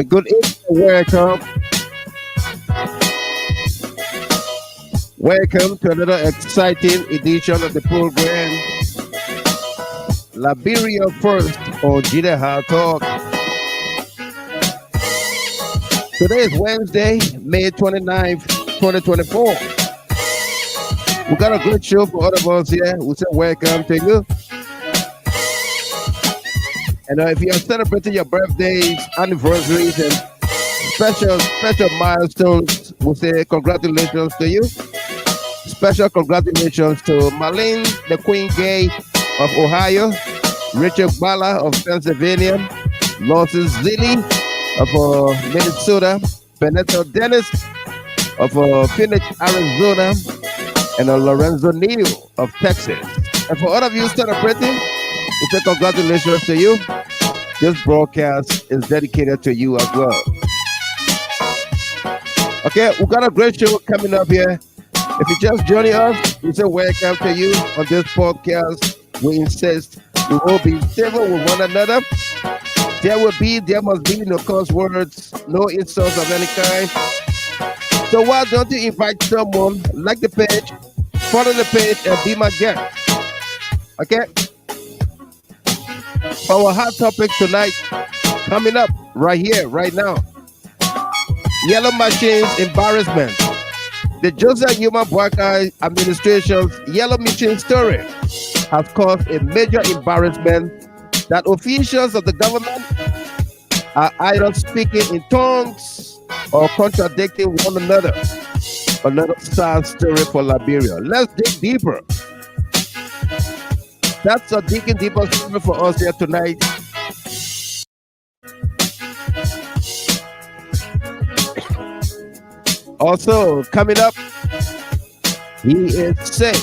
Good evening, welcome. Welcome to another exciting edition of the program, Liberia First on GHT Talk. Today is Wednesday, May 29th, 2024. We got a good show for all of us here. We say welcome to you. And if you are celebrating your birthdays, anniversaries, and special milestones, we say congratulations to you. Special congratulations to Marlene, the Queen Gay of Ohio, Richard Bala of Pennsylvania, Lawson Zilli of Minnesota, Benito Dennis of Phoenix, Arizona, and Lorenzo Neal of Texas. And for all of you celebrating, we say congratulations to you. This broadcast is dedicated to you as well. Okay, we got a great show coming up here. If you just joining us, we say welcome to you on this podcast. We insist we will be civil with one another. There must be no curse words, no insults of any kind. So why don't you invite someone, like the page, follow the page, and be my guest? Okay? Our hot topic tonight, coming up right here, right now. Yellow Machines Embarrassment. The Joseph Yuma Boakai administration's Yellow Machine story has caused a major embarrassment that officials of the government are either speaking in tongues or contradicting one another. Another sad story for Liberia. Let's dig deeper. That's a digging deeper story for us here tonight. Also, coming up, he is sick.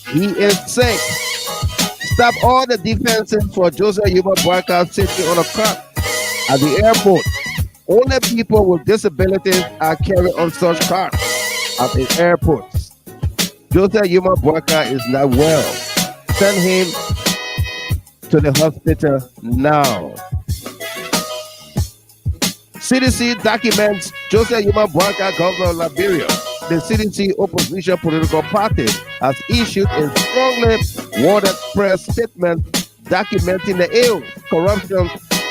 He is sick. Stop all the defenses for Joseph Yuma Boakai sitting on a cot at the airport. Only people with disabilities are carried on such cars at the airports. Joseph Yuma Boakai is not well. Send him to the hospital now. CDC documents Joseph Yuma Boakai, governor of Liberia. The CDC Opposition Political Party has issued a strongly worded press statement documenting the ills, corruption,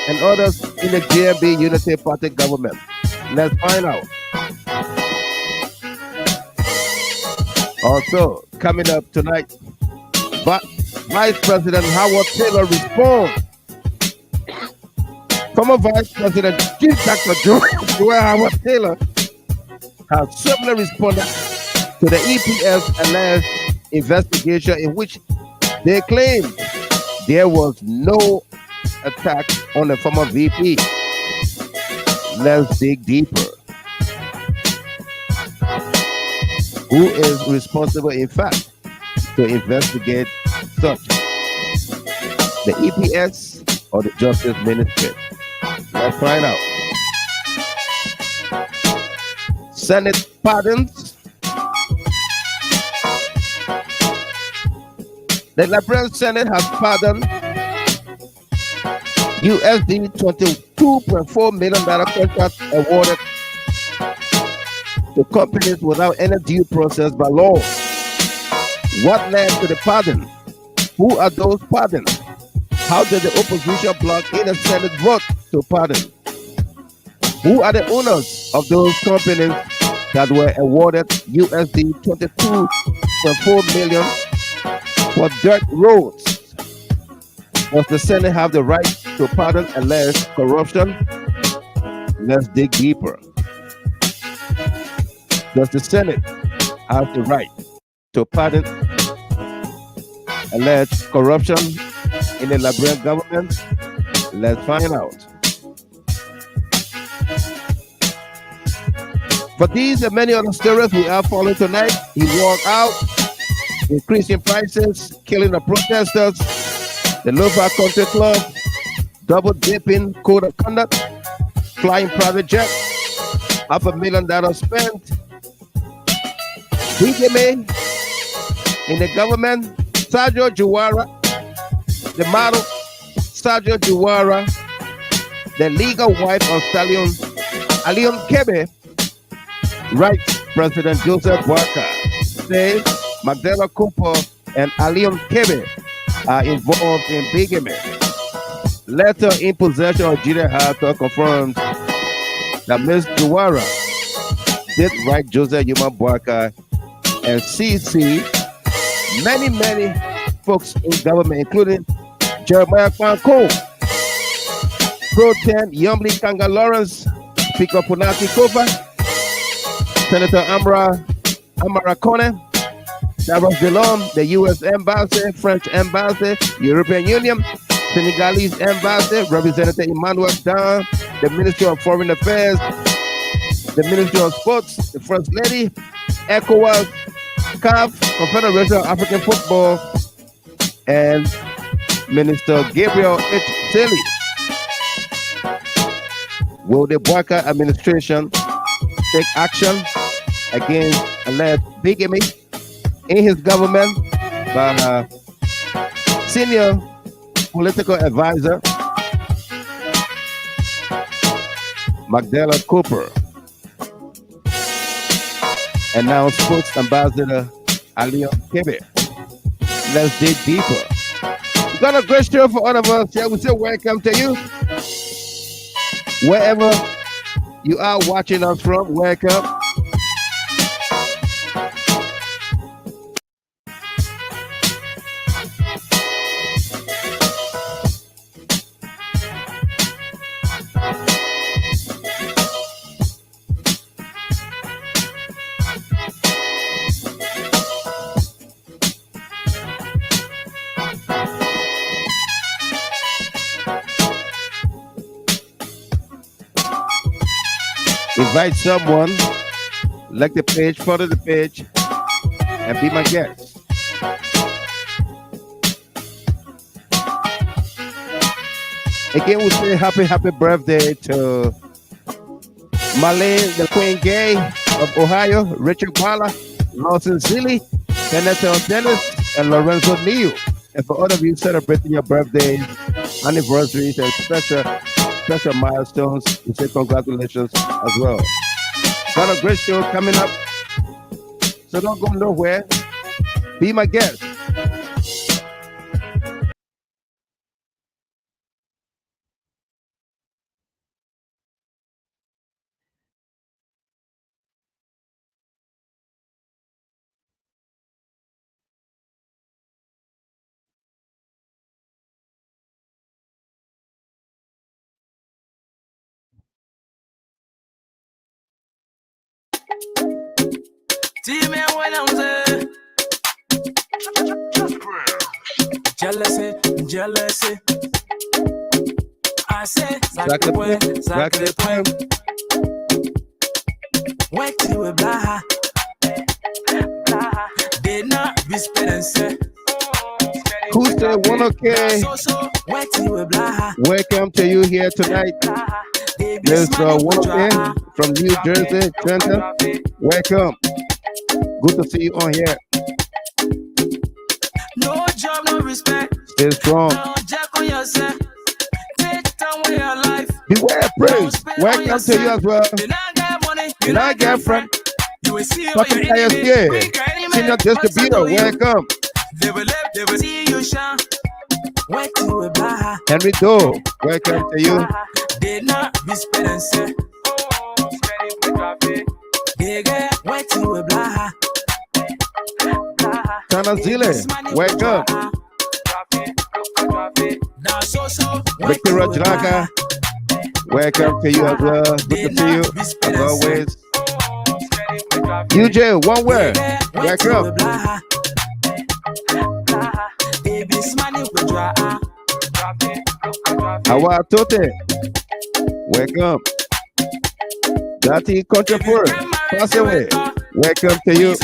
and others in the JNB Unity Party Government. Let's find out. Also, coming up tonight, Vice President Howard Taylor responds. Former Vice President Dr. Joel Howard Taylor has certainly responded to the EPS alleged investigation in which they claim there was no attack on the former VP. Let's dig deeper. Who is responsible, in fact, to investigate such? The EPS or the Justice Ministry? Let's find out. Senate pardons. The Liberian Senate has pardoned USD $22.4 million contract awarded to companies without any due process by law. What led to the pardon? Who are those pardoned? How did the opposition bloc in the Senate vote to pardon? Who are the owners of those companies that were awarded USD $22.4 million for dirt roads? Does the Senate have the right to pardon alleged corruption? Let's dig deeper. Does the Senate have the right to pardon alleged corruption in the Liberian government? Let's find out. For these and many other stories we are following tonight, he walked out, increasing prices, killing the protesters, the local country club, double dipping code of conduct, flying private jet, $500,000 spent, BGMA in the government, Sergio Juara, the model, Sergio Juara, the legal wife of Stallion Alion Kebe, writes President Joseph Boakai, says Magdalena Cooper and Alion Kebe are involved in bigamy. Letter in possession of Jide Hatter confirms that Ms. Juwara did write Joseph Yuma Boakai and CC many folks in government, including Jeremiah Kwanko, Pro Tem Yumli Kanga Lawrence, Speaker Punati Kofa, Senator Amara Kone, Davos Delorme, the U.S. Embassy, French Embassy, European Union, Senegalese Embassy, Representative Emmanuel Dan, the Ministry of Foreign Affairs, the Ministry of Sports, the First Lady, ECOWAS, CAF, Confederation of African Football, and Minister Gabriel H. Tilly. Will the Boakai administration take action against alleged bigamy in his government by senior political advisor Magdalena Cooper and now sports ambassador Alion Kebe? Let's dig deeper. We've got a great show for all of us here. We say welcome to you. Wherever you are watching us from, welcome. Invite someone, like the page, follow the page, and be my guest. Again, we say happy birthday to Marlene, the Queen Gay of Ohio, Richard Bala, Lawson Zilli, Kenneth Dennis, and Lorenzo Neal. And for all of you celebrating your birthdays, anniversaries, and special milestones, we say congratulations as well. Got a great show coming up, so don't go nowhere. Be my guest. Jealousy. I say, Zach the poem. Wait till we blah. They not be spelling say. Who's the one okay? Wait till we blah. Welcome to you here tonight. There's one okay from New Jersey, Trenton. Welcome. Good to see you on here. No job, no respect. Stay strong. No jack on yourself. Take time with your life. Beware, praise. Welcome to you as well. You not get money. You not get friend. You will see Fucking ISK. Senior distributor. Welcome. They will see you shine. Wait till we blah. Henry Doe. Welcome to you. They not be spending say. They get wait till we blah. Tana Zile. Welcome. Victor Rajaka. Welcome to you as well. Good to see you as always. UJ, one word. Welcome. Awa Tote. Welcome. Dati Controversies. Pass away. Welcome to you.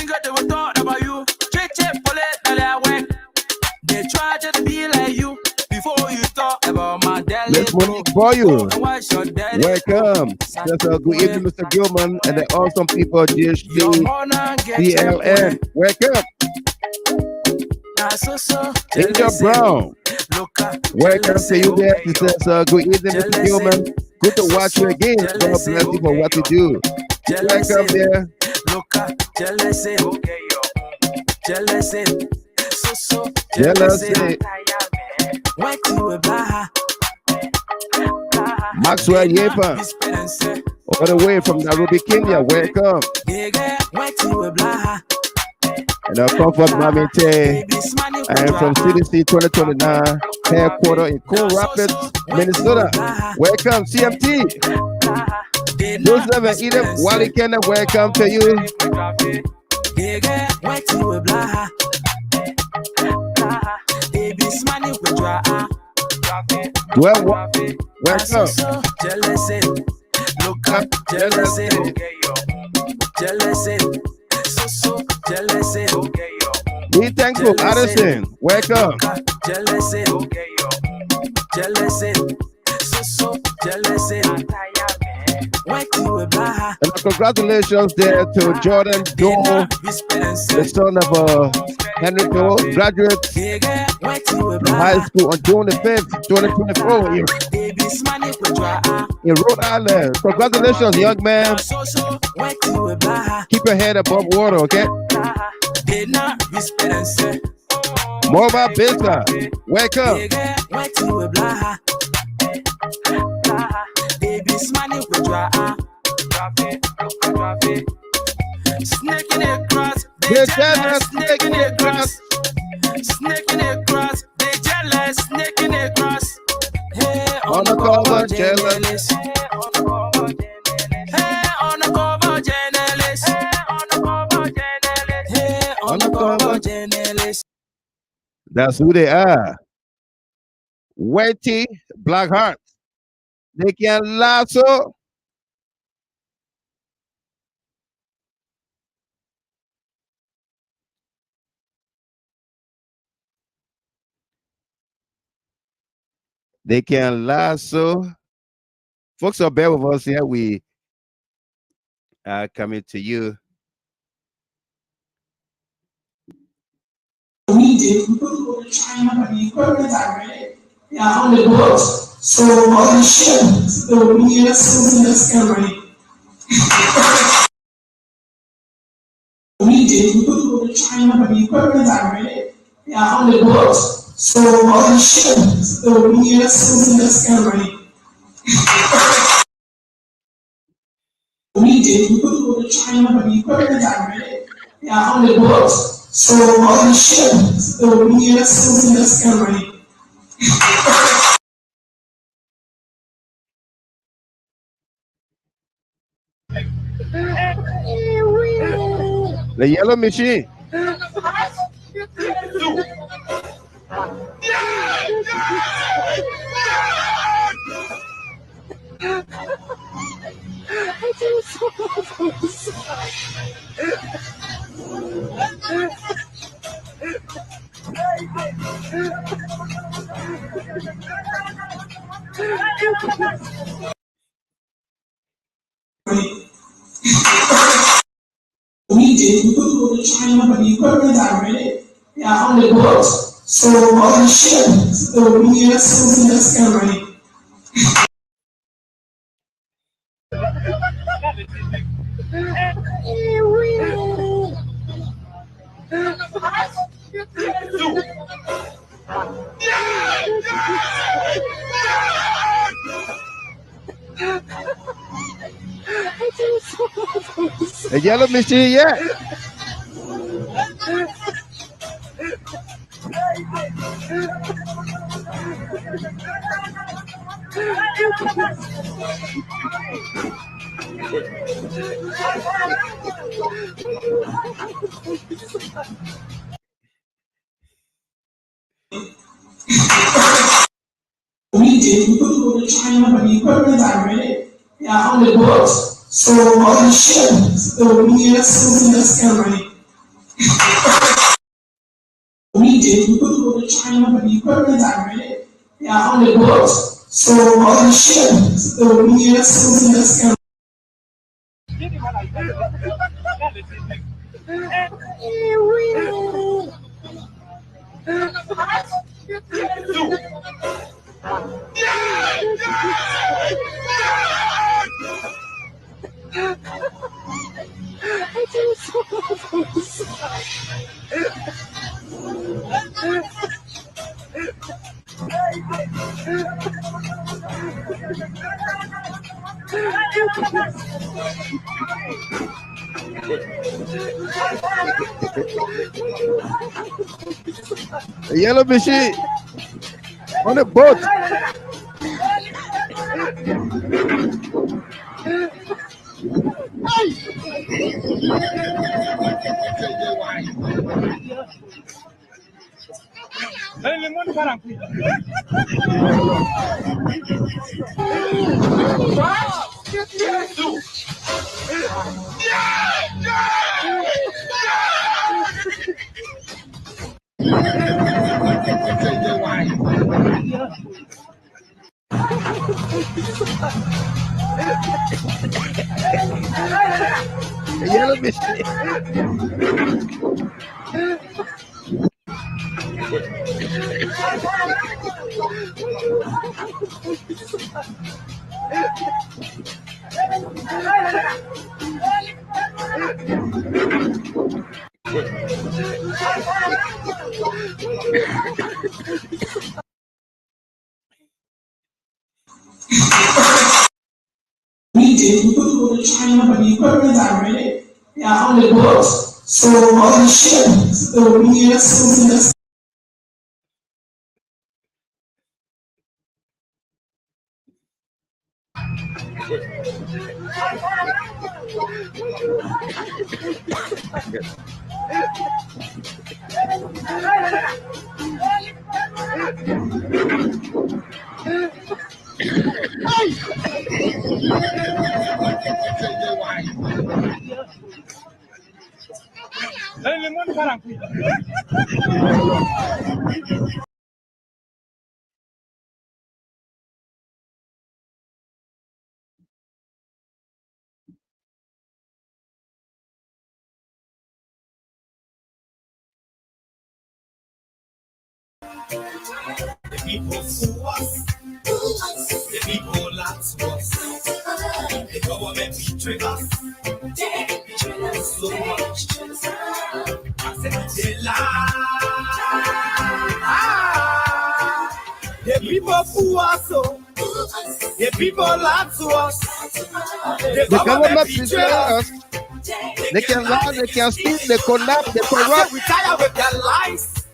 They try to be like you before you talk about my dad. Let's move for you. Welcome. Just a good evening, Mr. Gilman, and the awesome people, GHT, DLN. Welcome. Angel Brown. Welcome to you there. She says, good evening, Mr. Newman. Good to watch you again. God bless you for what you do. Welcome there. Jealousy. Maxwell Yepa, all the way from Nairobi, Kenya. Welcome. And our comfort Mami Tay. I am from CDC 2029 headquarters in Cool Rapids, Minnesota. Welcome, CMT. Joseph and Edith Wally Kenna, welcome to you. Well, welcome. Look up, jealousy. Be thankful, Addison. Welcome. And congratulations there to Jordan Doe, the son of Henry Doe, graduate from high school on June the 5th, 2024 in Rhode Island. Congratulations, young man. Keep your head above water, okay? Mobile business. Welcome. Snake in the grass, they jealous. Snake in the grass. Snake in the grass, they jealous. Snake in the grass. Hey, on the cover, jealous. Hey, on the cover, jealous. Hey, on the cover, jealous. That's who they are. Weighty black heart. They can lasso. They can lasso. Folks are bear with us here. We are coming to you. We did. We couldn't go to China, but the equipment are ready. They are on the boat. So all the ships, the vessels in the sky ready. We did. We couldn't go to China, but the equipment are ready. They are on the boat. So all the ships, the vessels in the sky ready. We did. We couldn't go to China, but the equipment are ready. They are on the boat. So all the ships, the vessels in the sky ready. The yellow machine. We did. We couldn't go to China, but the equipment are ready. They are on the boat. So all the ships, the vessels in the sky ready. The yellow machine, yeah. We did. We couldn't go to China, but the equipment are ready. They are on the boat. So all the ships, the vessels in the sky ready. We did. We couldn't go to China, but the equipment are ready. They are on the boat. So all the ships, the vessels in the sky ready. A yellow machine on a boat. A yellow machine. We did. We couldn't go to China, but the equipment are ready. They are on the boat. So all the ships, the vessels, The people sue us. The people lie to us. The government betray us. They betray us so much. I said they lie. The people fool us so. The people lie to us. The government betray us. They can lie, they can steal, they collapse, they corrupt. We tire with their lies.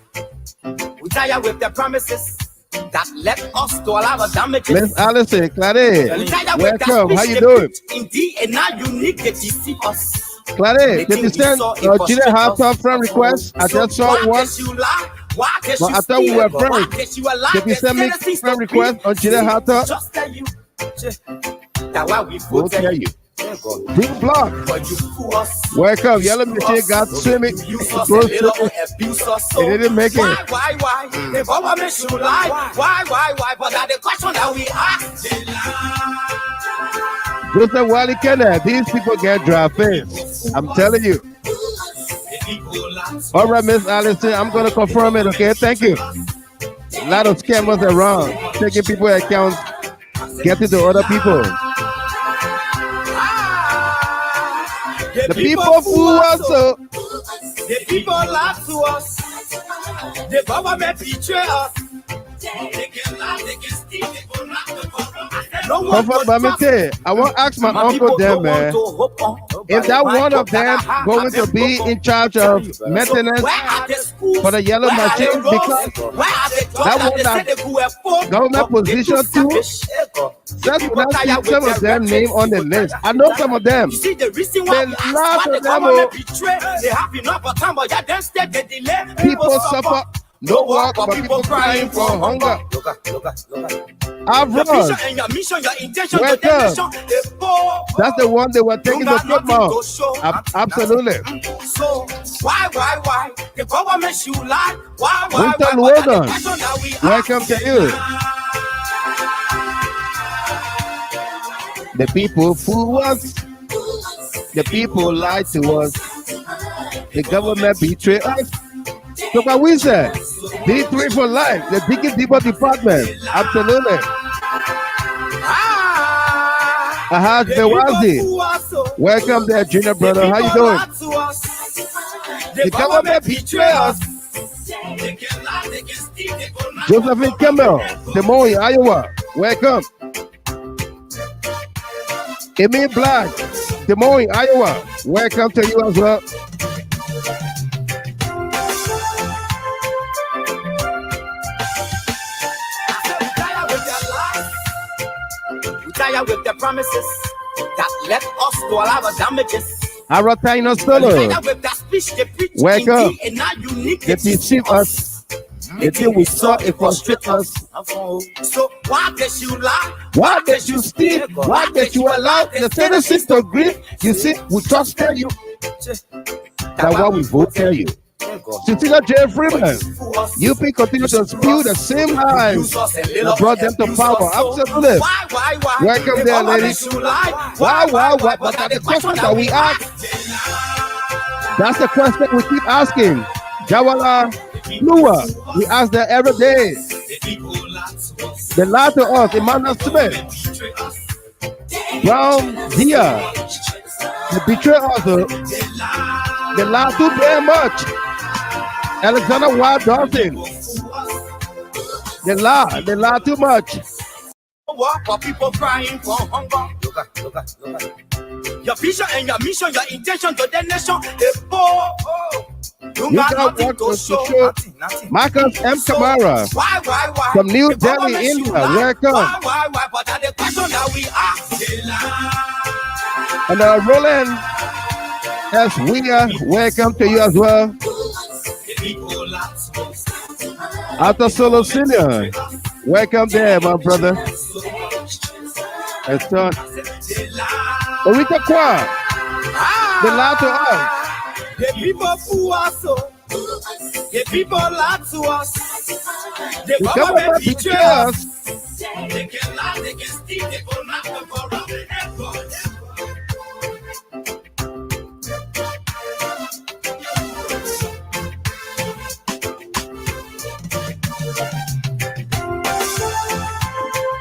We tire with their promises that led us to a lot of damages. Miss Allison, Clare, We tire with their welcome. How speech you they doing? put in DNA unique, they deceive us. Clare, did you send Chile Harper friend request? I just saw one. But I thought we were friends. Did you send me friend request on Chile Harper? Just tell you. That's why we We'll vote tell you. Big block. But you fool us. Welcome. Yellow machine got swimming. Use us a Go little swimming. and abuse us so. They didn't make it. Why? The government should lie. Why? But that's the question that we ask. They lie. Joseph Wally Kenneth, these people get dry face. I'm telling you. The people lie. All right, Miss Allison, I'm going to confirm it, okay? Thank you. A lot of scammers around, taking people's accounts, getting to other people. The people fool us so. The people lie to us. The government betray us. They can lie, they can steal, they can rob, they can rob. No one Comfort will trust Bamite, I want to ask my uncle them, man. If that one of them going to be in charge of maintenance for the yellow machine, because that one government position too, that's when I see some of them name on the list. I know some of them. You see the reason why Then we ask lots why of the them government betray. They have enough of time, but yet they instead they delay. People suffer, no work, but people crying for hunger. I've Your run. vision and your mission, your intention, Welcome. your nation, they poor. That's the one they were taking to football. Absolutely. So why? The government should lie. Why? Winston But Logan, the question that we ask, welcome to you. The people fool us. The people lie to us. The government betray us. So what we said, D3 for life, the Dicky Depot Department. Absolutely. Ahad Bewazi, welcome there, junior brother. How you doing? The government betray us. Josephine Campbell, Des Moines, Iowa. Welcome. Emil Black, Des Moines, Iowa. Welcome to you as well. Retire with the promises that let us do all our damages. Aratino Solo. Welcome. They deceive us. Until we saw it frustrate us. So why did you lie? Why did you steal? Why did you allow the citizens to grieve? You see, we just tell you. That's why we vote tell you. Cecilia J. Freeman, UP continue to spew the same lies that brought them to power. Absolutely. Welcome there, ladies. Why? But that's the question that we ask. That's the question we keep asking. Jawala Lua, we ask that every day. They lie to us, Emmanuel Smith. Brown Dia, they betray us. They lie too very much. Alexander Wild Dawson. They lie too much. For people crying for hunger. Look at. Your vision and your mission, your intention to the nation. You got what to show. Marcus M. Kamara. Why? From New Delhi, India. Welcome. Why? But that's the question that we ask. And Roland S. Weir, welcome to you as well. Arthur Solo Senior, welcome there, my brother. And son, Orita Kwa, they lie to us. The people fool us, the people lie to us. The government betray us. They can lie, they can steal, they will not corrupt.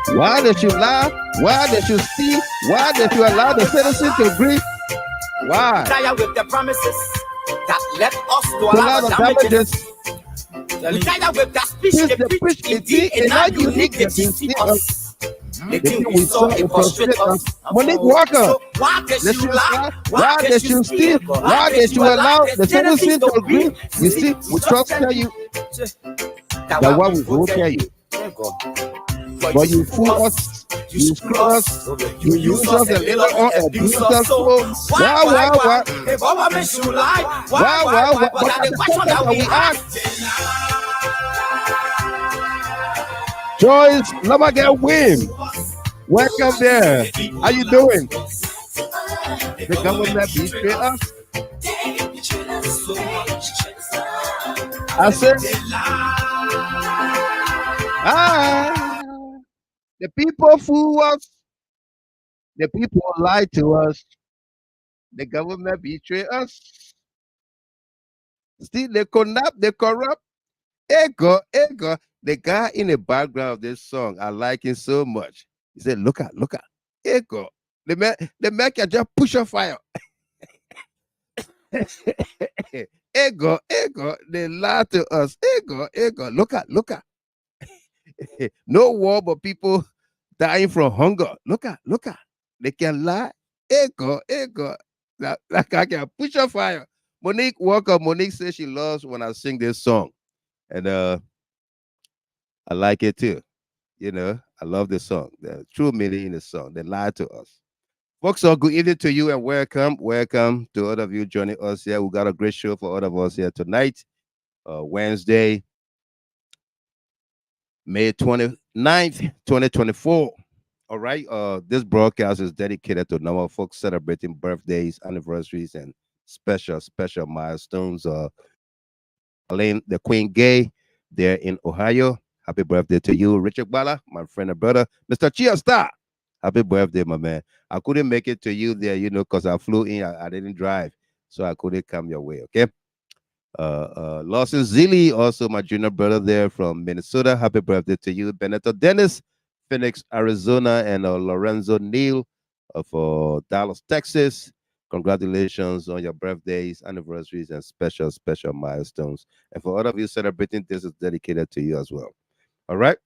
Why did you lie? Why did you steal? Why did you allow the citizens to grieve? Why? Retire with the promises that let us do allow the damages. Retire with that speech, the preach indeed, and now you need the deceive us. The thing we saw it frustrate us. Monique Walker, so why did you lie? Why did you steal? Why did you allow the citizens to grieve? You see, we trust tell you. That's why we will tell you. But you fool us, you screw us, you use us a little or abuse us. So why? The government should lie. Why? But that's the question that we ask. Joyce Lamaga Wim, welcome there. How you doing? The government betray us. I said, the people fool us. The people lie to us. The government betray us. Still, they kidnap, they corrupt. Ego. The guy in the background of this song, I like him so much. He said, look at. Ego. The man can just push a fire. Ego. They lie to us. Ego. Look at. No war, but people dying from hunger. Look at. They can lie. Ego. Like I can push a fire. Monique Walker. Monique says she loves when I sing this song. And I like it too. You know, I love the song. The true meaning in the song. They lie to us. Folks, so good evening to you and welcome. Welcome to all of you joining us here. We got a great show for all of us here tonight. Wednesday, May 29th, 2024. All right. This broadcast is dedicated to number of folks celebrating birthdays, anniversaries, and special milestones. Elaine, the Queen Gay, there in Ohio. Happy birthday to you, Richard Bala, my friend and brother. Mr. Chia Star, happy birthday, my man. I couldn't make it to you there, you know, because I flew in. I didn't drive, so I couldn't come your way, okay? Lawson Zilly, also my junior brother there from Minnesota. Happy birthday to you. Benito Dennis, Phoenix, Arizona, and Lorenzo Neal of Dallas, Texas. Congratulations on your birthdays, anniversaries, and special milestones. And for all of you celebrating, this is dedicated to you as well. All right.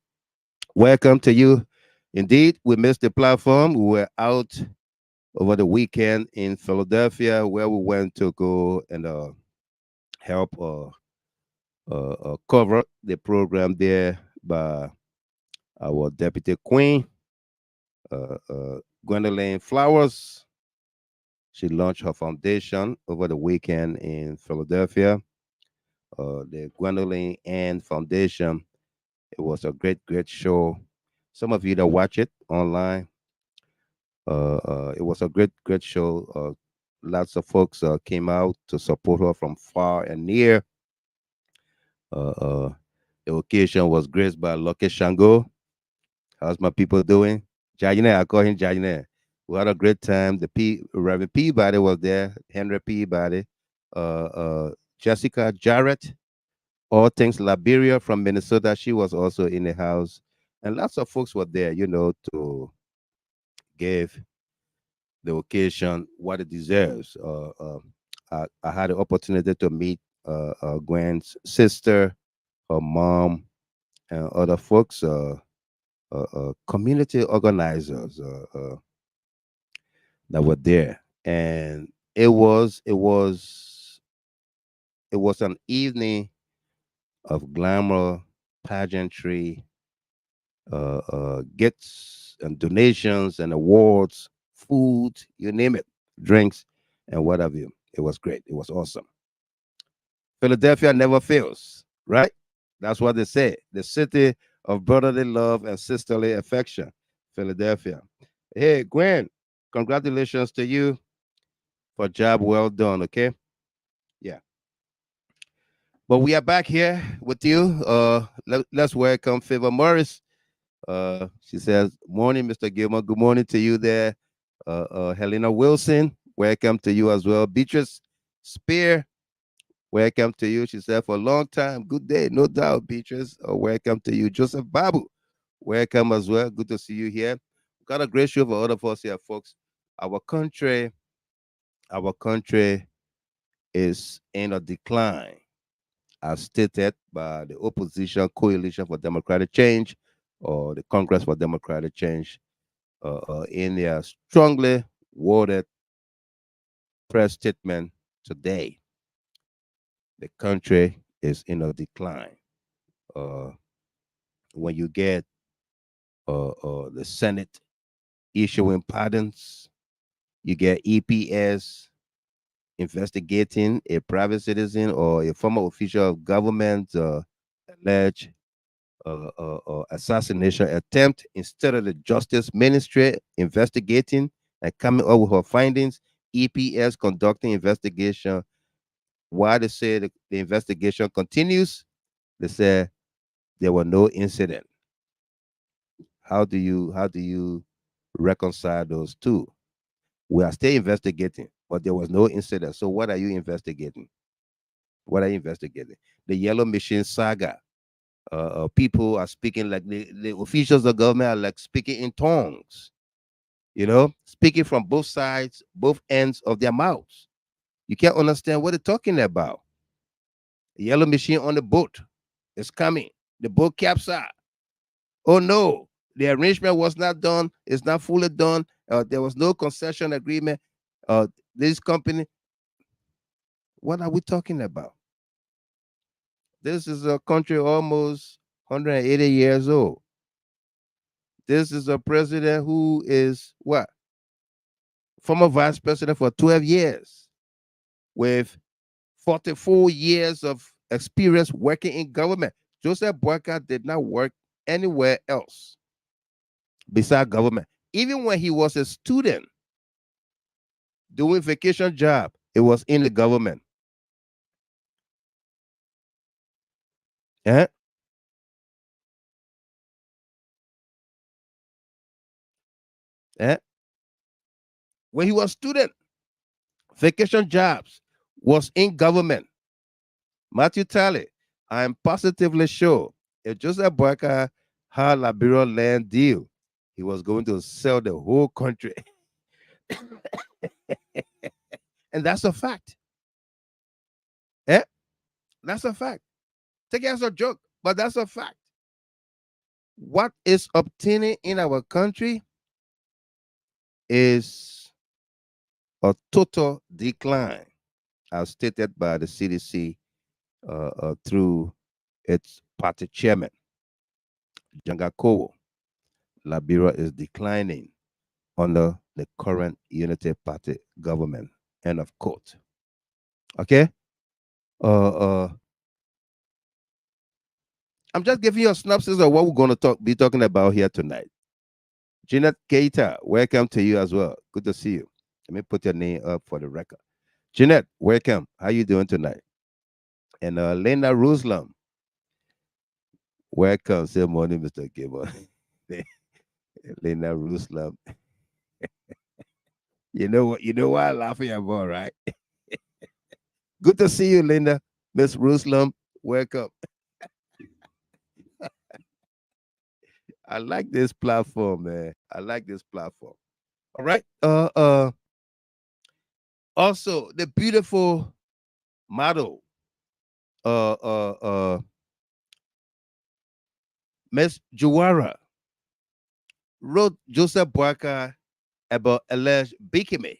Welcome to you. Indeed, we missed the platform. We were out over the weekend in Philadelphia, where we went to go and help cover the program there by our deputy queen, Gwendolyn Flowers. She launched her foundation over the weekend in Philadelphia, the Gwendolyn Ann Foundation. It was a great, great show. Some of you that watch it online, it was a great, great show. Lots of folks came out to support her from far and near. Uh, uh, the occasion was graced by Lucky Shango. How's my people doing? Jajine, I call him Jajine. We had a great time. Reverend Peabody was there, Henry Peabody, Jessica Jarrett, all things Liberia from Minnesota. She was also in the house. And lots of folks were there, to give the occasion what it deserves. I had the opportunity to meet Gwen's sister, her mom, and other folks, community organizers that were there, and it was an evening of glamour, pageantry, gifts and donations and awards, food, you name it, drinks, and what have you. It was great. It was awesome. Philadelphia never fails, right? That's what they say. The city of brotherly love and sisterly affection, Philadelphia. Hey, Gwen, congratulations to you for a job well done, okay? Yeah. But we are back here with you. Let's welcome Favor Morris. She says, morning, Mr. Gilmore. Good morning to you there. Helena Wilson, welcome to you as well. Beatrice Spear, welcome to you. She said, for a long time, good day, no doubt, Beatrice. Welcome to you. Joseph Babu, welcome as well. Good to see you here. We've got a great show for all of us here, folks. Our country is in a decline, as stated by the opposition coalition for democratic change, or the Congress for Democratic Change, in their strongly worded press statement today. The country is in a decline. Uh, when you get the Senate issuing pardons, you get EPS investigating a private citizen or a former official of government alleged assassination attempt, instead of the Justice Ministry investigating and coming up with her findings, EPS conducting investigation. While they say the investigation continues, they say there were no incident. How do you reconcile those two? We are still investigating, but there was no incident. So what are you investigating? What are you investigating? The Yellow Machine saga. People are speaking like the officials of government are like speaking in tongues, speaking from both sides, both ends of their mouths. You can't understand what they're talking about. The Yellow Machine on the boat is coming. The boat capsized. Oh no, the arrangement was not done. It's not fully done. There was no concession agreement. This company, what are we talking about? This is a country almost 180 years old. This is a president who is what? Former vice president for 12 years with 44 years of experience working in government. Joseph Boyka did not work anywhere else besides government. Even when he was a student doing vacation job, it was in the government. Eh? Eh? When he was student, vacation jobs was in government. Matthew Talley, I'm positively sure if Joseph Boyka had Liberian land deal, he was going to sell the whole country. And that's a fact. Eh? That's a fact. Take it as a joke, but that's a fact. What is obtaining in our country is a total decline, as stated by the CDC through its party chairman, Jangakowo. Liberia is declining under the current Unity Party government. End of quote. Okay? I'm just giving you a synopsis of what we're going to be talking about here tonight. Jeanette Keita, welcome to you as well. Good to see you. Let me put your name up for the record. Jeanette, welcome. How you doing tonight? And Lena Ruslam, welcome. Say morning, Mr. Gable. Lena Ruslam. You know what? You know why I'm laughing about, right? Good to see you, Linda. Miss Ruslam, welcome. I like this platform, man. I like this platform. All right. Also the beautiful model, Miss Juwara, wrote Joseph Boakai about alleged bigamy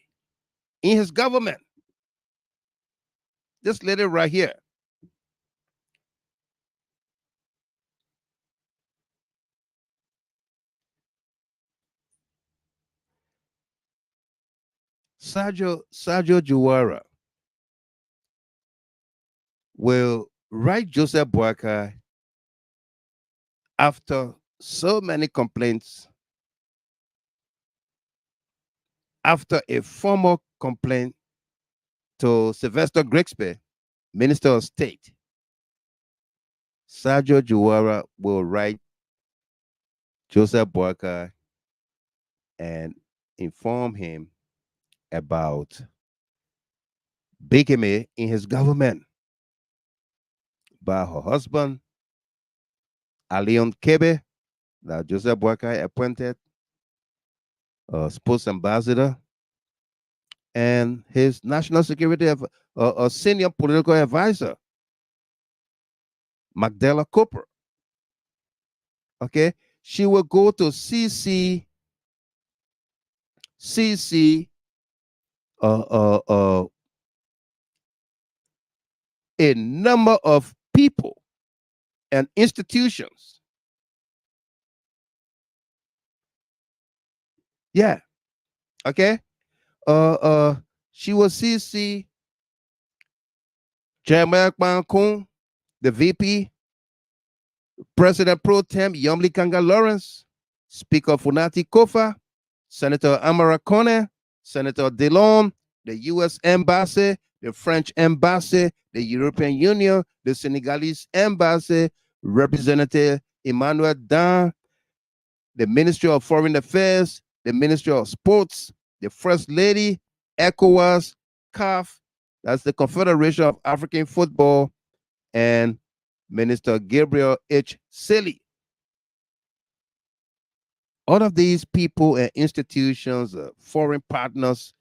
in his government. This lady right here. Sergio Juwara will write Joseph Boakai after so many complaints, after a formal complaint to Sylvester Grigsby, Minister of State. Sergio Juwara will write Joseph Boakai and inform him about bigamy in his government by her husband, Alion Kebe, that Joseph Boakai appointed sports ambassador, and his national security senior political advisor, Magdala Cooper. Okay, she will go to CC a number of people and institutions. Yeah. Okay. She will CC Jeremiah Kwan, the VP, President Pro Tem Yomli Kanga Lawrence, Speaker Funati Kofa, Senator Amara Kone, Senator Delon, the U.S. Embassy, the French Embassy, the European Union, the Senegalese Embassy, Representative Emmanuel Dan, the Ministry of Foreign Affairs, the Ministry of Sports, the First Lady, ECOWAS, CAF, that's the Confederation of African Football, and Minister Gabriel H. Silly. All of these people and institutions, foreign partners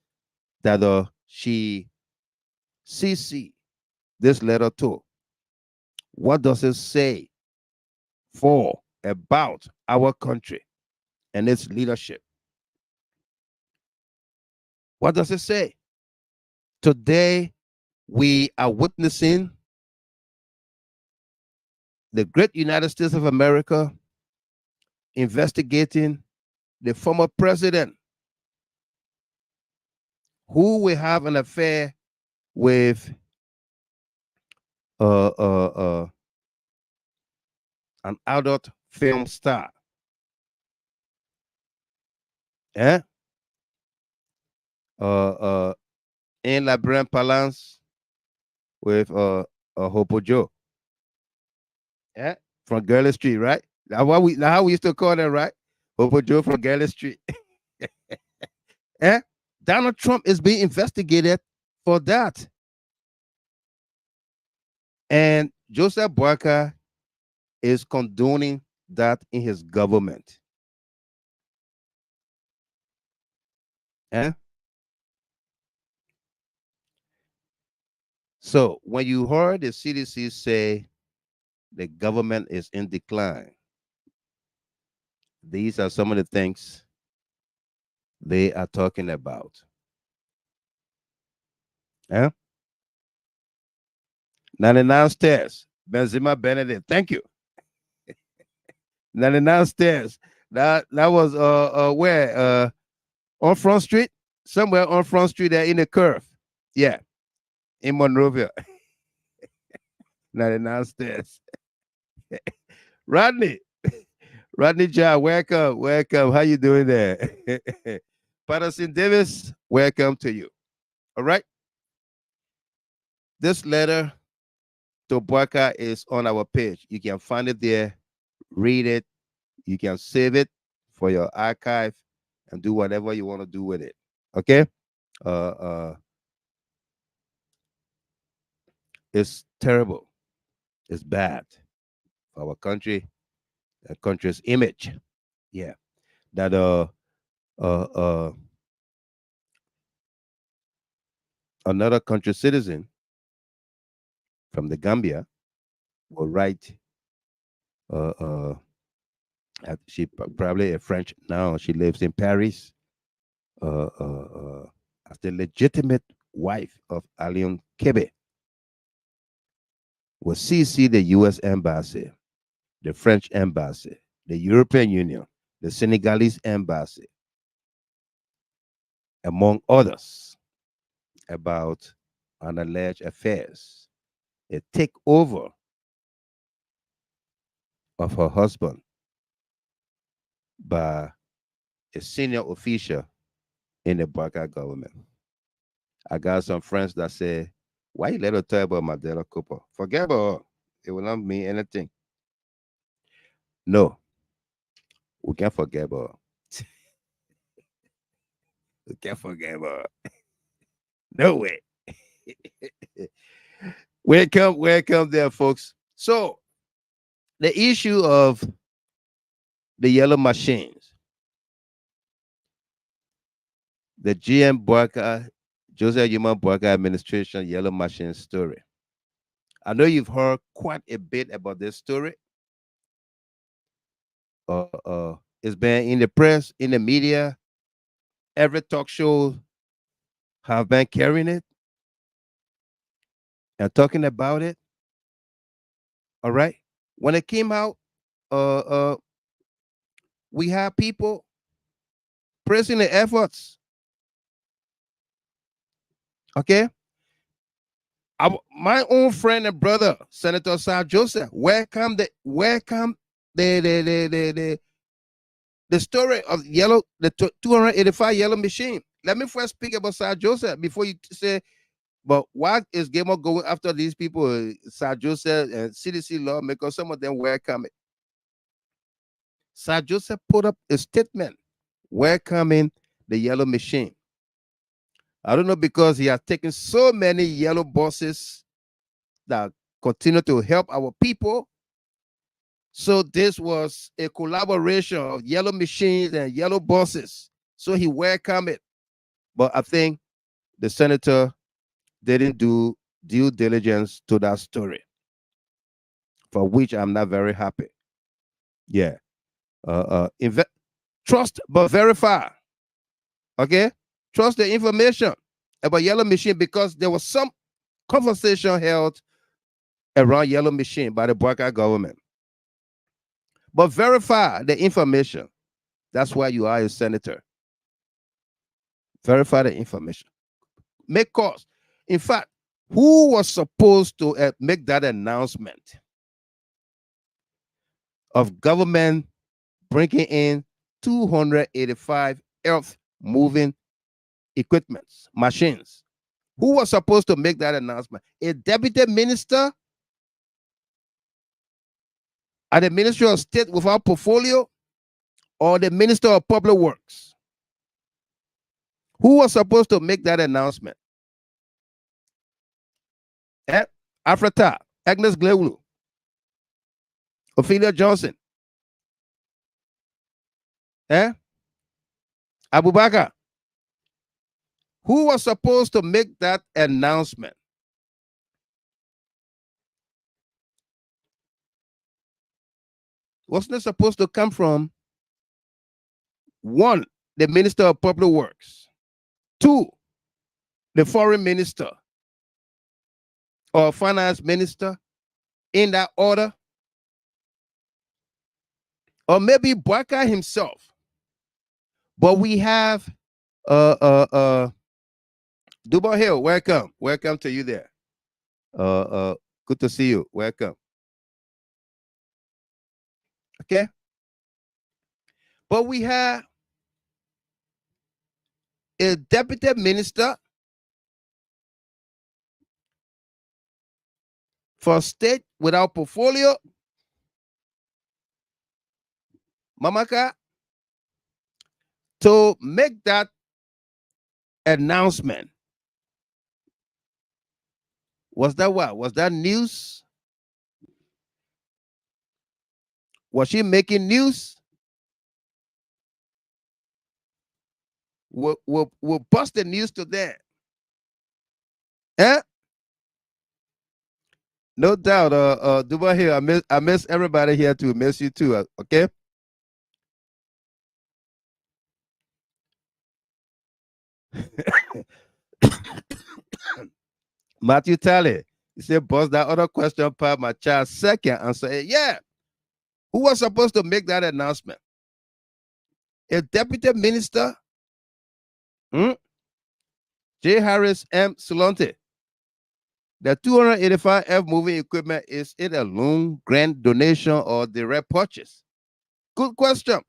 that she CC this letter to. What does it say about our country and its leadership? What does it say? Today, we are witnessing the great United States of America investigating the former president who will have an affair with an adult film star. Eh? In Labrin Palance with Hopo Joe. Yeah, from Girly Street, right? That's how we used to call them, right? Hopo Joe from Girly Street. Yeah, Donald Trump is being investigated for that. And Joseph Boakai is condoning that in his government. Yeah. So when you heard the CDC say the government is in decline, these are some of the things they are talking about. Eh? 99 stairs. Benzema Benedict. Thank you. 99 stairs. That was where on Front Street, somewhere on Front Street there in the curve. Yeah, in Monrovia. 99 stairs. Rodney. Rodney John, welcome, welcome. How you doing there? Patterson Davis, welcome to you. All right. This letter to Boyka is on our page. You can find it there, read it. You can save it for your archive and do whatever you want to do with it. Okay? It's terrible. It's bad for our country, the country's image. Yeah. That another country citizen from the Gambia will write she probably a French now. She lives in Paris. As the legitimate wife of Alion Kebe, will CC the U.S. Embassy, the French Embassy, the European Union, the Senegalese Embassy, among others, about an alleged affairs, a takeover of her husband by a senior official in the Boyka government. I got some friends that say, why you let her talk about Mandela Cooper? Forget about her. It will not mean anything. No, we can't forget about her. We can't forget about her. No way. Welcome there, folks. So, the issue of the yellow machines, the GM Boyka, Joseph Human Boyka administration yellow machine story. I know you've heard quite a bit about this story. It's been in the press, in the media. Every talk show have been carrying it and talking about it. All right. When it came out, we had people praising the efforts. Okay. My own friend and brother, Senator Sir Joseph, welcome the story of the 285 yellow machine. Let me first speak about Sir Joseph before you say, but why is Gamer going after these people, Sir Joseph and CDC lawmakers? Some of them welcome it. Sir Joseph put up a statement welcoming the yellow machine. I don't know, because he has taken so many yellow buses that continue to help our people. So this was a collaboration of yellow machines and yellow buses. So he welcomed it. But I think the senator didn't do due diligence to that story, for which I'm not very happy. Yeah. Trust but verify. Okay? Trust the information about yellow machine, because there was some conversation held around yellow machine by the Boyka government. But verify the information. That's why you are a senator. Verify the information. Make calls. In fact, who was supposed to make that announcement of government bringing in 285 earth moving equipments, machines? Who was supposed to make that announcement? A deputy minister at the Ministry of State without portfolio, or the Minister of Public Works? Who was supposed to make that announcement? Afrata, Agnes Glewulu, Ophelia Johnson, Abubakar. Who was supposed to make that announcement? Wasn't it supposed to come from, one, the Minister of Public Works, two, the Foreign Minister, or finance minister, in that order. Or maybe Bwaka himself. But we have Duba Hill, welcome. Welcome to you there. Good to see you. Welcome. Okay. But we have a deputy minister for state without portfolio, Mamaka, to make that announcement. Was that what? Was that news? Was she making news? We'll bust the news to them. Eh? No doubt. Duba here. I miss everybody here too. Miss you too. Okay. Matthew Talley. He said, "Boss, that other question part my child's second answer." Yeah. Who was supposed to make that announcement? A deputy minister? J. Harris M. Solonte. The 285F moving equipment, is it a loan, grant, donation, or direct purchase? Good question.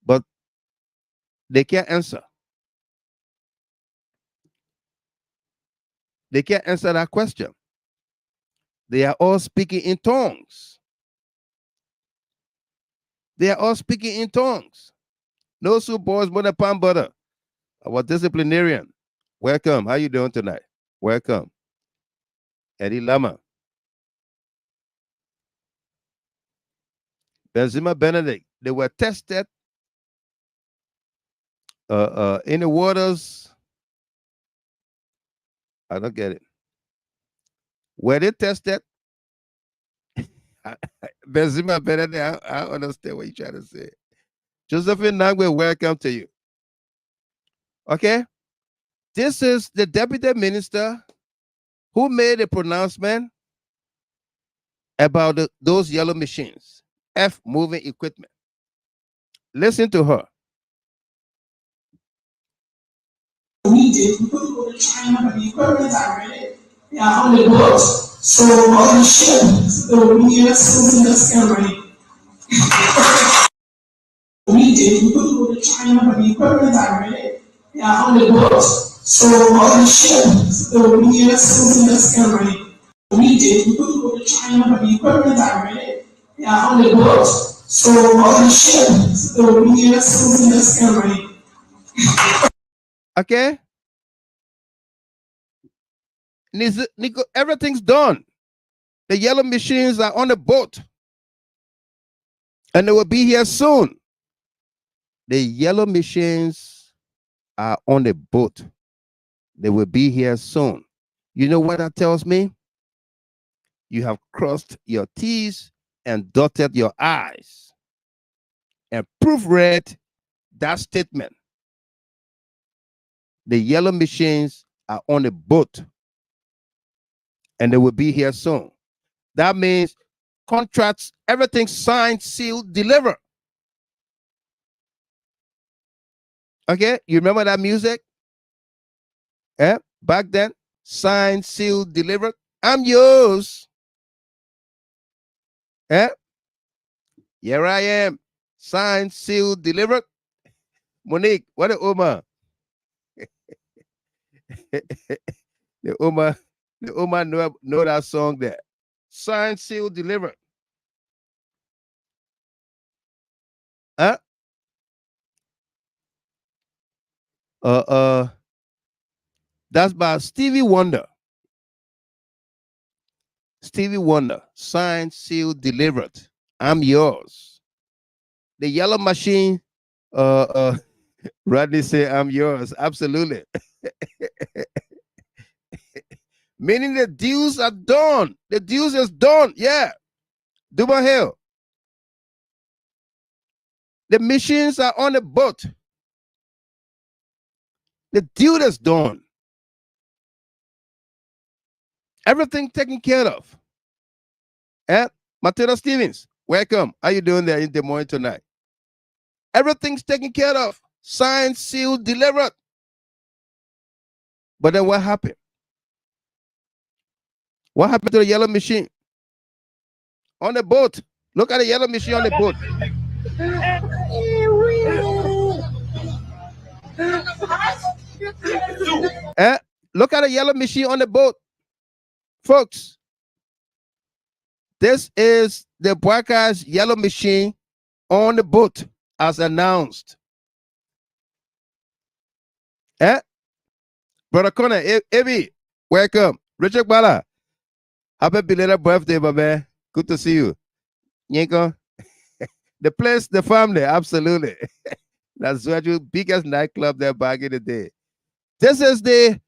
But they can't answer. They can't answer that question. They are all speaking in tongues. They are all speaking in tongues. No soup boys, more than pan butter. Our disciplinarian. Welcome. How you doing tonight? Welcome. Eddie Lama. Benzema Benedict. They were tested in the waters. I don't get it. Were they tested? Benzema Benedict, I understand what you're trying to say. Josephine Nangwe, welcome to you. Okay? This is the deputy minister who made a pronouncement about those yellow machines, F moving equipment. Listen to her. We did, we couldn't go to China, but the equipment are ready. They are on the boat. So all the ships, the weird cylinders are ready. We did, we couldn't go to China, but the equipment are ready. They are on the boat. So all the ships, the weird cylinders are ready. We did, we couldn't go to China, but the equipment are ready. They are on the boat. So all the ships, the weird cylinders are ready. Okay? Nico, everything's done. The yellow machines are on the boat. And they will be here soon. The yellow machines are on the boat. They will be here soon. You know what that tells me? You have crossed your T's and dotted your I's and proofread that statement. The yellow machines are on the boat and they will be here soon. That means contracts, everything signed, sealed, delivered. Okay, you remember that music? Yeah, back then, signed, sealed, delivered. I'm yours. Yeah, here I am. Signed, sealed, delivered. Monique, what a Oma. the Oma know that song there. Signed, sealed, delivered. Huh? That's by Stevie Wonder. Stevie Wonder, signed, sealed, delivered. I'm yours. The yellow machine, Rodney say, I'm yours. Absolutely. Meaning the deals are done. The deals is done. Yeah. Duba Hill. The machines are on the boat. The deal is done. Everything taken care of. Matilda Stevens, welcome. How you doing there in Des Moines tonight? Everything's taken care of. Signed, sealed, delivered. But then what happened? What happened to the yellow machine? On the boat. Look at the yellow machine on the boat. Look at the yellow machine on the boat. Folks, this is the Boyka's yellow machine on the boat as announced. Brother Connor, Ebi, welcome. Richard Bala, happy belated birthday, my man. Good to see you. Yenko, the place, the family, absolutely. That's the biggest nightclub there back in the day. This is the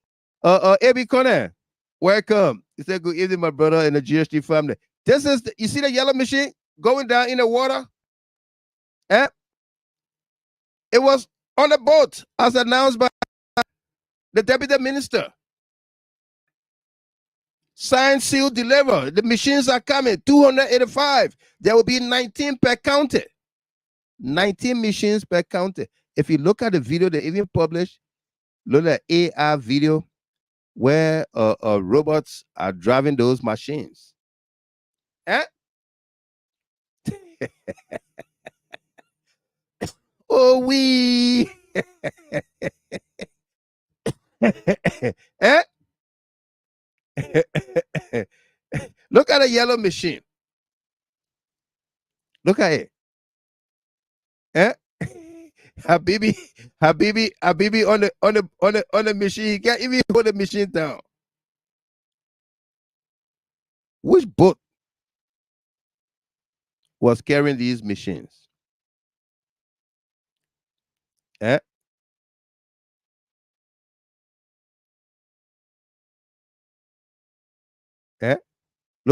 Ebi Connor. Welcome. He said, good evening, my brother and the GHT family. This is, you see the yellow machine going down in the water? It was on the boat as announced by the deputy minister. Signed, sealed, delivered. The machines are coming. 285. There will be 19 per county. 19 machines per county. If you look at the video they even published, look at AR video where robots are driving those machines. Oh, we. Look at a yellow machine. Look at it. Habibi on the machine. He can't even hold the machine down. Which boat was carrying these machines? Look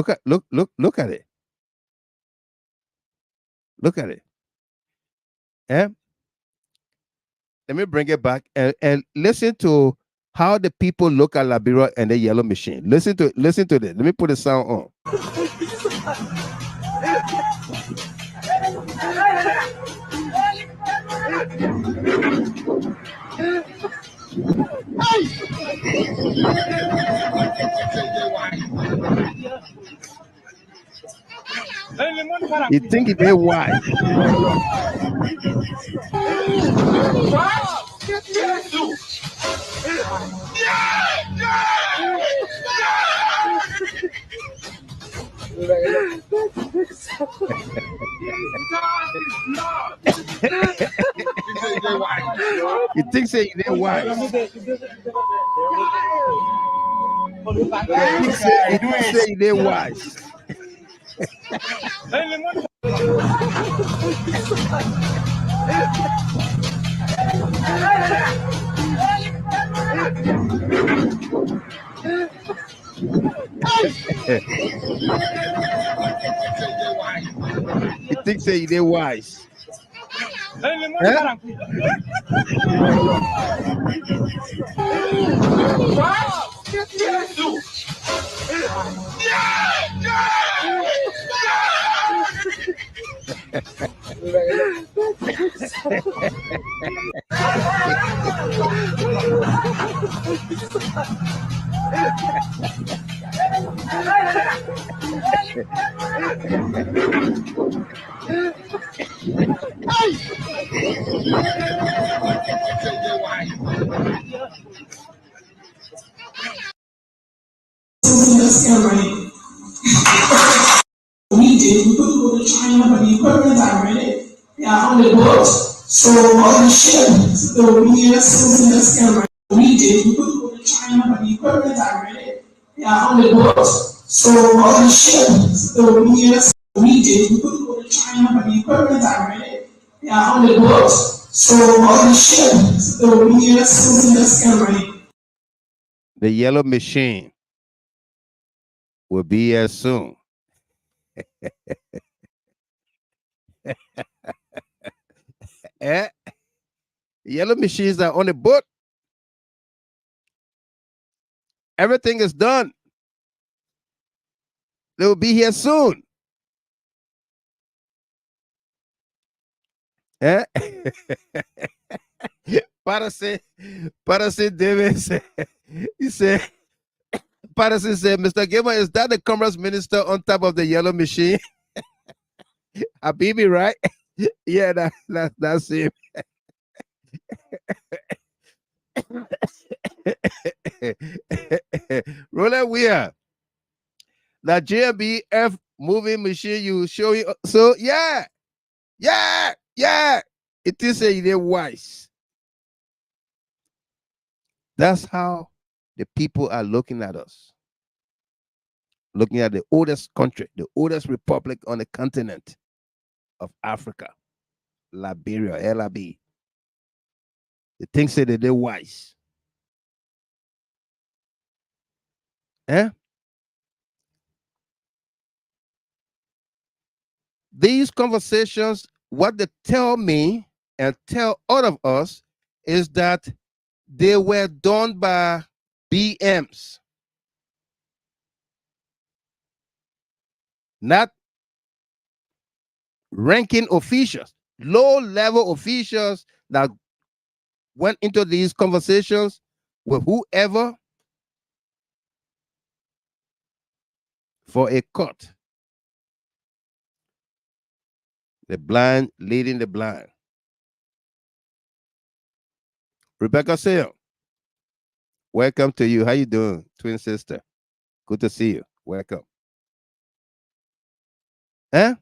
at it. Look at it. Let me bring it back and listen to how the people look at Liberia and the yellow machine. Listen to this. Let me put the sound on. You think it ain't wise? You think say it ain't wise? You think say it ain't wise? You think say they wise? We couldn't go to China, but the equipment are ready. They are on the boat. So all the ships, the WS in the scale, we couldn't go to China, but the equipment are ready. They are on the boat. So all the ships, the WS, we couldn't go to China, but the equipment are ready. They are on the boat. So all the ships, the WS in the scale, the yellow machine will be here soon. Yellow machines are on the boat. Everything is done. They will be here soon. Eh? Patterson Davis said, he said, Patterson said, Mr. Gamer, is that the commerce minister on top of the yellow machine? Habibi, right? Yeah, that's him. Roland Weir, that JNB F moving machine you show you. So yeah. It is a they wise. That's how the people are looking at us. Looking at the oldest country, the oldest republic on the continent of Africa, Liberia, LIB. They think say that they're wise. Eh? These conversations, what they tell me and tell all of us is that they were done by BMs, not ranking officials, low-level officials that went into these conversations with whoever for a cut. The blind leading the blind. Rebecca Sale, welcome to you. How you doing, twin sister? Good to see you. Welcome. Eh?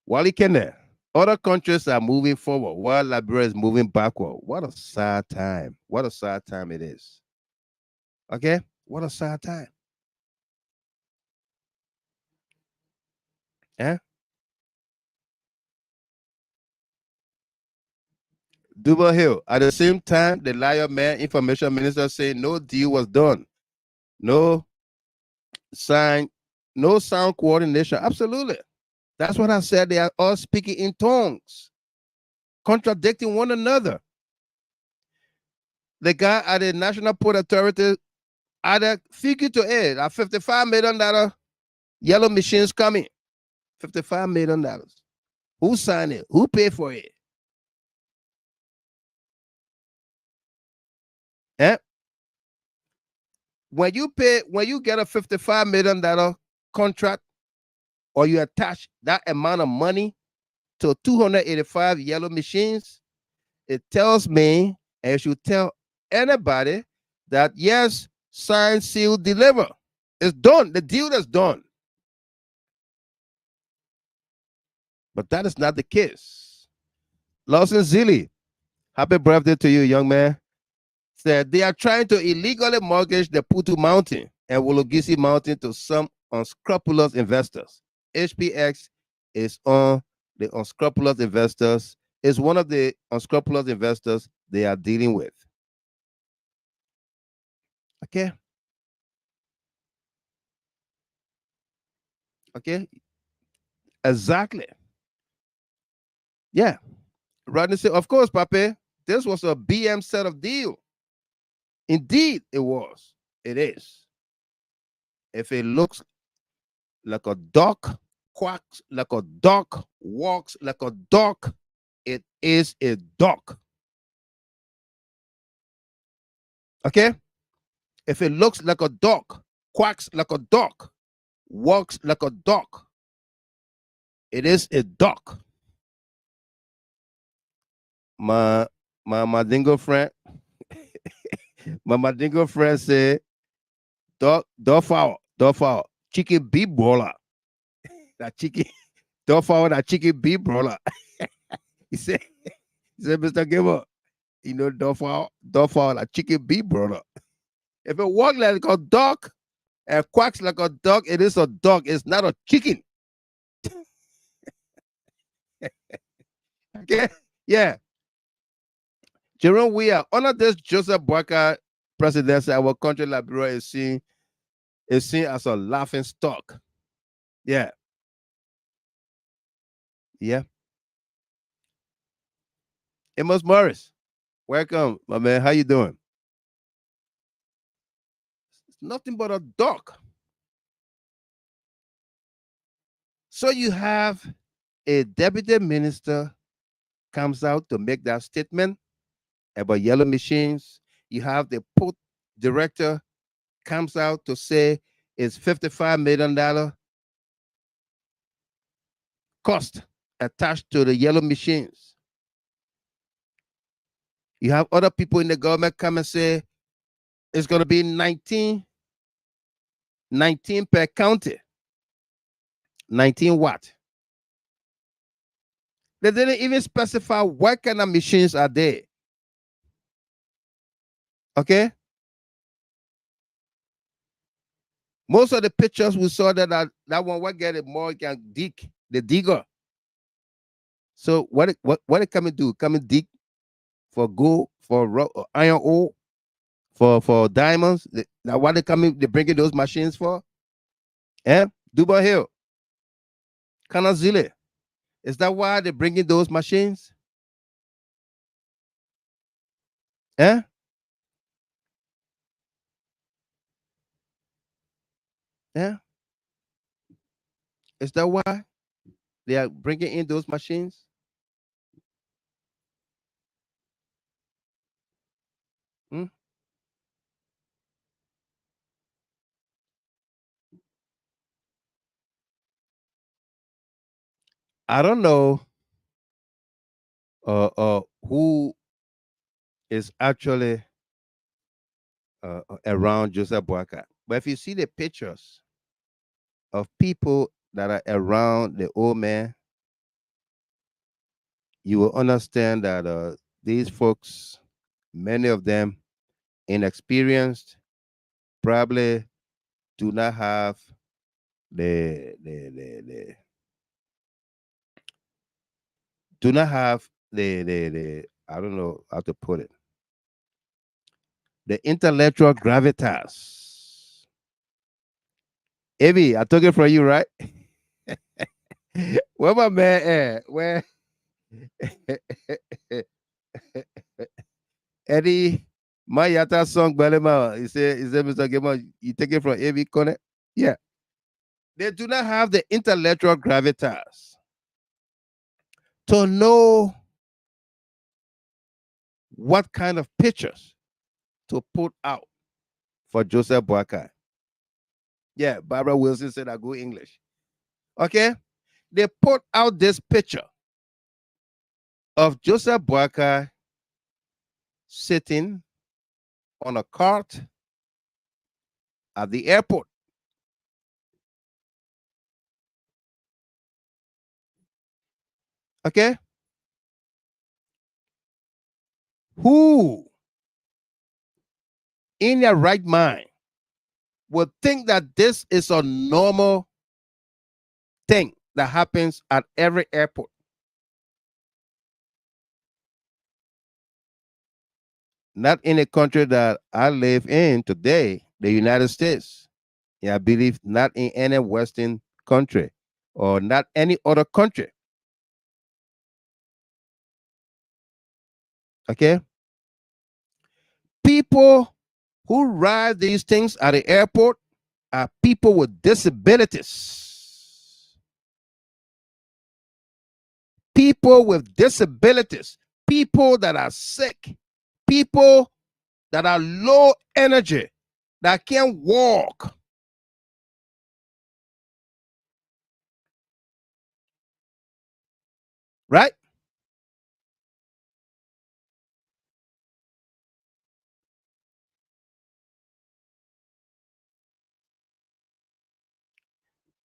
Wally Kenne, other countries are moving forward while Liberia is moving backward. What a sad time. What a sad time it is. Okay? What a sad time. Eh? Duval Hill, at the same time, the Lion Man Information Minister saying no deal was done. No sign, no sound coordination. Absolutely. That's what I said. They are all speaking in tongues, contradicting one another. The guy at the National Port Authority had a figure to it, a $55 million yellow machines coming. $55 million. Who signed it? Who paid for it? Eh? When you get a $55 million contract, or you attach that amount of money to 285 yellow machines, it tells me, and it should tell anybody, that yes, sign, seal, deliver. It's done. The deal is done. But that is not the case. Lawson Zilli, happy birthday to you, young man. Said they are trying to illegally mortgage the Putu Mountain and Wologisi Mountain to some unscrupulous investors. HPX is on the unscrupulous investors, is one of the unscrupulous investors they are dealing with. Okay. Okay. Exactly. Yeah. Rodney said, of course, Pape, this was a BM set of deal. Indeed, it was. It is. If it looks like a duck, quacks like a duck, walks like a duck, it is a duck. Okay? If it looks like a duck, quacks like a duck, walks like a duck, it is a duck. My Madingo friend, my Madingo friend said, duck fowl, chicken beef brawler. That chicken, duck fowl, that chicken beef brawler. he said, Mr. Giver, you know, duck fowl, that chicken beef brawler. If it walks like a duck and quacks like a duck, it is a duck. It's not a chicken. Okay? Yeah. Jerome Weir, under this Joseph Boakai presidency, our country, Liberia, is seen as a laughing stock. Yeah. Yeah. Amos Morris, welcome, my man. How you doing? It's nothing but a duck. So you have a deputy minister comes out to make that statement about yellow machines. You have the port director comes out to say it's $55 million cost attached to the yellow machines. You have other people in the government come and say it's going to be 19 per county. 19 what? They didn't even specify what kind of machines are there. Okay? Most of the pictures we saw that one what get it more can dig the digger. So what it come and do? Come and dig for gold, for iron ore, for diamonds. Now what they coming? They bringing those machines for? Eh? Duba Hill, Kanazile. Is that why they're bringing those machines? Eh? Yeah. Is that why they are bringing in those machines? Hmm? I don't know who is actually around Joseph Boakai. But if you see the pictures of people that are around the old man, you will understand that these folks, many of them inexperienced, probably do not have the do not have the I don't know how to put it, the intellectual gravitas. Evie, I took it from you, right? Where my man at? Where Eddie, my Yata song Belema, he said, Mr. Gamer, you take it from Evie Connect? Yeah. They do not have the intellectual gravitas to know what kind of pictures to put out for Joseph Boakai. Yeah, Barbara Wilson said I go English. Okay? They put out this picture of Joseph Boakai sitting on a cart at the airport. Okay? Who in their right mind would think that this is a normal thing that happens at every airport? Not in a country that I live in today, the United States. Yeah, I believe not in any Western country or not any other country. Okay? People who ride these things at the airport are people with disabilities. People with disabilities. People that are sick. People that are low energy, that can't walk. Right?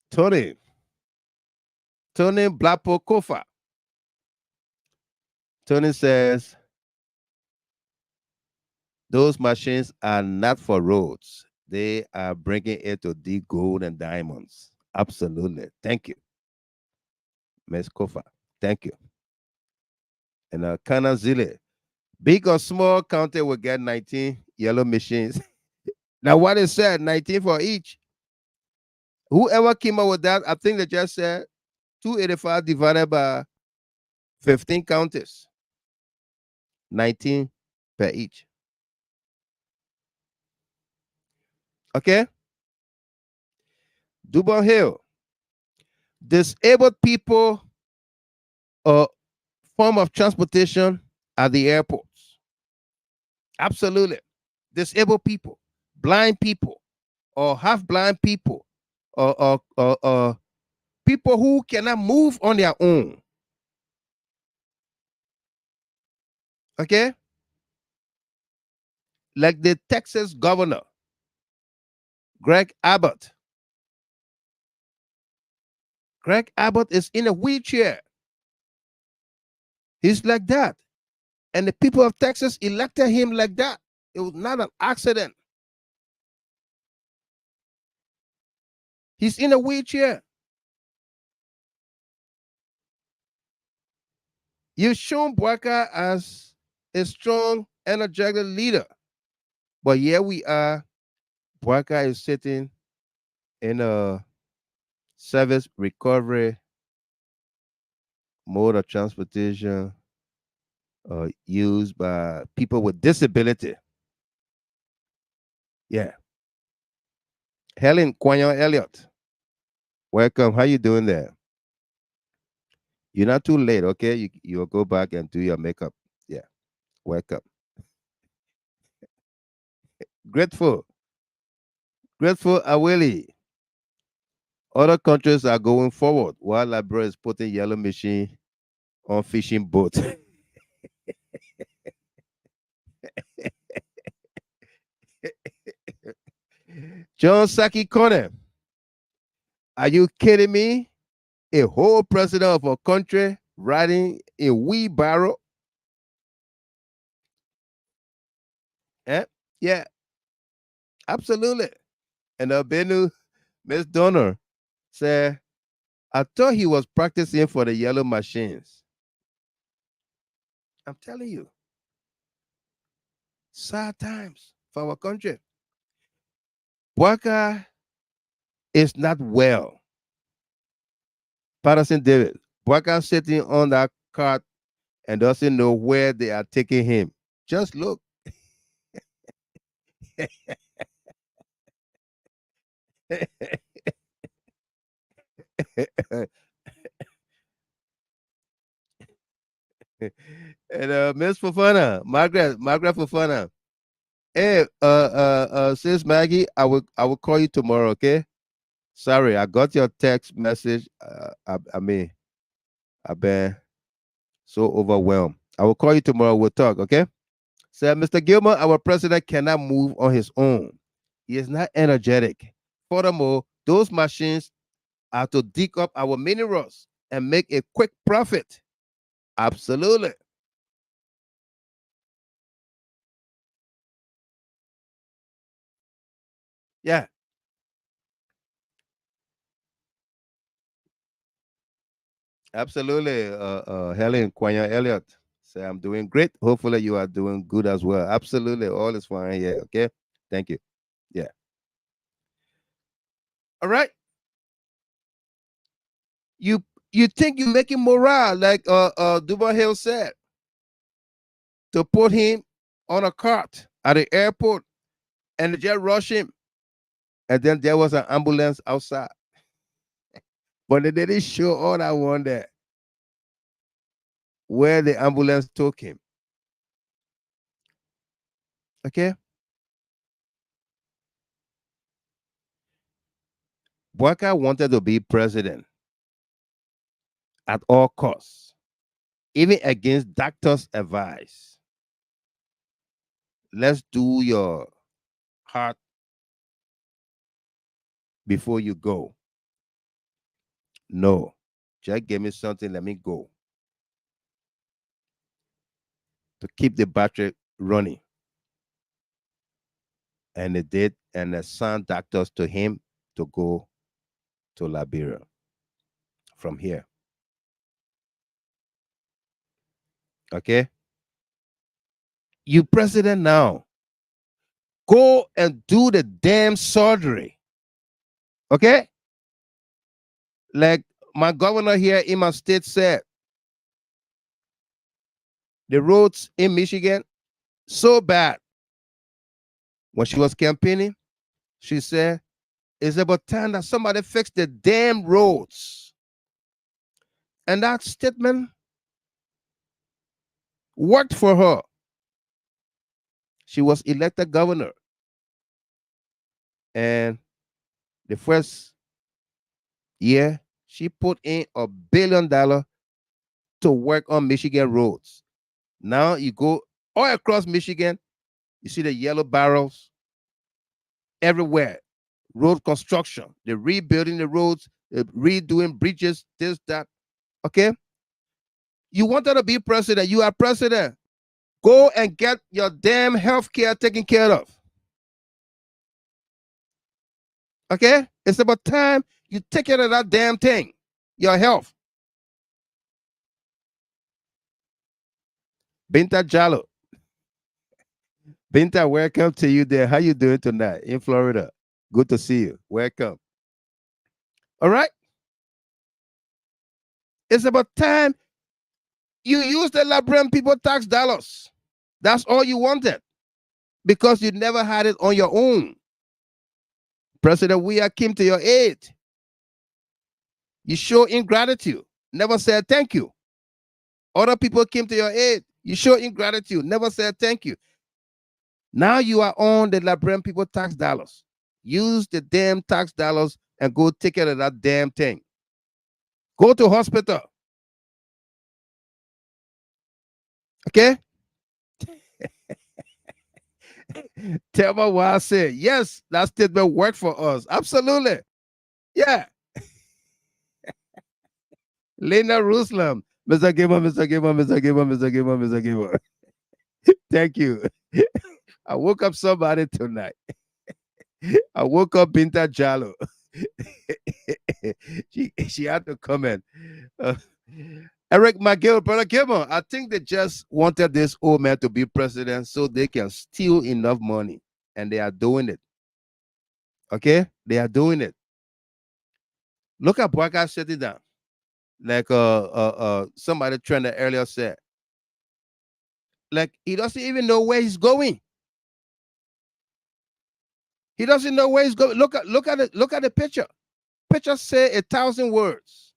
Tony Blapo Kofa. Tony says those machines are not for roads. They are bringing it to dig gold and diamonds. Absolutely. Thank you, Ms. Kofa. Thank you. And Kana Zile, big or small county will get 19 yellow machines. Now, what is said, 19 for each. Whoever came up with that, I think they just said 285 divided by 15 counties, 19 per each. Okay? Dubois Hill. Disabled people form of transportation at the airports. Absolutely. Disabled people, blind people, or half blind people, or people who cannot move on their own. Okay? Like the Texas governor, Greg Abbott. Greg Abbott is in a wheelchair. He's like that. And the people of Texas elected him like that. It was not an accident. He's in a wheelchair. You've shown Bwaka as a strong, energetic leader. But here we are. Bwaka is sitting in a service recovery mode of transportation used by people with disability. Yeah. Helen Quanyon Elliott. Welcome. How you doing there? You're not too late, okay? You'll go back and do your makeup. Yeah. Welcome. Grateful. Grateful Awili. Other countries are going forward while Liberia is putting yellow machine on fishing boats. John Saki Kone. Are you kidding me? A whole president of a country riding a wheelbarrow? Eh? Yeah, absolutely. And Benu, Miss Donner said, I thought he was practicing for the yellow machines. I'm telling you, sad times for our country. Bwaka is not well. Patterson David. Bwaka sitting on that cart and doesn't know where they are taking him. Just look. And Miss Fofana, Margaret Fofana. Hey, sis Maggie, I will call you tomorrow, okay? Sorry, I got your text message. I mean, I've been so overwhelmed. I will call you tomorrow. We'll talk, okay? So, Mr. Gilmer, our president cannot move on his own. He is not energetic. Furthermore, those machines are to dig up our minerals and make a quick profit. Absolutely. Yeah, absolutely. Helen Quanya Elliott say, I'm doing great. Hopefully, you are doing good as well. Absolutely. All is fine here. Okay. Thank you. Yeah. All right. You you think you're making morale, like Duval Hill said, to put him on a cart at the airport and just rush him. And then there was an ambulance outside. But they didn't show all that one there where the ambulance took him. Okay. Bwaka wanted to be president at all costs, even against doctors' advice. Let's do your heart before you go. No. Just give me something, let me go. To keep the battery running. And they did, and assigned doctors to him to go to Liberia from here. Okay? You president now. Go and do the damn surgery. Okay? Like my governor here in my state said, the roads in Michigan, so bad. When she was campaigning, She said, it's about time that somebody fix the damn roads. And that statement worked for her. She was elected governor. And the first year, she put in $1 billion to work on Michigan roads. Now you go all across Michigan, you see the yellow barrels everywhere. Road construction, they're rebuilding the roads, they're redoing bridges, this, that. Okay? You wanted to be president, you are president. Go and get your damn health care taken care of. Okay? It's about time you take care of that damn thing, your health. Binta Jallo. Binta, welcome to you there. How you doing tonight in Florida? Good to see you. Welcome. All right? It's about time you use the Liberian people tax dollars. That's all you wanted because you never had it on your own. President Weah came to your aid. You show ingratitude, never said thank you. Other people came to your aid. You show ingratitude, never said thank you. Now you are on the Liberian people tax dollars. Use the damn tax dollars and go take care of that damn thing. Go to hospital. Okay? Tell me what I said. Yes, that statement worked for us. Absolutely. Yeah. Lena Ruslam. Mr. Gamer, Mr. Gamer, Mr. Gamer, Mr. Gamer, Mr. Gamer. Thank you. I woke up somebody tonight. I woke up Binta Jallo. she had to comment. Eric McGill, Brother Gilmore, I think they just wanted this old man to be president so they can steal enough money. And they are doing it. Okay? They are doing it. Look at Bwaka sitting down. Like somebody trended earlier said. Like he doesn't even know where he's going. He doesn't know where he's going. Look at it. Look at the picture. Picture say 1,000 words.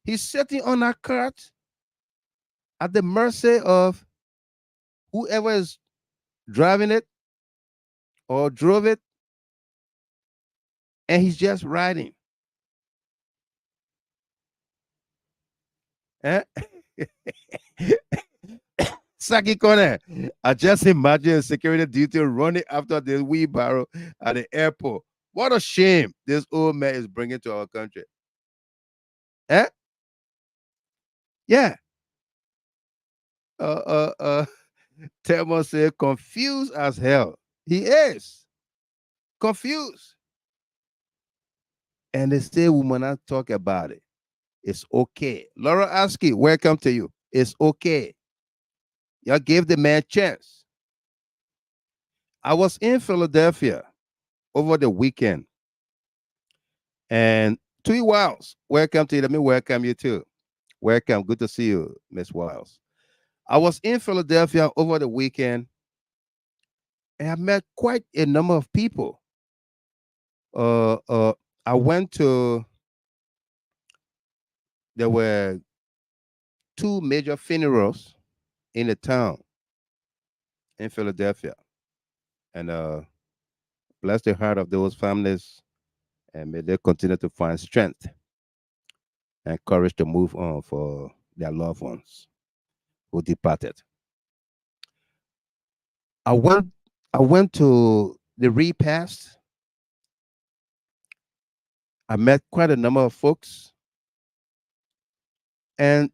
He's sitting on a cart at the mercy of whoever is driving it or drove it, and he's just riding. Eh? Saki Kone, I just imagine a security detail running after this wheelbarrow at the airport. What a shame this old man is bringing to our country. Eh? Yeah. Thelma said, confused as hell. He is confused. And they say we must not talk about it. It's okay. Laura Askey, welcome to you. It's okay. Y'all gave the man a chance. I was in Philadelphia over the weekend. And Twee Wiles, welcome to you. Let me welcome you too. Welcome. Good to see you, Miss Wiles. I was in Philadelphia over the weekend and I met quite a number of people. I went to, there were 2 major funerals in the town in Philadelphia. And bless the heart of those families and may they continue to find strength and courage to move on for their loved ones who departed. I went to the repast. I met quite a number of folks, and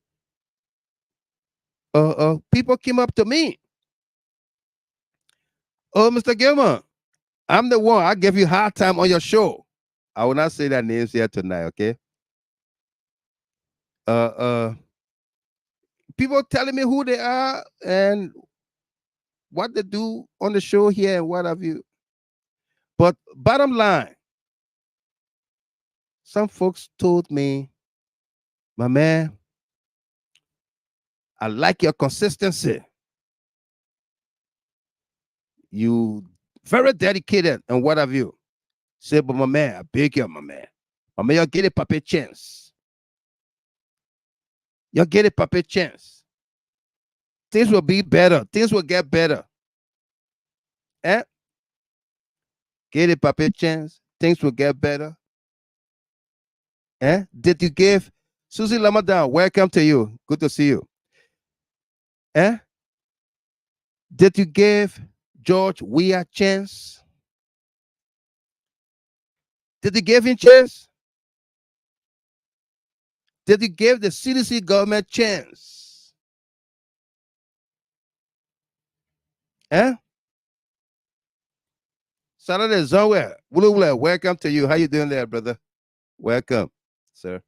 people came up to me. Oh, Mr. Gilmer, I'm the one. I gave you a hard time on your show. I will not say their names here tonight, okay? People telling me who they are and what they do on the show here and what have you. But bottom line, some folks told me, my man, I like your consistency. You very dedicated and what have you. Say, but my man, I beg you, my man. My man, you get a paper chance. You get a paper chance. Things will be better. Things will get better. Eh? Get a paper chance. Things will get better. Eh? Did you give Susie Lamadan? Welcome to you. Good to see you. Eh? Did you give George Weah a chance? Did you give him chance? Did you give the CDC government chance? Eh? Saturday somewhere. Welcome to you. How you doing there, brother? Welcome, sir.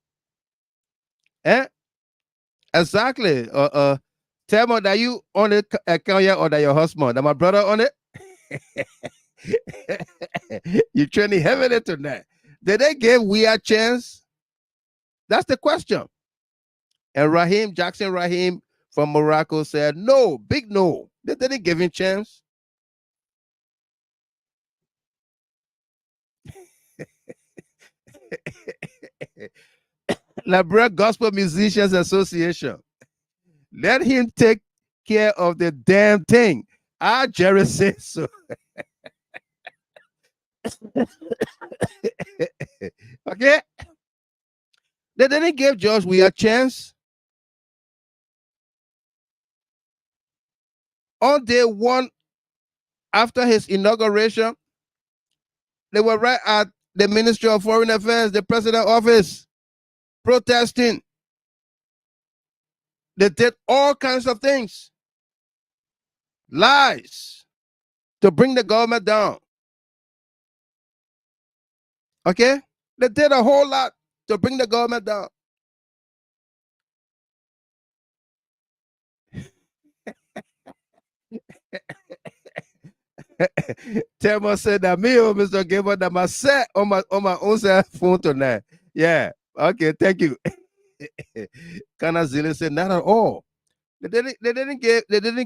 Eh? Exactly. Tell me that you on it account or that your husband, that my brother on it. You training heavily tonight. Did they give we a chance? That's the question. And Jackson Rahim from Morocco said, no, big no. They didn't give him chance. Liberia Gospel Musicians Association. Let him take care of the damn thing. Jerry says so. Okay? They didn't give George Weah a chance. On day one, after his inauguration, they were right at the Ministry of Foreign Affairs, the President's office, protesting. They did all kinds of things. Lies to bring the government down. Okay? They did a whole lot to bring the government down. Thelma said that me, Mr. Gabriel, that my set on my own cell phone tonight. Yeah. Okay, thank you. Kana Zille said, not at all. They didn't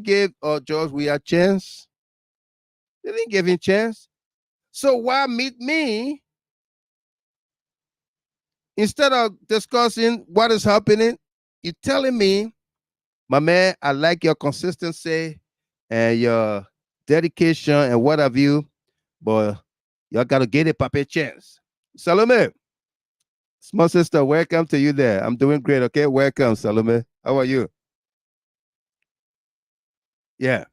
give George Weah a chance. They didn't give him a chance. So why meet me? Instead of discussing what is happening, you're telling me, my man, I like your consistency and your dedication and what have you, but y'all gotta get a paper chance. Salome, small sister, welcome to you there. I'm doing great, okay? Welcome, Salome. How are you? Yeah.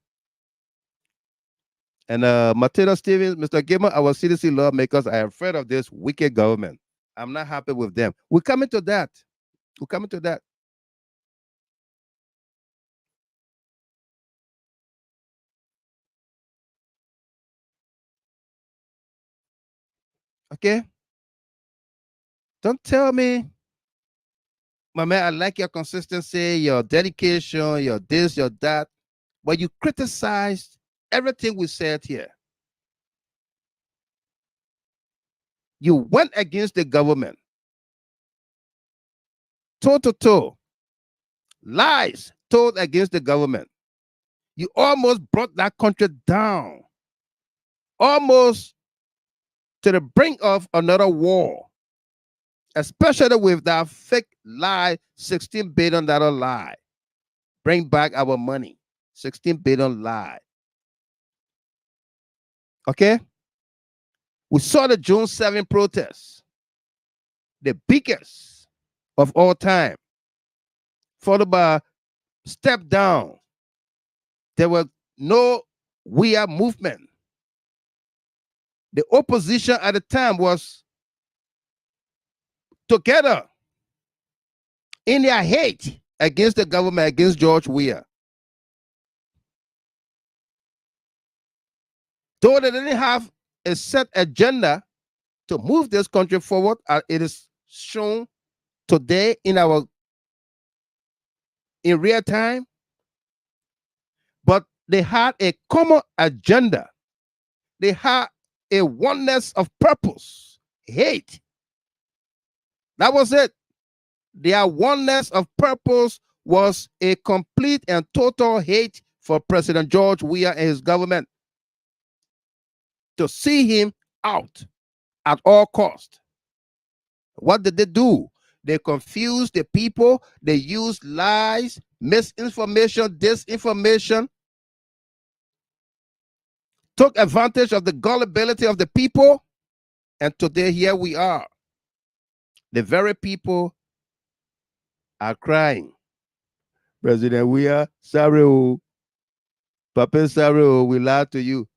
And Matilda Stevens, Mr. Gilman, our CDC lawmakers are afraid of this wicked government. I'm not happy with them. We're coming to that. We're coming to that. Okay? Don't tell me, my man, I like your consistency, your dedication, your this, your that, but you criticized everything we said here. You went against the government. Toe to toe. Lies told against the government. You almost brought that country down. Almost to the brink of another war. Especially with that fake lie, $16 billion lie. Bring back our money. $16 billion lie. Okay? We saw the June 7 protests, the biggest of all time, followed by step down. There were no Weah movement. The opposition at the time was together in their hate against the government, against George Weah. Though they didn't have a set agenda to move this country forward, it is shown today in real time, but they had a common agenda. They had a oneness of purpose, hate. That was it. Their oneness of purpose was a complete and total hate for President George Weah and his government. to see him out at all cost. What did they do? They confused the people. They used lies, misinformation, disinformation, took advantage of the gullibility of the people. And today, here we are. The very people are crying. President, we are sorry. Oh. Papa, sorry. Oh, we lied to you.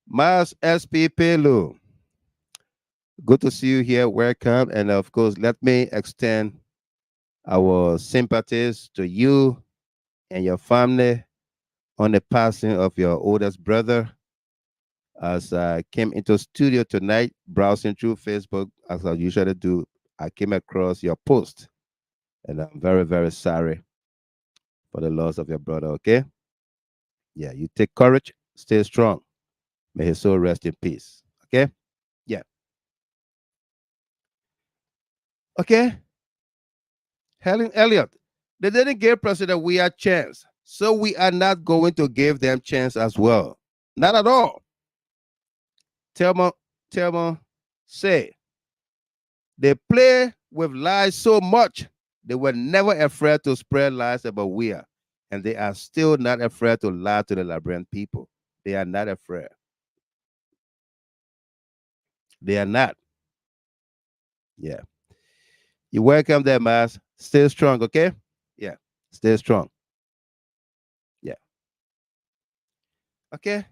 Mas SP Pelu, good to see you here. Welcome. And of course, let me extend our sympathies to you and your family on the passing of your oldest brother. As I came into studio tonight, browsing through Facebook, as I usually do, I came across your post. And I'm very, very sorry for the loss of your brother, okay? Yeah, you take courage, stay strong. May his soul rest in peace, okay? Yeah. Okay? Helen Elliott, they didn't give President we a chance, so we are not going to give them chance as well. Not at all. Thelma say, they play with lies so much, they were never afraid to spread lies about we are. And they are still not afraid to lie to the Liberian people. They are not afraid. They are not. Yeah. You welcome them, Mas. Stay strong, okay? Yeah. Stay strong. Yeah. Okay.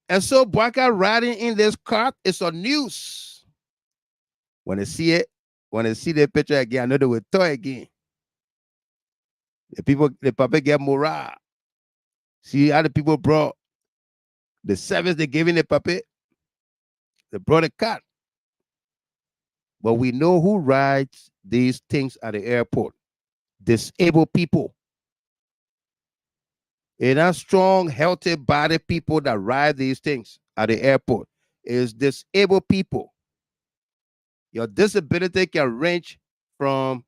And so Bwaka riding in this cart is on news. When they see it, when they see the picture again, I know they will toy again. The people, the puppet get morale. See how the people brought the service they gave in the puppet. They brought a cat. But we know who rides these things at the airport. Disabled people. It's not strong, healthy body people that ride these things at the airport. It's disabled people. Your disability can range from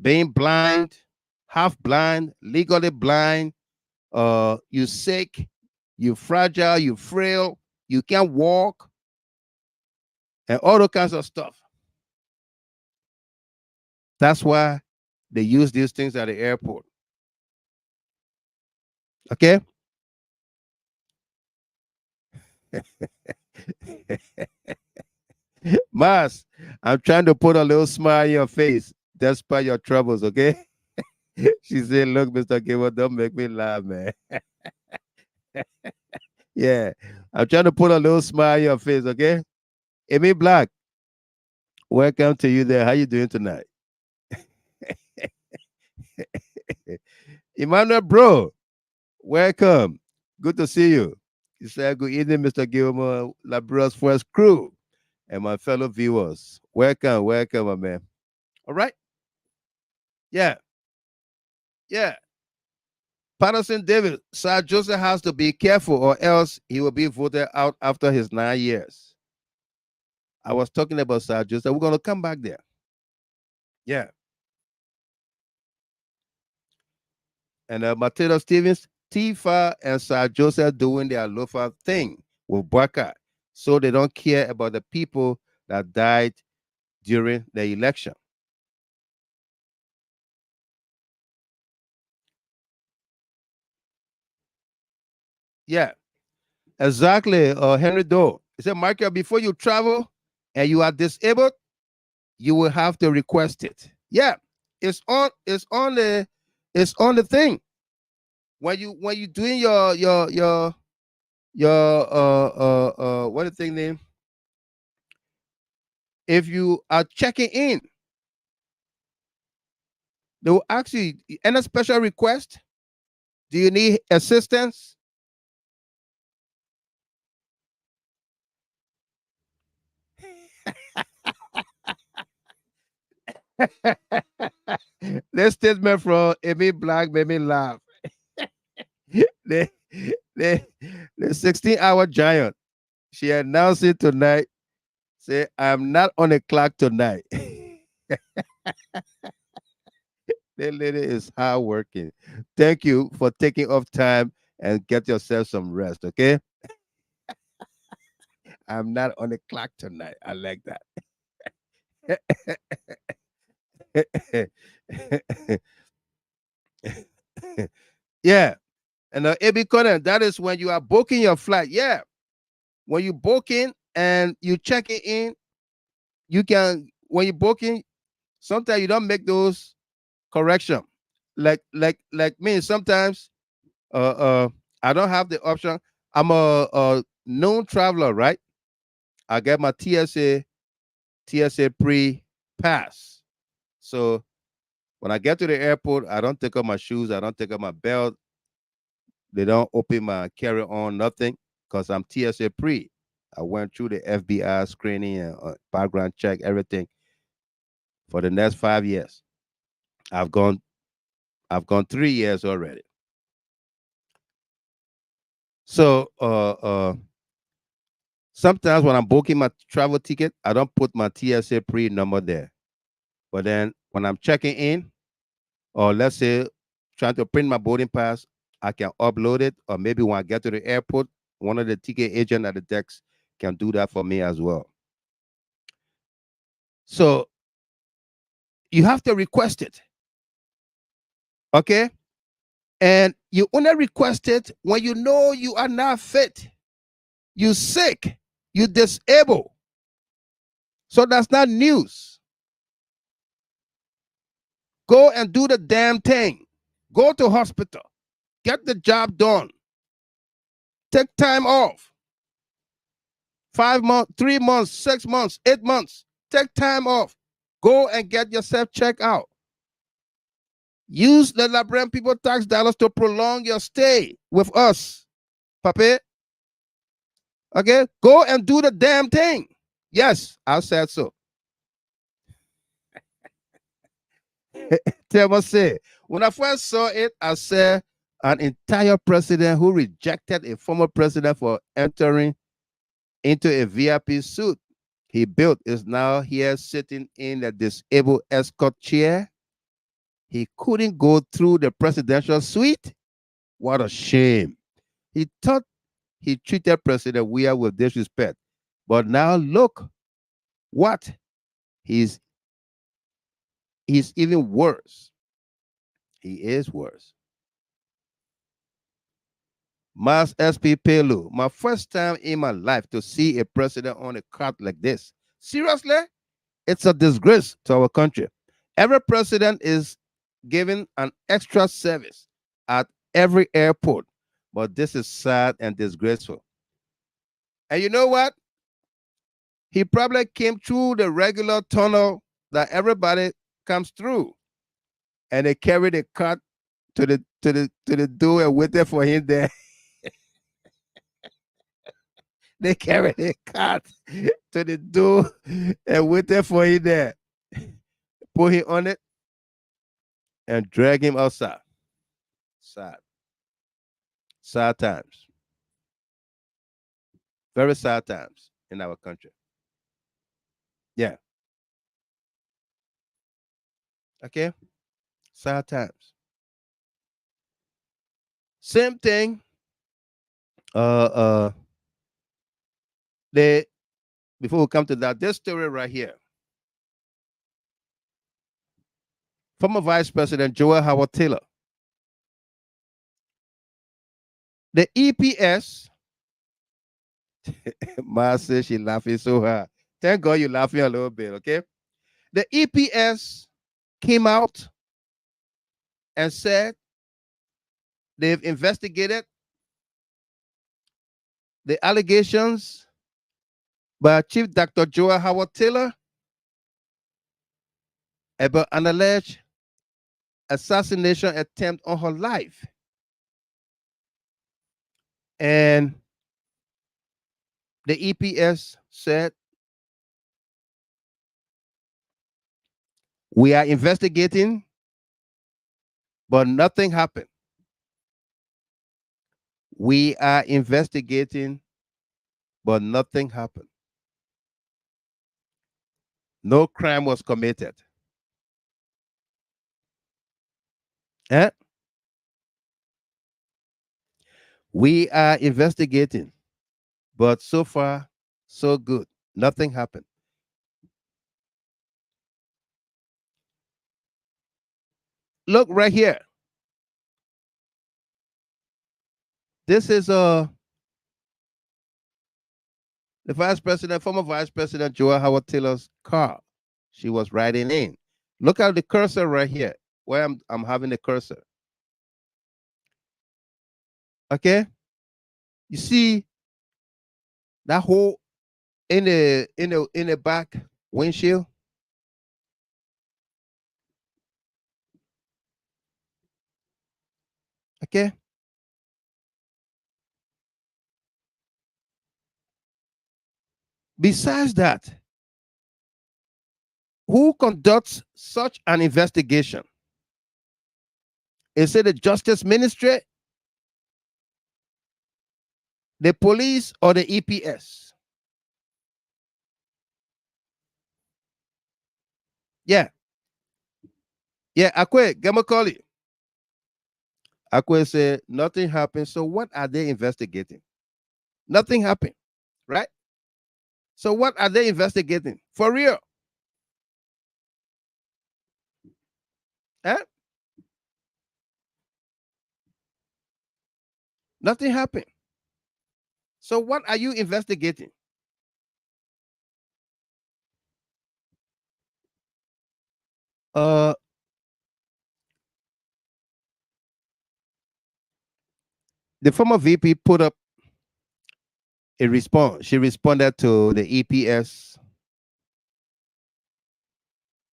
being blind, half blind, legally blind, you're sick, you're fragile, you're frail, you can't walk, and all those kinds of stuff. That's why they use these things at the airport. Okay? Mas, I'm trying to put a little smile in your face despite your troubles, okay? She said, look, Mr. Gamer, don't make me laugh, man. Yeah, I'm trying to put a little smile in your face, okay? Amy Black, welcome to you there. How you doing tonight? Emmanuel Bro, welcome. Good to see you. You said, good evening, Mr. Gilmore, Liberia's first crew, and my fellow viewers. Welcome, welcome, my man. All right? Yeah. Yeah. Patterson David, Sir Joseph has to be careful or else he will be voted out after his 9 years. I was talking about Sir Joseph. We're going to come back there. Yeah. And Matilda Stevens, Tifa and Sir Joseph doing their loafer thing with Bwaka. So they don't care about the people that died during the election. Yeah, exactly. Henry Doe. He said, Michael, before you travel and you are disabled, you will have to request it. Yeah, it's on the thing. When you doing your what is the thing name? If you are checking in, they will ask you any special request. Do you need assistance? This statement from Amy Black made me laugh. the, the 16-hour giant, she announced it tonight. Say, I'm not on the clock tonight. That lady is hard working. Thank you for taking off time and get yourself some rest, okay? I'm not on the clock tonight. I like that. Yeah. And AB Conan, that is when you are booking your flight. Yeah. When you booking and you check it in, you can when you booking, sometimes you don't make those correction. Like me, sometimes uh uh I don't have the option. I'm a known traveler, right? I get my TSA pre pass. So when I get to the airport, I don't take off my shoes, I don't take off my belt. They don't open my carry on, nothing, because I'm TSA pre. I went through the FBI screening and background check, everything for the next 5 years. I've gone, I've gone 3 years already. So sometimes when I'm booking my travel ticket, I don't put my TSA pre number there. But then when I'm checking in, or let's say trying to print my boarding pass, I can upload it. Or maybe when I get to the airport, one of the ticket agent at the desk can do that for me as well. So you have to request it. Okay? And you only request it when you know you are not fit, you sick, you disabled. So that's not news. Go and do the damn thing. Go to hospital. Get the job done. Take time off. 5 months, 3 months, 6 months, 8 months. Take time off. Go and get yourself checked out. Use the Liberian people tax dollars to prolong your stay with us. Pape. Okay? Go and do the damn thing. Yes, I said so. Tell say, when I first saw it, I said an entire president who rejected a former president for entering into a VIP suit he built is now here sitting in a disabled escort chair. He couldn't go through the presidential suite. What a shame. He thought he treated President Weah with disrespect. But now look what he's even worse. He is worse. Mas SP Pelu, my first time in my life to see a president on a cart like this. Seriously? It's a disgrace to our country. Every president is given an extra service at every airport, but this is sad and disgraceful. And you know what? He probably came through the regular tunnel that everybody comes through, and they carried a cart to the door and waited for him there. They carried a cart to the door and waited for him there. Put him on it and drag him outside. Sad. Sad times. Very sad times in our country. Yeah. Okay. Sad times. Same thing. They before we come to that, this story right here. Former Vice President Joel Howard Taylor. The EPS. Ma says she laughing so hard. Thank God you're laughing a little bit, okay? The EPS came out and said they've investigated the allegations by Chief Dr. Joel Howard Taylor about an alleged assassination attempt on her life. And the EPS said, we are investigating, but nothing happened. We are investigating, but nothing happened. No crime was committed. Eh? We are investigating, but so far, so good. Nothing happened. Look right here. This is the vice president, former vice president Joel Howard Taylor's car. She was riding in. Look at the cursor right here, where I'm having the cursor. Okay, you see that hole in the back windshield. Okay, besides that, who conducts such an investigation? Is it the Justice Ministry, the police, or the EPS? Yeah, yeah. Akwe, Gamakoli. Akwe said nothing happened. So what are they investigating? Nothing happened, right? So what are they investigating? For real? Eh? Nothing happened. So what are you investigating? Uh the former VP put up a response. She responded to the EPS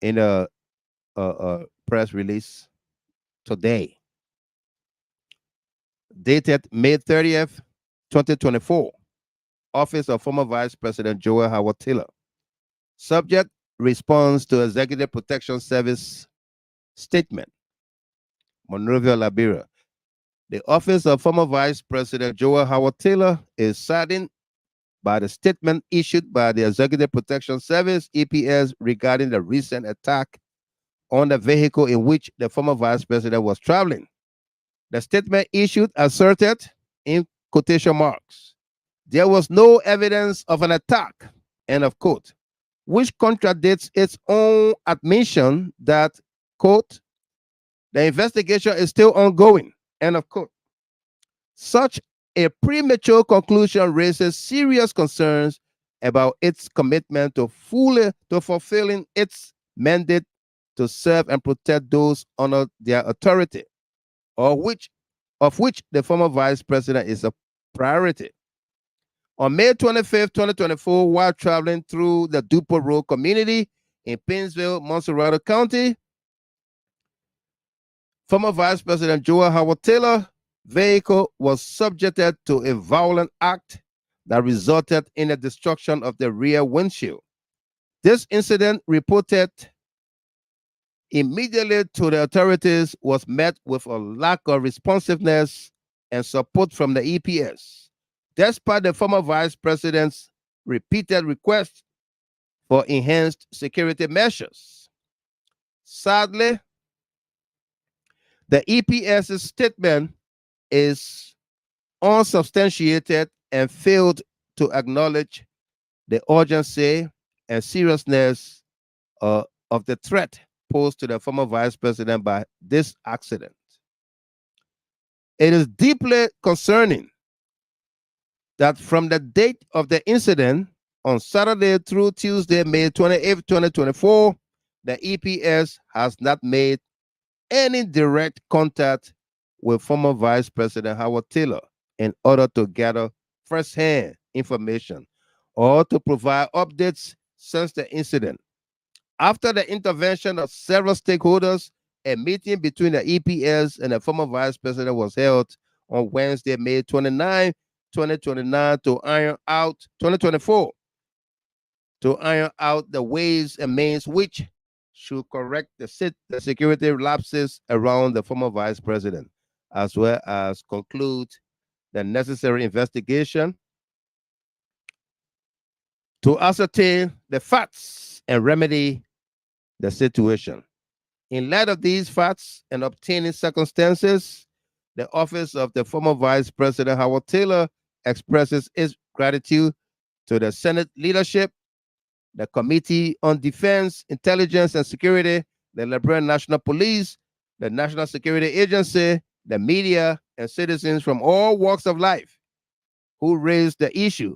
in a press release today, dated May 30th, 2024. Office of former Vice President Joel Howard Taylor. Subject: response to Executive Protection Service statement. Monrovia, Liberia. The office of former Vice President Joel Howard Taylor is saddened by the statement issued by the Executive Protection Service (EPS) regarding the recent attack on the vehicle in which the former Vice President was traveling. The statement issued asserted, in quotation marks, there was no evidence of an attack, end of quote, which contradicts its own admission that, quote, the investigation is still ongoing, end of quote. Such a premature conclusion raises serious concerns about its commitment to fulfilling its mandate to serve and protect those under their authority, or of which the former vice president is a priority. On May 25th, 2024, while traveling through the Dupo Road community in Painesville, Monserrado County, former Vice President Joel Howard Taylor vehicle was subjected to a violent act that resulted in the destruction of the rear windshield. This incident, reported immediately to the authorities, was met with a lack of responsiveness and support from the EPS, despite the former vice president's repeated requests for enhanced security measures. Sadly, the EPS's statement is unsubstantiated and failed to acknowledge the urgency and seriousness of the threat posed to the former vice president by this accident. It is deeply concerning that from the date of the incident on Saturday through Tuesday, May 28, 2024, the EPS has not made any direct contact with former Vice President Howard Taylor in order to gather firsthand information or to provide updates since the incident. After the intervention of several stakeholders, a meeting between the EPS and the former Vice President was held on Wednesday, May 29, 2029, to iron out 2024 to iron out the ways and means which should correct the security lapses around the former vice president, as well as conclude the necessary investigation to ascertain the facts and remedy the situation. In light of these facts and obtaining circumstances, the office of the former Vice President Howard Taylor expresses its gratitude to the Senate leadership, the Committee on Defense, Intelligence, and Security, the Liberian National Police, the National Security Agency, the media, and citizens from all walks of life who raised the issue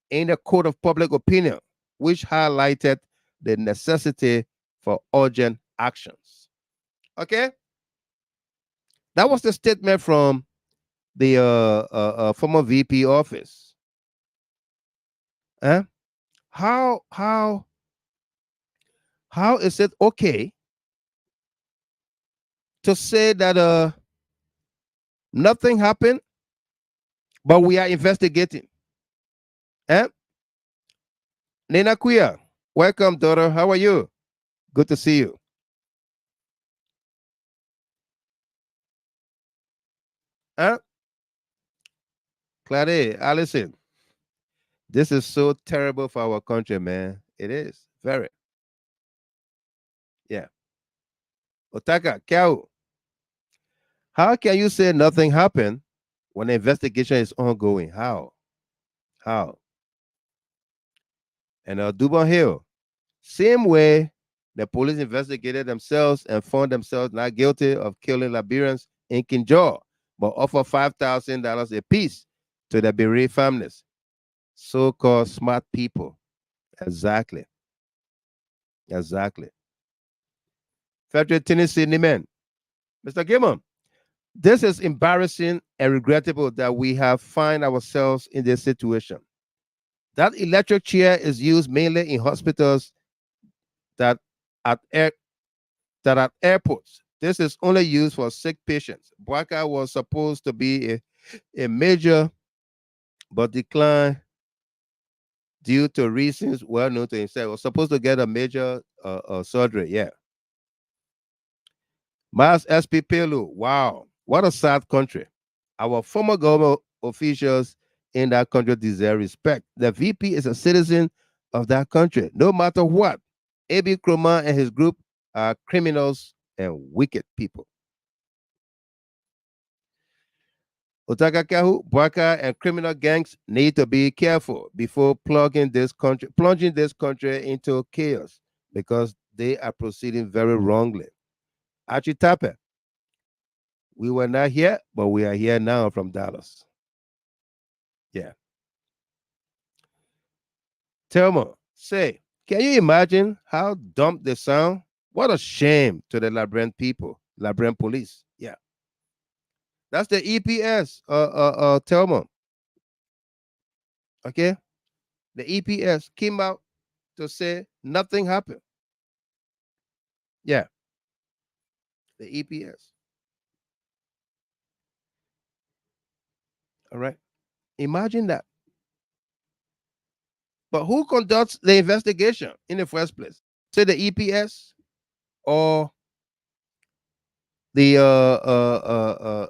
in the court of public opinion, which highlighted the necessity for urgent actions. Okay? That was the statement from the former VP office. Huh? How how how is it okay to say that nothing happened, but we are investigating? Eh? Nina Kuya, welcome, daughter. How are you? Good to see you. Huh? Claude, Allison, this is so terrible for our country, man. It is very. Yeah. Otaka, Kyau, how can you say nothing happened when the investigation is ongoing? How? How? And Dubon Hill, same way the police investigated themselves and found themselves not guilty of killing Liberians in Kinjaw, but offer $5,000 apiece to the bereaved families. So-called smart people. Exactly. Exactly. Federal Tennessee Nimen. Mr. Gimon, this is embarrassing and regrettable that we have find ourselves in this situation. That electric chair is used mainly in hospitals that at air, that at airports. This is only used for sick patients. Bwaka was supposed to be a major but declined due to reasons well known to himself. Was supposed to get a major surgery. Yeah. Miles SP Pelu. Wow. What a sad country. Our former government officials in that country deserve respect. The VP is a citizen of that country, no matter what. A.B. Kroma and his group are criminals and wicked people. Otaka Kahu, Bwaka, and criminal gangs need to be careful before plunging this country into chaos because they are proceeding very wrongly. Achitape, we were not here, but we are here now from Dallas. Yeah. Telmo, say, can you imagine how dumb they sound? What a shame to the Liberian people, Liberian police. Yeah. That's the EPS, Telmo. Okay. The EPS came out to say nothing happened. Yeah. The EPS. All right. Imagine that. But who conducts the investigation in the first place? Say the EPS or the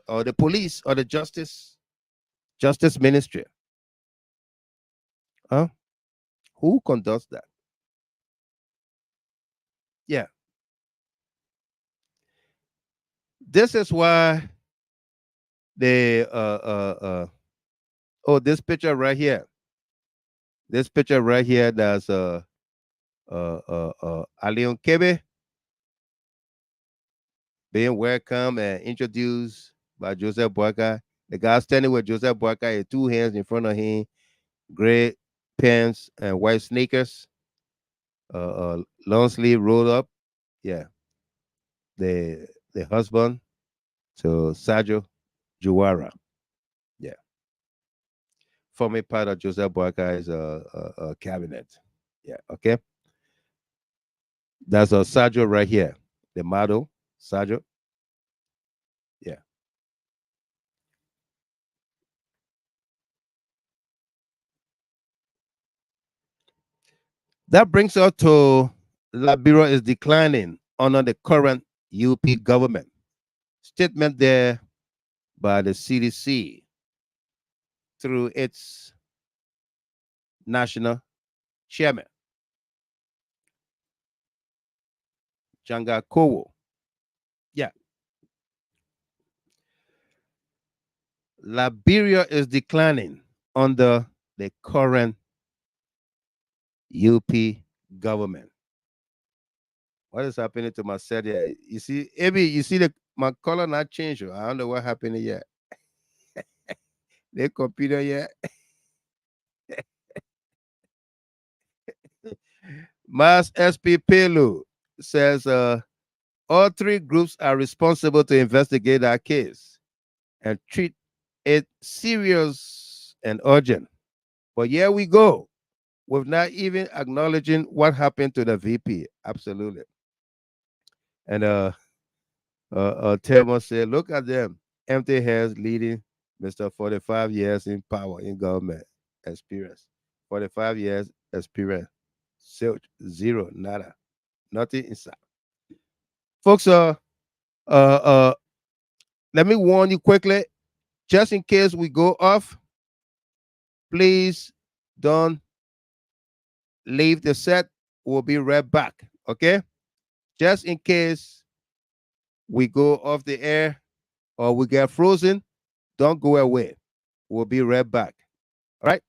or the police or the justice ministry? Huh? Who conducts that? Yeah. This is why the oh, this picture right here. This picture right here, that's Alion Kebe being welcomed and introduced by Joseph Boyka. The guy standing with Joseph Boyka had two hands in front of him, gray pants and white sneakers, long sleeve rolled up. Yeah, the husband to Sajo Juwara. Yeah, forming part of Joseph Boyka's cabinet. Yeah, okay. That's a Sajo right here, the model Sajo. Yeah. That brings us to Liberia is declining under the current UP government. Statement there by the CDC through its national chairman. Jangakowo. Yeah. Liberia is declining under the current UP government. What is happening to my set here? You see, Abby, you see my color not changed. I don't know what happened yet. The computer yet. Mass SP Pelu says all three groups are responsible to investigate our case and treat it serious and urgent. But here we go, with not even acknowledging what happened to the VP. Absolutely. And Thelma said, look at them, empty heads leading Mr. 45 years in power in government experience. 45 years experience. Zero, nada. Nothing inside. Folks, let me warn you quickly, just in case we go off, please don't leave the set. We'll be right back. Okay? Just in case we go off the air or we get frozen, don't go away. We'll be right back. All right?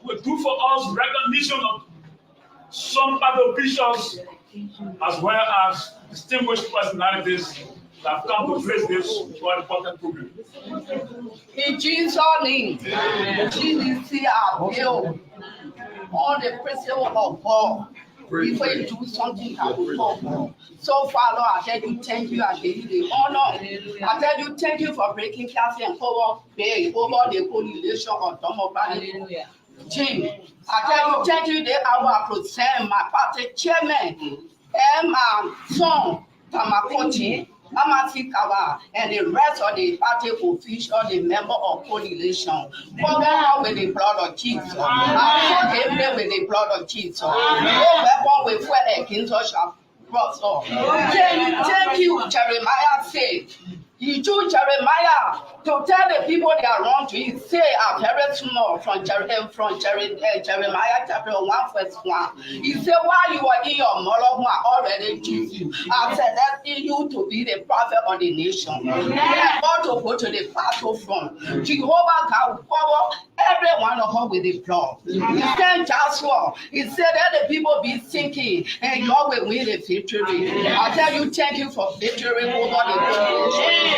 Will do for us recognition of some other officials as well as distinguished personalities that have come to place this very important program. In Jesus' name, GDC appeal on the principle of God. Before you do something, so far, Lord, I tell you thank you, I give you the honor. I tell you thank you for breaking class and over the coalition of democratic. Jim, I tell you thank you that I will present my party chairman and my son, Tamakoti, Amasikawa, and the rest of the party officials, the member of coalition. Cover her with the blood of Jesus. I cover them with the blood of Jesus. No weapon will fight against us shall prosper. Thank you, Jeremiah said. He told Jeremiah to tell the people they are wrong to him. Say, I'm very small from Jeremiah chapter 1, verse 1. He said, while you are in your mother who I already choose you, I said that you to be the prophet of the nation. You are about to go to the battlefront. Jehovah God will cover every one of us with the blood. He said, Joshua, he said that the people be thinking, and God will win the victory. I tell you, thank you for victory over the nation.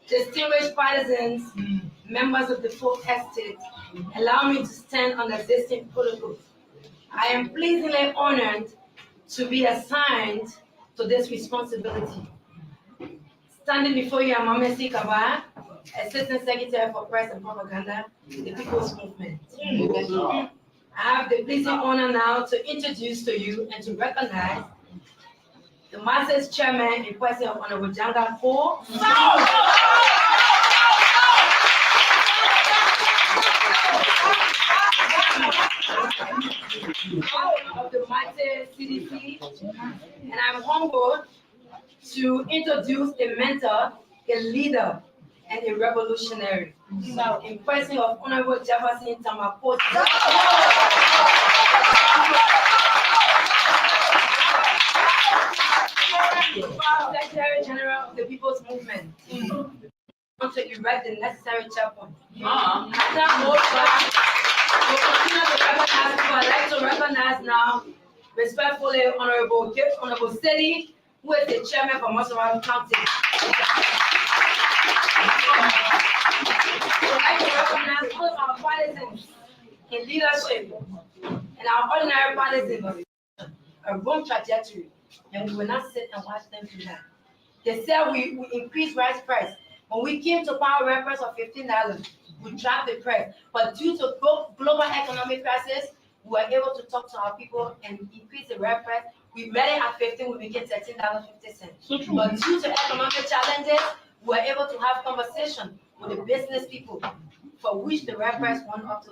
Distinguished partisans, members of the full estate, allow me to stand on the existing protocols. I am pleasingly honored to be assigned to this responsibility. Standing before you, I'm Mamesi Kaba, Assistant Secretary for Press and Propaganda, the People's Movement. I have the pleasing honor now to introduce to you and to recognize the Masters Chairman in person of Honorable Janga Ko. Of the Mate CDC, and I'm humbled to introduce a mentor, a leader, and a revolutionary. In person of Honorable Jefferson Tamako, Secretary General of the People's Movement. I want to erect the necessary checkpoint. I'd like to recognize now, respectfully, Honorable City, who is the chairman for Moscow County. I'd like to recognize all of our partisans in leadership and our ordinary partisans, a wrong trajectory, and we will not sit and watch them do that. They said we increased rice price. When we came to power reference of $15, we dropped the price. But due to global economic crisis, we were able to talk to our people and increase the rice price. We made it at 15, we became $13.50. But due to economic challenges, we were able to have conversation with the business people, for which the rice price went up to,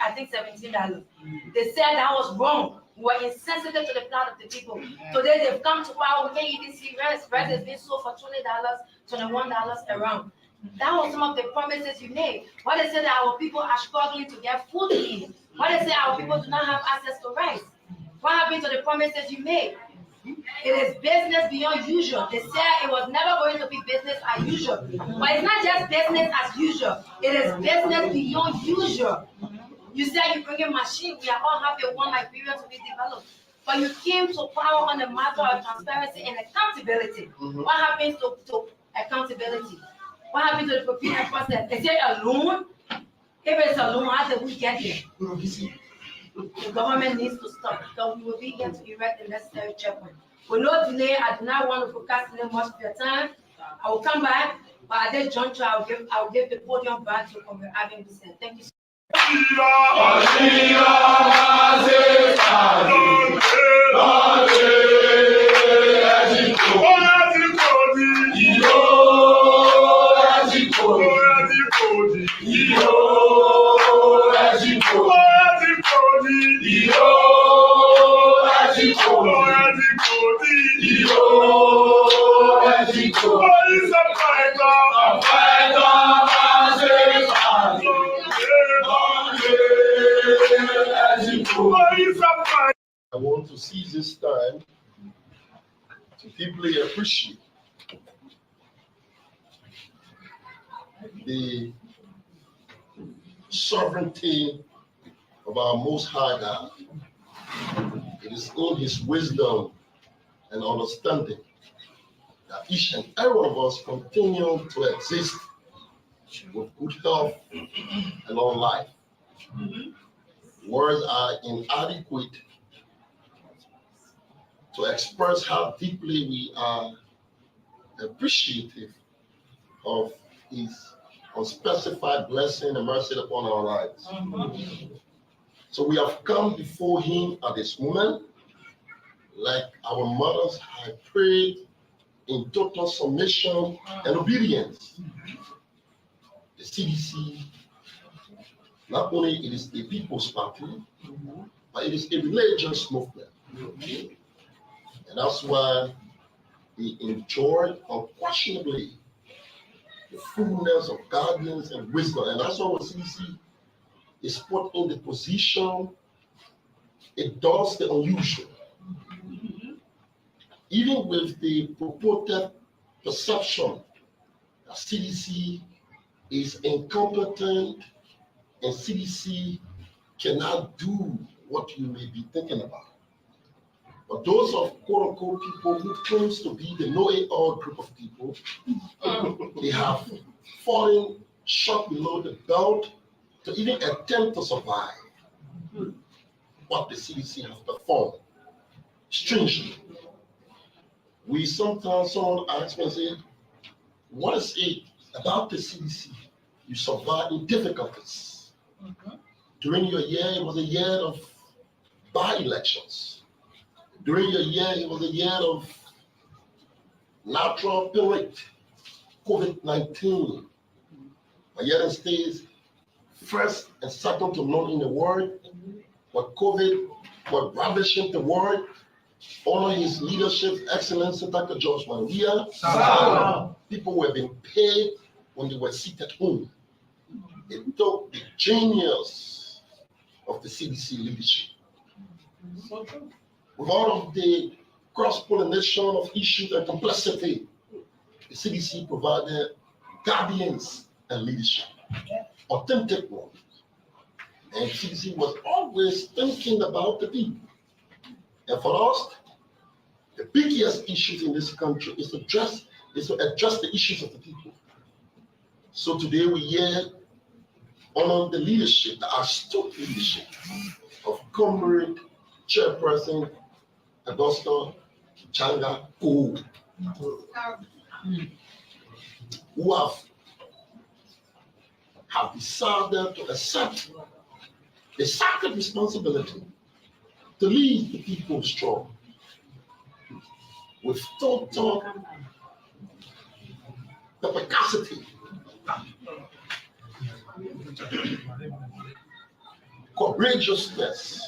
I think, $17. They said that was wrong. We were insensitive to the plight of the people. Today they've come to power, we can't even see rice. Rice is being sold for $20, $21 around. That was some of the promises you made. Why they say that our people are struggling to get food to eat? Why they say our people do not have access to rice? What happened to the promises you made? It is business beyond usual. They said it was never going to be business as usual. But it's not just business as usual. It is business beyond usual. You said you bring a machine. We are all happy one Liberia to be developed. But you came to power on the matter of transparency and accountability. What happens to accountability? What happened to the procurement process? Is it a loan? If it's a loan, how did we get there? The government needs to stop, because we will be here to erect the necessary checkpoint. With no delay, I do not want to procrastinate much of your time. I will come back, but at this juncture, I will give the podium back to Comrade Avin Bissell. Thank you so much. I want to seize this time to deeply appreciate the sovereignty of our Most High God. It is in His wisdom and understanding that each and every one of us continue to exist with good health and long life. Words are inadequate to express how deeply we are appreciative of His unspecified blessing and mercy upon our lives. So we have come before Him at this moment, like our mothers have prayed, in total submission and obedience. The CDC, not only it is a people's party, but it is a religious movement. And that's why we enjoy unquestionably the fullness of guidance and wisdom. And that's why what CDC is put in the position, it does the unusual. Even with the purported perception that CDC is incompetent and CDC cannot do what you may be thinking about. But those of quote-unquote people who claims to be the know-it-all group of people, they have fallen shot below the belt to even attempt to survive what the CDC has performed. Strangely, someone asks me and say, what is it about the CDC? You survive in difficulties. During your year, it was a year of by-elections. During your year, it was a year of natural period, COVID-19. But yet it stays first and second to none in the world. But COVID was ravishing the world. Honor his leadership, Excellency Dr. George Maria. People were being paid when they were seated home. It took the genius of the CDC leadership. With all of the cross-pollination of issues and complexity, the CDC provided guardians and leadership, authentic ones. And CDC was always thinking about the people. And for us, the biggest issues in this country is to address the issues of the people. So today we hear honor the leadership, the astute leadership of Comrade Chairperson Augusta Changa Ko, who have decided to accept the sacred responsibility to lead the people strong with total capacity, courageousness,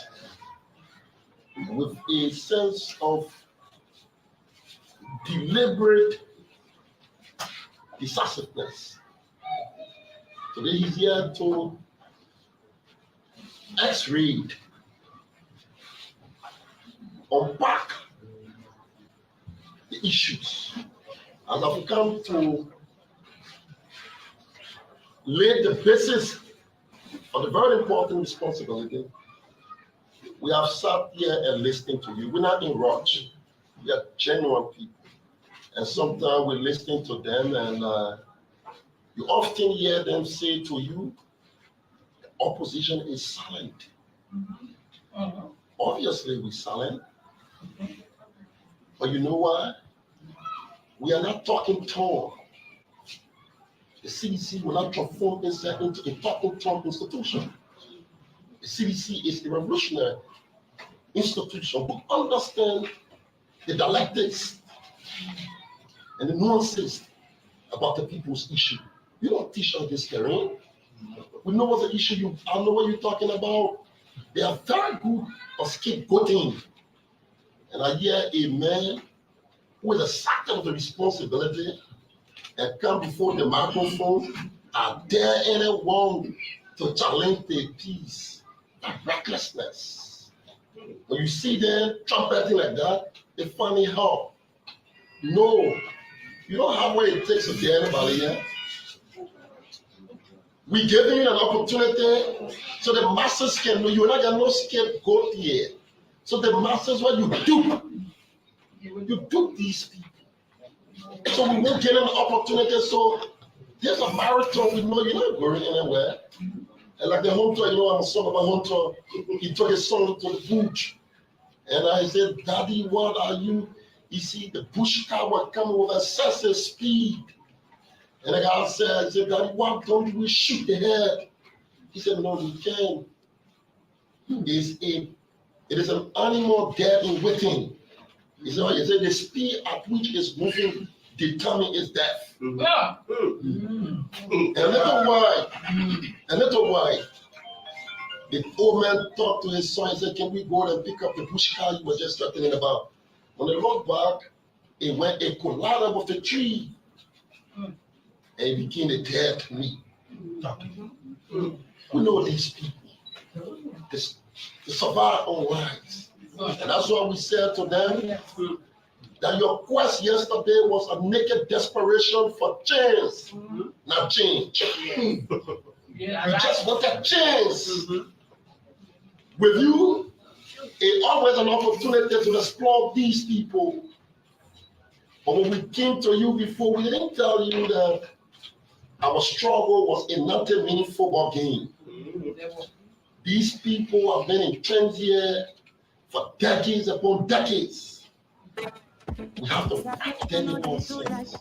with a sense of deliberate decisiveness. Today he's here to X-read, unpack the issues, and I've come to lay the basis of the very important responsibility. We have sat here and listening to you. We're not in rush. We are genuine people. And sometimes we're listening to them, and you often hear them say to you, the opposition is silent. Obviously, we're silent. But you know why? We are not talking tall. The CDC will not transform itself into a talking tall institution. The CDC is a revolutionary institution who understand the dialectics and the nuances about the people's issue. You don't teach us this, Karen. We know what's the issue. I know what you're talking about. They are very good at scapegoating. And I hear a man who is accepting of the responsibility and come before the microphone and dare anyone to challenge the peace. That recklessness. When you see them trumpeting like that, they find it hard. No, you don't have what it takes to get anybody here. We giving you an opportunity so the masses can know you're not going to no scapegoat here. So the masses, what you do these people. So we will get an opportunity. So there's a marathon. We know you're not going anywhere. And like the hunter, you know, I'm a son of a hunter. He took his son to the bush. And I said, Daddy, what are you? You see, the bush car was coming with excessive speed. And the guy said, Daddy, why don't we shoot the head? He said, no, we can't. It is an animal dead in waiting. He said, the speed at which it's moving determines its death. Yeah. A little while, the old man talked to his son and said, can we go and pick up the bush car you were just talking about? When they looked back, it collided with the tree and it became a dead meat. We know these people. They survive on lives. And that's why we said to them that your quest yesterday was a naked desperation for change, not change. You just want a change. With you, it's always an opportunity to explore these people. But when we came to you before, we didn't tell you that our struggle was a 90-minute football game. These people have been entrenched here for decades upon decades. We have to fight them in all sense.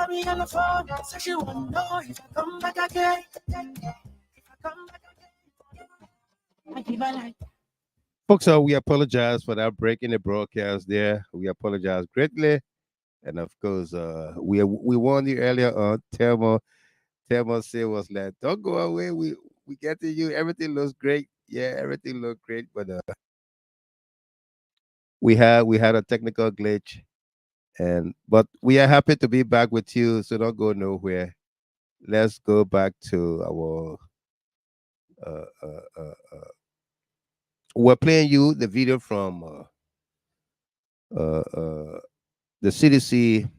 Me on the phone, so she won't know if I come back again. If I come back again, I give her like. Folks, we apologize for that break in the broadcast there. We apologize greatly. And of course, we warned you earlier on. Thelma said was like, don't go away. We get to you. Everything looks great. Yeah, everything looked great. But we had a technical glitch. But we are happy to be back with you. So don't go nowhere. Let's go back to our we're playing you the video from the CDC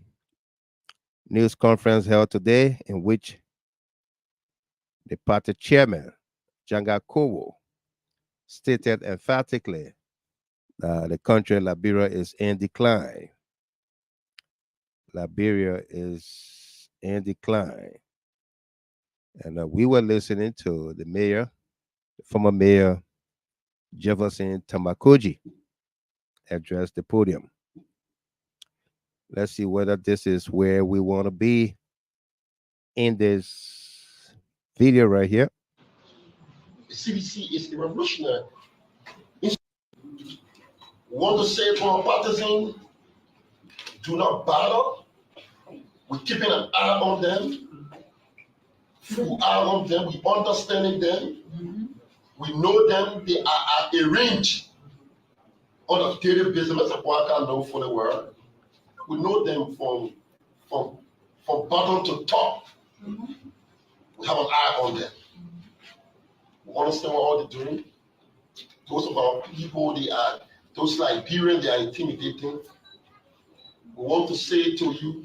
news conference held today, in which the party chairman, Janga Kowo, stated emphatically that the country Liberia is in decline. Liberia is in decline. And we were listening to the mayor, the former mayor, Jefferson Tamakoji, address the podium. Let's see whether this is where we want to be in this video right here. The CDC is revolutionary. We want to say from partisan, do not bother. We're keeping an eye on them. Full eye on them. We understanding them. We know them. They are arranged on a daily basis. That's what I know for the world. We know them from bottom to top. We have an eye on them. We understand what all they're doing. Those of our people, those Liberians, they are intimidating. We want to say to you,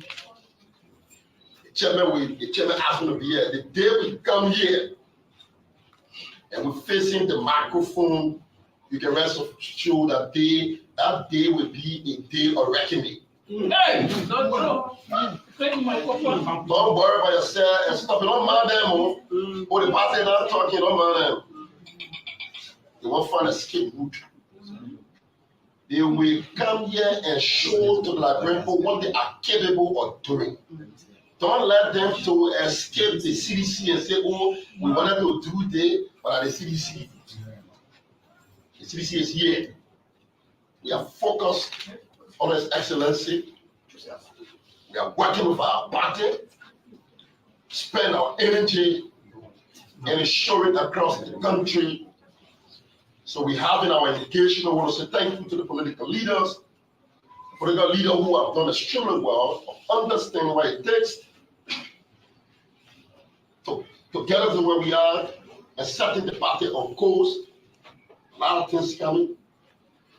the chairman asked to be here. The day we come here and we're facing the microphone, you can rest assured that day will be a day of reckoning. Hey, don't worry about yourself and stop it. Don't mind them. Or the party not talking, don't mind them. They won't find a scapegoat they will come here and show to the Liberian people what they are capable of doing. Don't let them to escape the CDC and say, oh, we wanted to do this, but at the CDC. The CDC is here. We are focused on His Excellency. We are working with our party, spend our energy and ensuring across the country. So we have in our education, I want to say thank you to the political leaders who have done extremely well of understanding what it takes to get us to where we are and setting the party on course. A lot of things coming.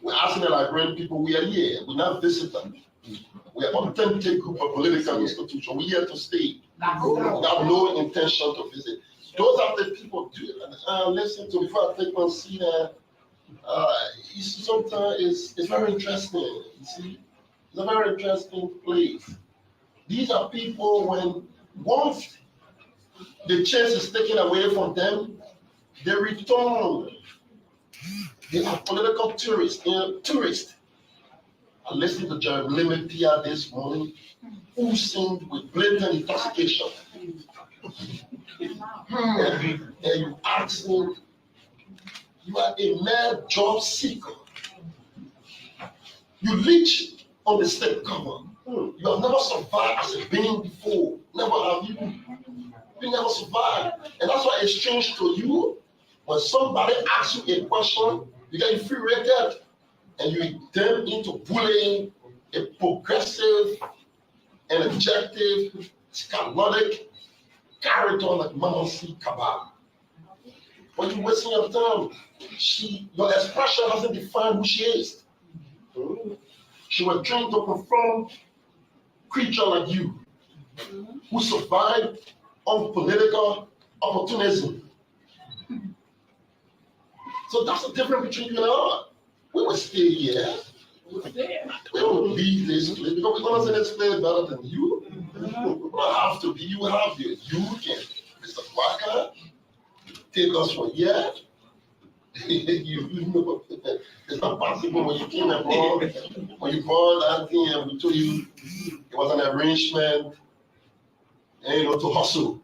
We're asking the Liberian people, we are here. We're not visitors. We are an authentic group of political institutions. We're here to stay. We have no intention to visit. Those are the people do listen to before I take my seat. Sometimes it's very interesting. You see, it's a very interesting place. These are people when once the chance is taken away from them, they return. They are political tourists. I listened to JNB IS this morning, who sing with blatant intoxication. And you ask him, you are a mere job seeker. You reach on the state cover. You have never survived as a being before. Never have you. You never survived. And that's why it's strange to you when somebody asks you a question, you get infuriated and you turn into bullying a progressive, energetic, sclerotic character like Mama C. Cabal. But you're wasting your time. Your expression doesn't define who she is. She was trained to confront creature like you, who survived on political opportunism. So that's the difference between you and I. We will stay here. We don't leave this place because we're going to say this place better than you. We don't have to be. You have your. You can, Mr. Quacker, take us from here. You know, it's not possible when you came abroad, when you bought that thing and we told you it was an arrangement, and to hustle.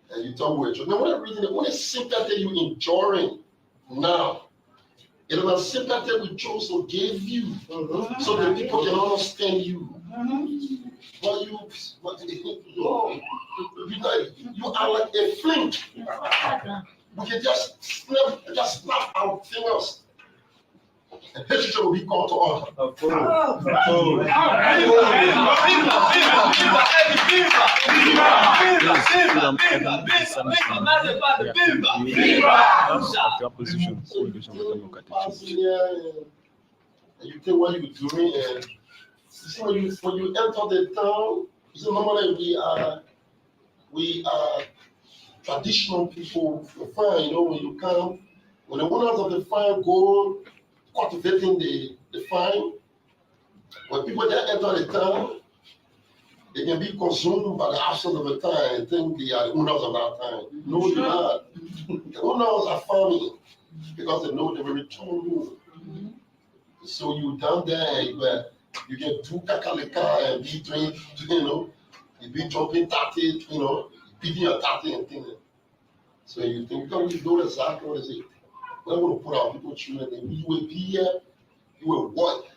And you told me, now what is sympathy you enjoying now? It was a sympathy we chose to give you, so that people can understand you. But you are like a flint. We can just snap our fingers. And history will be called to order. And you think what you're doing, and you see when you enter the town, you see normally we are traditional people. Fine, when you come, when the owners of the farm go cultivating the farm, when people that enter the town, they can be consumed by the absence of the time and think they are the owners of that time. No, they're not. The owners are farming because they know they will return you. So you down there, you can do kakaleka and be doing, you be jumping 30, beating your 30 and things. So you think, we know exactly what is it. We're going to put our people through, and you will be here, you will work.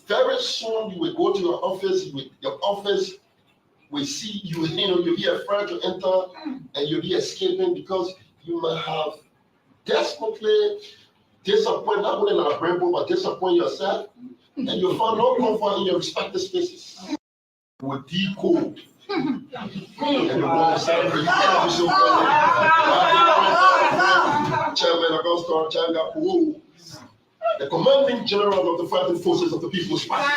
Very soon you will go to your office, your office will see you, you'll be afraid to enter and you'll be escaping because you might have desperately disappointed, not only in a brain but disappoint yourself, and you'll find no comfort in your respective spaces. You will decode. And you're going to celebrate every single Chairman Augusto Changa Puo, the commanding general of the fighting forces of the People's Party.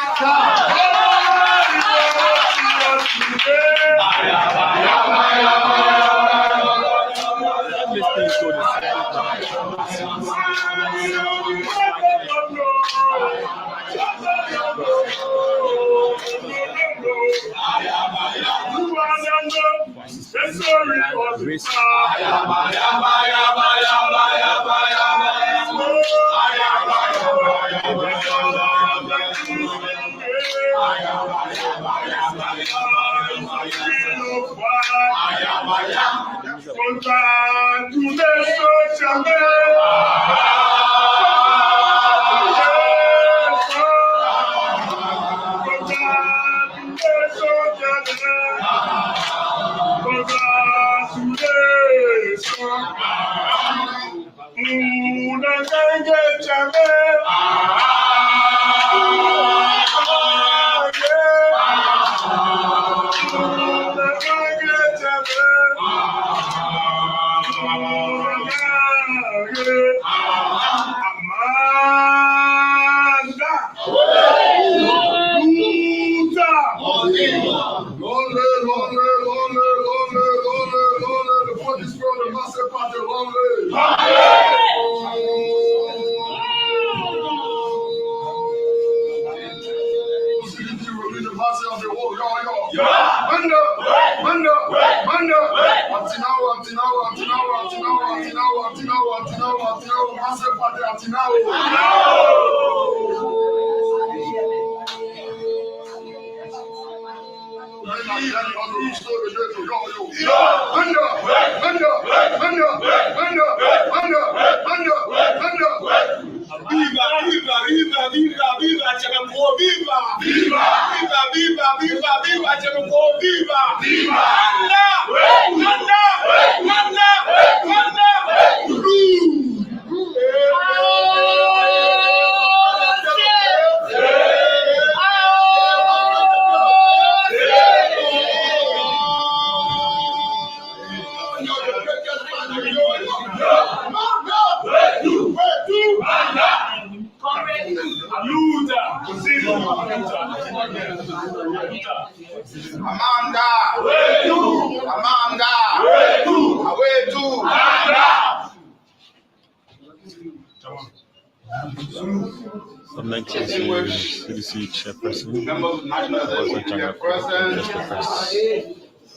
CDC Chairperson,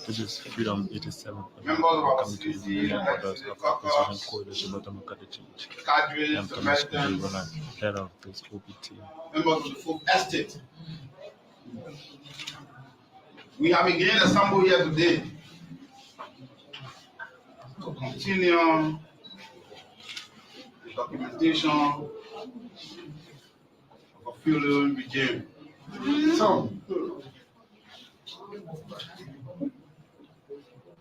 This is Freedom 87. Welcome to the Borders of Opposition Coalition for Democratic Change. I'm Thomas Kudirola, head of this OPT. Members of the Folk Estate. We have again assembled here today to continue the documentation of a feudal regime. So,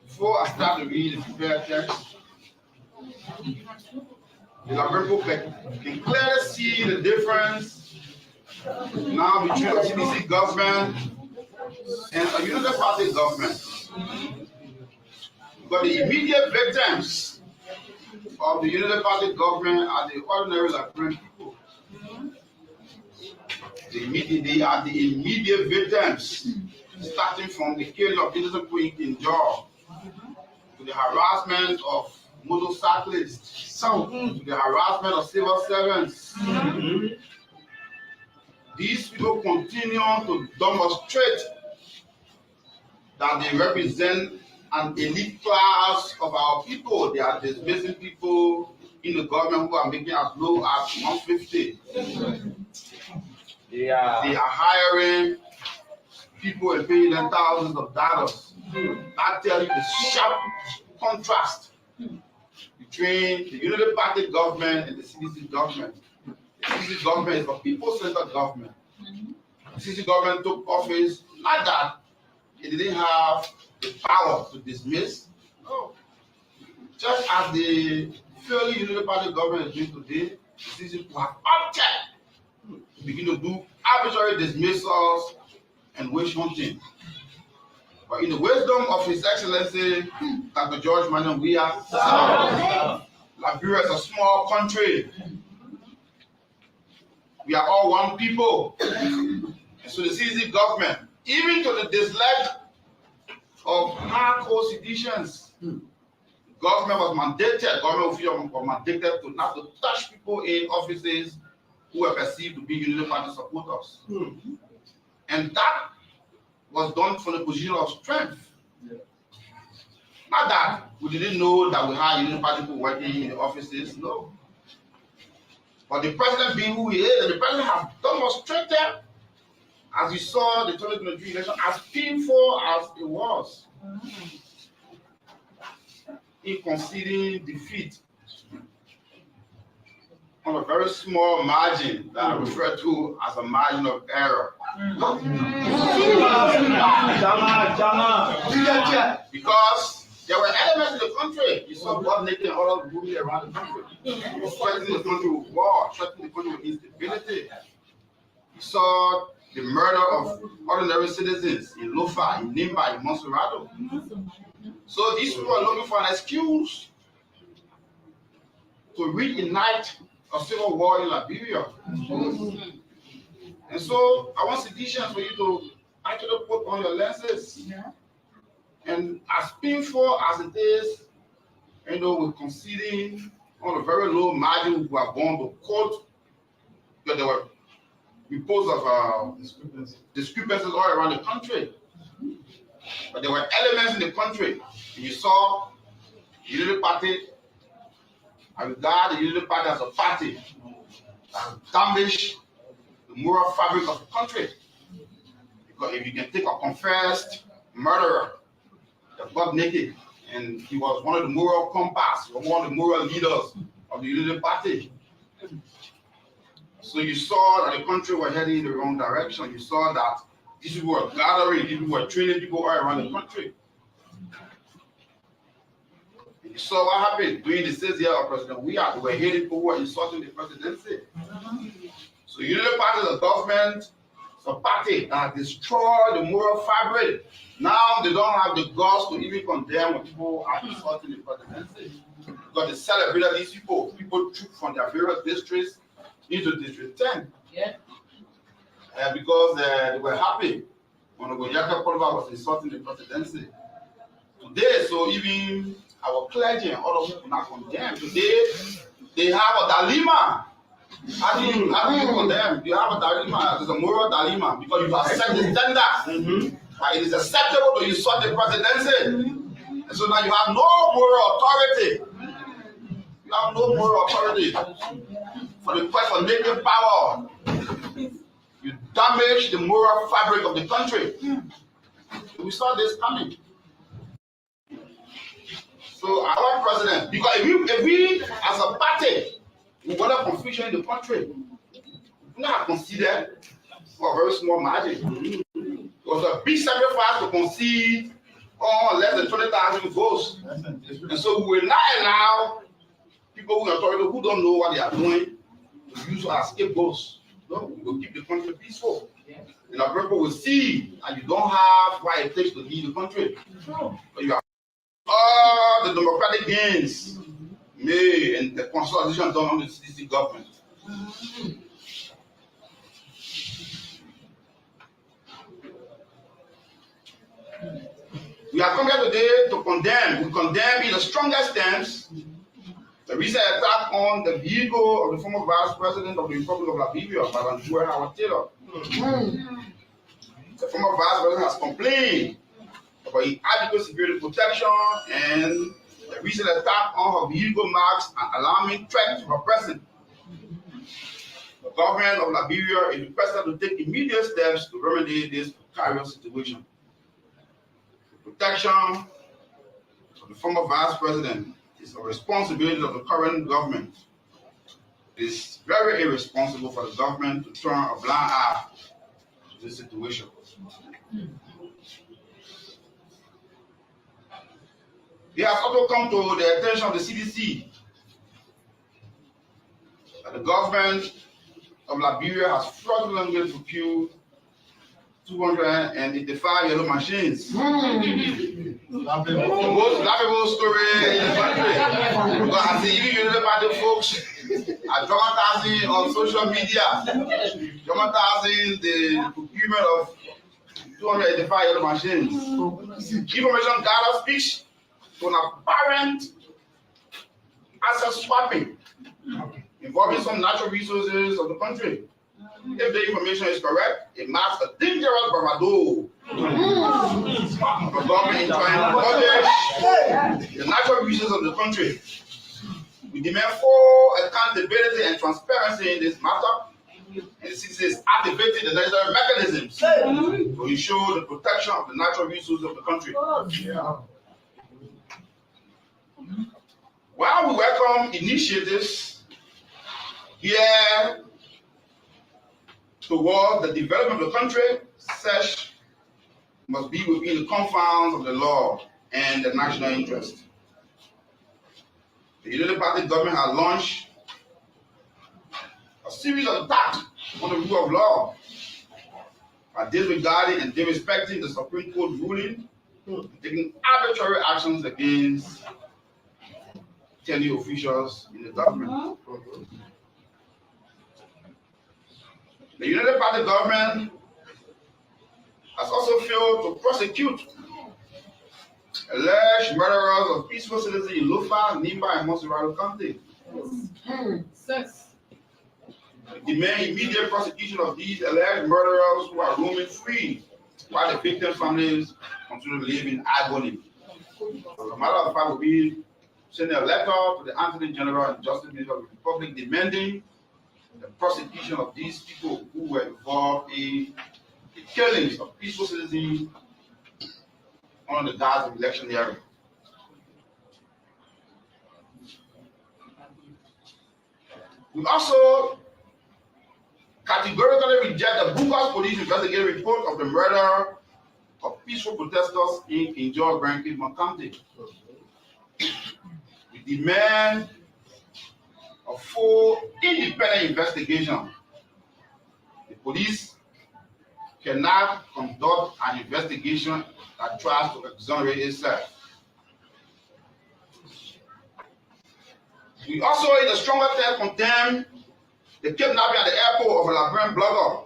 before I start to read the prepared text, the Liberia can clearly see the difference now between a CDC government and a Unity Party government. But the immediate victims of the Unity Party government are the ordinary Liberian people. They are the immediate victims, starting from the killing of innocent people in jail, to the harassment of motorcyclists, to the harassment of civil servants. These people continue to demonstrate that they represent an elite class of our people. They are dismissing people in the government who are making as low as 150. They are hiring people and paying them thousands of dollars. That tells you the sharp contrast between the Unity Party government and the CDC government. The CDC government is a people-centered government. The CDC government took office, not that it didn't have the power to dismiss. No. Just as the fairly Unity Party government is doing today, the CDC will have object to begin to do arbitrary dismissals and witch hunting. But in the wisdom of His Excellency, Dr. George Manuel Weah, Liberia is a small country. We are all one people. So the CDC government, even to the dislike of hardcore seditions, government was mandated, government officials were mandated to not to touch people in offices who were perceived to be Unity Party supporters. And that was done from a position of strength. Not that we didn't know that we had Unity Party people working in the offices, no. But the president being who he is, and the president has demonstrated as you saw the 2023 election, as painful as it was, in conceding defeat on a very small margin that I refer to as a margin of error. Because there were elements in the country. You saw God making all of moving around the country. Threatening the country with war, threatening the country with instability. You saw the murder of ordinary citizens in Lofa, in Nimba, in Monserrato. So these people are looking for an excuse to reignite a civil war in Liberia. And so I want seditions for you to actually put on your lenses. And as painful as it is, with conceding on a very low margin, we are born to quote that there were reports of discrepancies all around the country. But there were elements in the country. And you saw the Unity Party. I regard the Unity Party as a party that damaged the moral fabric of the country. Because if you can take a confessed murderer, that got naked, and he was one of the moral compass, one of the moral leaders of the Unity Party. So you saw that the country was heading in the wrong direction. You saw that these people were gathering, these people were training people all around the country. And you saw what happened during the 6th year of President Weah. They were hating people who were insulting the presidency. So Unity Party is a government, it's a party that destroyed the moral fabric. Now they don't have the guts to even condemn when people are insulting the presidency. Because they celebrated these people. People trooped from their various districts into District 10. Yeah. Because they were happy when Ogoyaka Polva was insulting the presidency. Today, so even our clergy and other people are condemned. Today, they have a dilemma. How do you condemn? You have a dilemma. There's a moral dilemma because you accept the standard. It is acceptable to insult the presidency. And so now you have no moral authority. You have no moral authority for the quest for making power. You damage the moral fabric of the country. We saw this coming. So our president, because if we as a party, we want a confusion in the country, we not have considered for a very small margin. It was a big sacrifice to concede less than 20,000 votes. And so we will not allow people with authority who don't know what they are doing to use as scapegoats. No, we will keep the country peaceful. And our people will see that you don't have what it takes to lead the country. But you have all the democratic gains made and the consultation done on the CDC government. We are coming here today to condemn. We condemn in the strongest terms the recent attack on the vehicle of the former Vice President of the Republic of Liberia, Madam Joy Howard Taylor. The former Vice President has complained about inadequate security protection, and the recent attack on her vehicle marks an alarming threat to her person. The government of Liberia is requested to take immediate steps to remedy this precarious situation. The protection of the former Vice President is a responsibility of the current government. It is very irresponsible for the government to turn a blind eye to this situation. It has also come to the attention of the CDC that the government of Liberia has fraudulently procured 285 yellow machines. The most laughable story in the country. Because I see even Unity Party folks are dramatizing on social media, dramatizing the procurement of 285 yellow machines. Information gathered speaks to an apparent asset swapping involving some natural resources of the country. If the information is correct, it marks a dangerous bravado. The government is trying to publish the natural resources of the country. We demand full accountability and transparency in this matter. And the CDC is activating the necessary mechanisms to ensure the protection of the natural resources of the country. While we welcome initiatives here towards the development of the country, such must be within the confines of the law and the national interest. The Unity Party government has launched a series of attacks on the rule of law by disregarding and disrespecting the Supreme Court ruling, taking arbitrary actions against tenure officials in the government. The Unity Party government has also failed to prosecute alleged murderers of peaceful citizens in Lofa, Nimba, and Monserrado County. Demand immediate prosecution of these alleged murderers who are roaming free, while the victim families continue to live in agony. As a matter of fact, we sent a letter to the Attorney General and Justice Minister of the Republic demanding the prosecution of these people who were involved in the killings of peaceful citizens on the guise of electioneering. We also categorically reject the bogus police investigative report of the murder of peaceful protesters in George Brankin County. We demand a full independent investigation. The police cannot conduct an investigation that tries to exonerate itself. We also, in a stronger term, condemn the kidnapping at the airport of a Liberian blogger,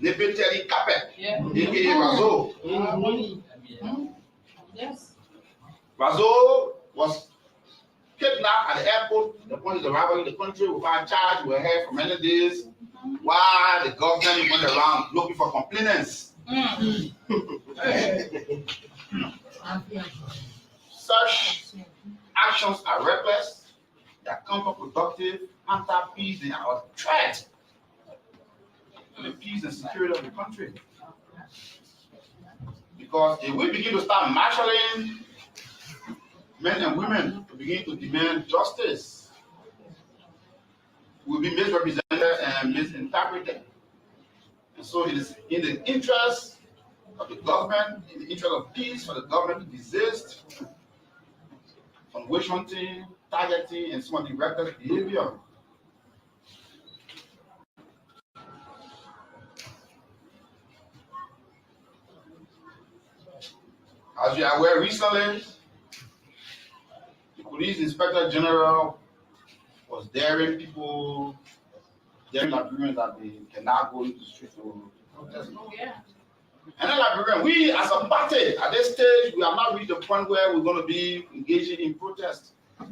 Nebeteli Capet, aka Razo. Yes. Razo was kidnapped at the airport upon his arrival in the country without charge. We were here for many days while the government went around looking for complainants. Such actions are reckless, they are counterproductive, anti-peace, they are a threat to the peace and security of the country. Because if we begin to start marshalling men and women to begin to demand justice, will be misrepresented and misinterpreted. And so it is in the interest of the government, in the interest of peace, for the government to desist from witch hunting, targeting, and some of the reckless behavior. As you are aware, recently, the police inspector general was daring people, daring Liberians that they cannot go into the street to protest. And then Liberian, we as a party at this stage, we have not reached the point where we're going to be engaging in protest. But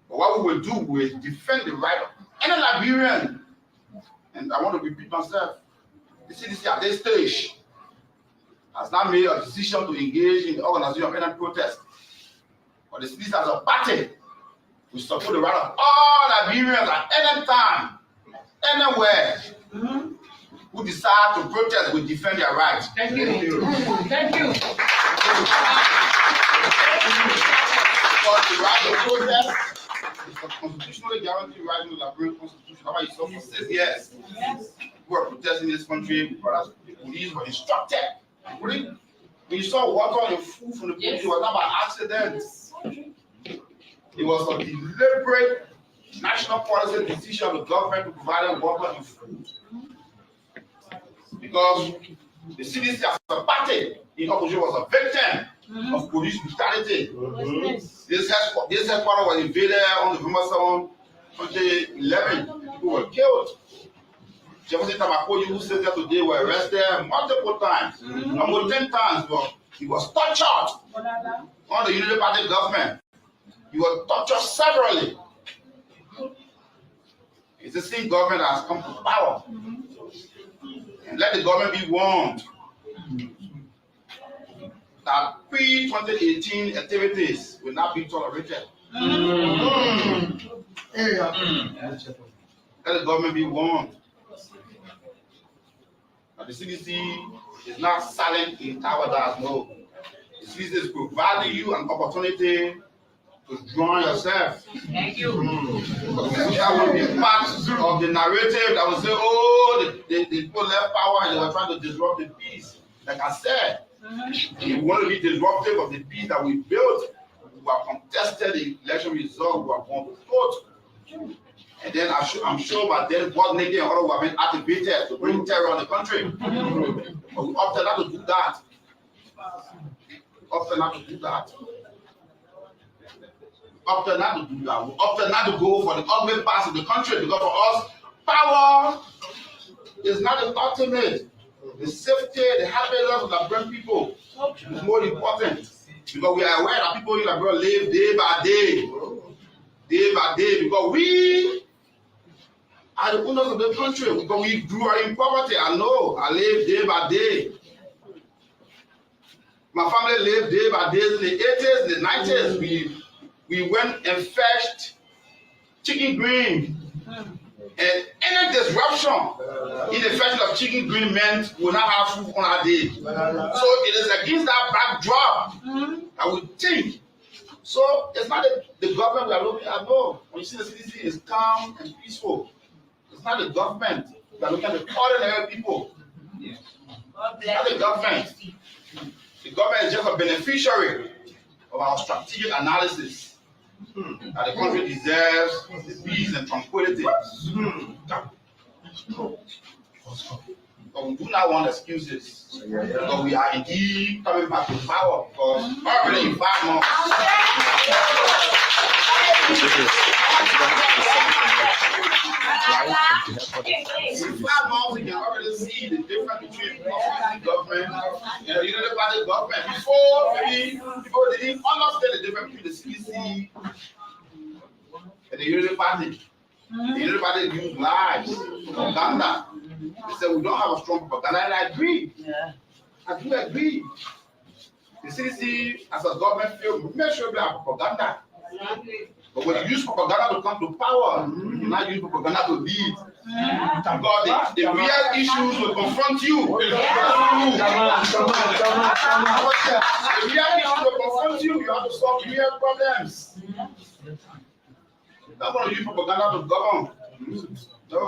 what we will do, we will defend the right of any Liberian. And I want to repeat myself, the CDC at this stage has not made a decision to engage in the organization of any protest. But the CDC as a party, we support the right of all Liberians at any time, anywhere, who decide to protest, we defend their rights. Thank you. Thank you. Because the right to protest is a constitutionally guaranteed right in the Liberian Constitution. That's why you saw for 6 years. People were protesting in this country because the police were instructed. When you saw water and food from the police, it was not by accident. It was a deliberate national policy decision of the government to provide water and food. Because the CDC as a party in opposition was a victim of police brutality. This headquarters was invaded on November 7, 2011. People were killed. Jefferson Topical, who said that today, were arrested multiple times, almost 10 times. But he was tortured on the Unity Party government. He was tortured severally. It's the same government that has come to power. And let the government be warned that pre-2018 activities will not be tolerated. Let the government be warned. But the CDC is not silent in tower that. No. The CDC is providing you an opportunity to drown yourself. Thank you. That will be part of the narrative that will say, oh, the people left power and they were trying to disrupt the peace. Like I said, we want to be disruptive of the peace that we built. We have contested the election result, we have won the vote. And then I'm sure by then, what Navy and other were being activated to bring terror on the country. But we opted not to do that. Opted not to do that. Opted not to do that. We opted not to go for the ugly parts of the country because for us, power is not the ultimate. The safety, the happiness of the British people is more important. Because we are aware that people in Liberia live day by day. Day by day. Because we are the owners of the country. Because we grew up in poverty. I know. I live day by day. My family lived day by day in the 80s, the 90s. We went and fetched chicken green. And any disruption in the fetching of chicken green meant we will not have food on our day. So it is against that backdrop that we think. So it's not the government we are looking at. No. When you see the CDC is calm and peaceful. It's not the government. We are looking at the ordinary people. It's not the government. The government is just a beneficiary of our strategic analysis. That the country deserves the peace and tranquility. But we do not want excuses. But we are indeed coming back to power because already in 5 months. In 5 months, we can already see the difference between the government and the Unity Party government. Before, maybe people didn't understand the difference between the CDC and the Unity Party. The Unity Party used lies, propaganda. They said we don't have a strong propaganda, and I agree. I do agree. The CDC, as a government field, we make sure we have propaganda. But when you use propaganda to come to power, you not use propaganda to lead. Because the real issues will confront you. The real issues will confront you. You have to solve real problems. You're not going to use propaganda to govern. No.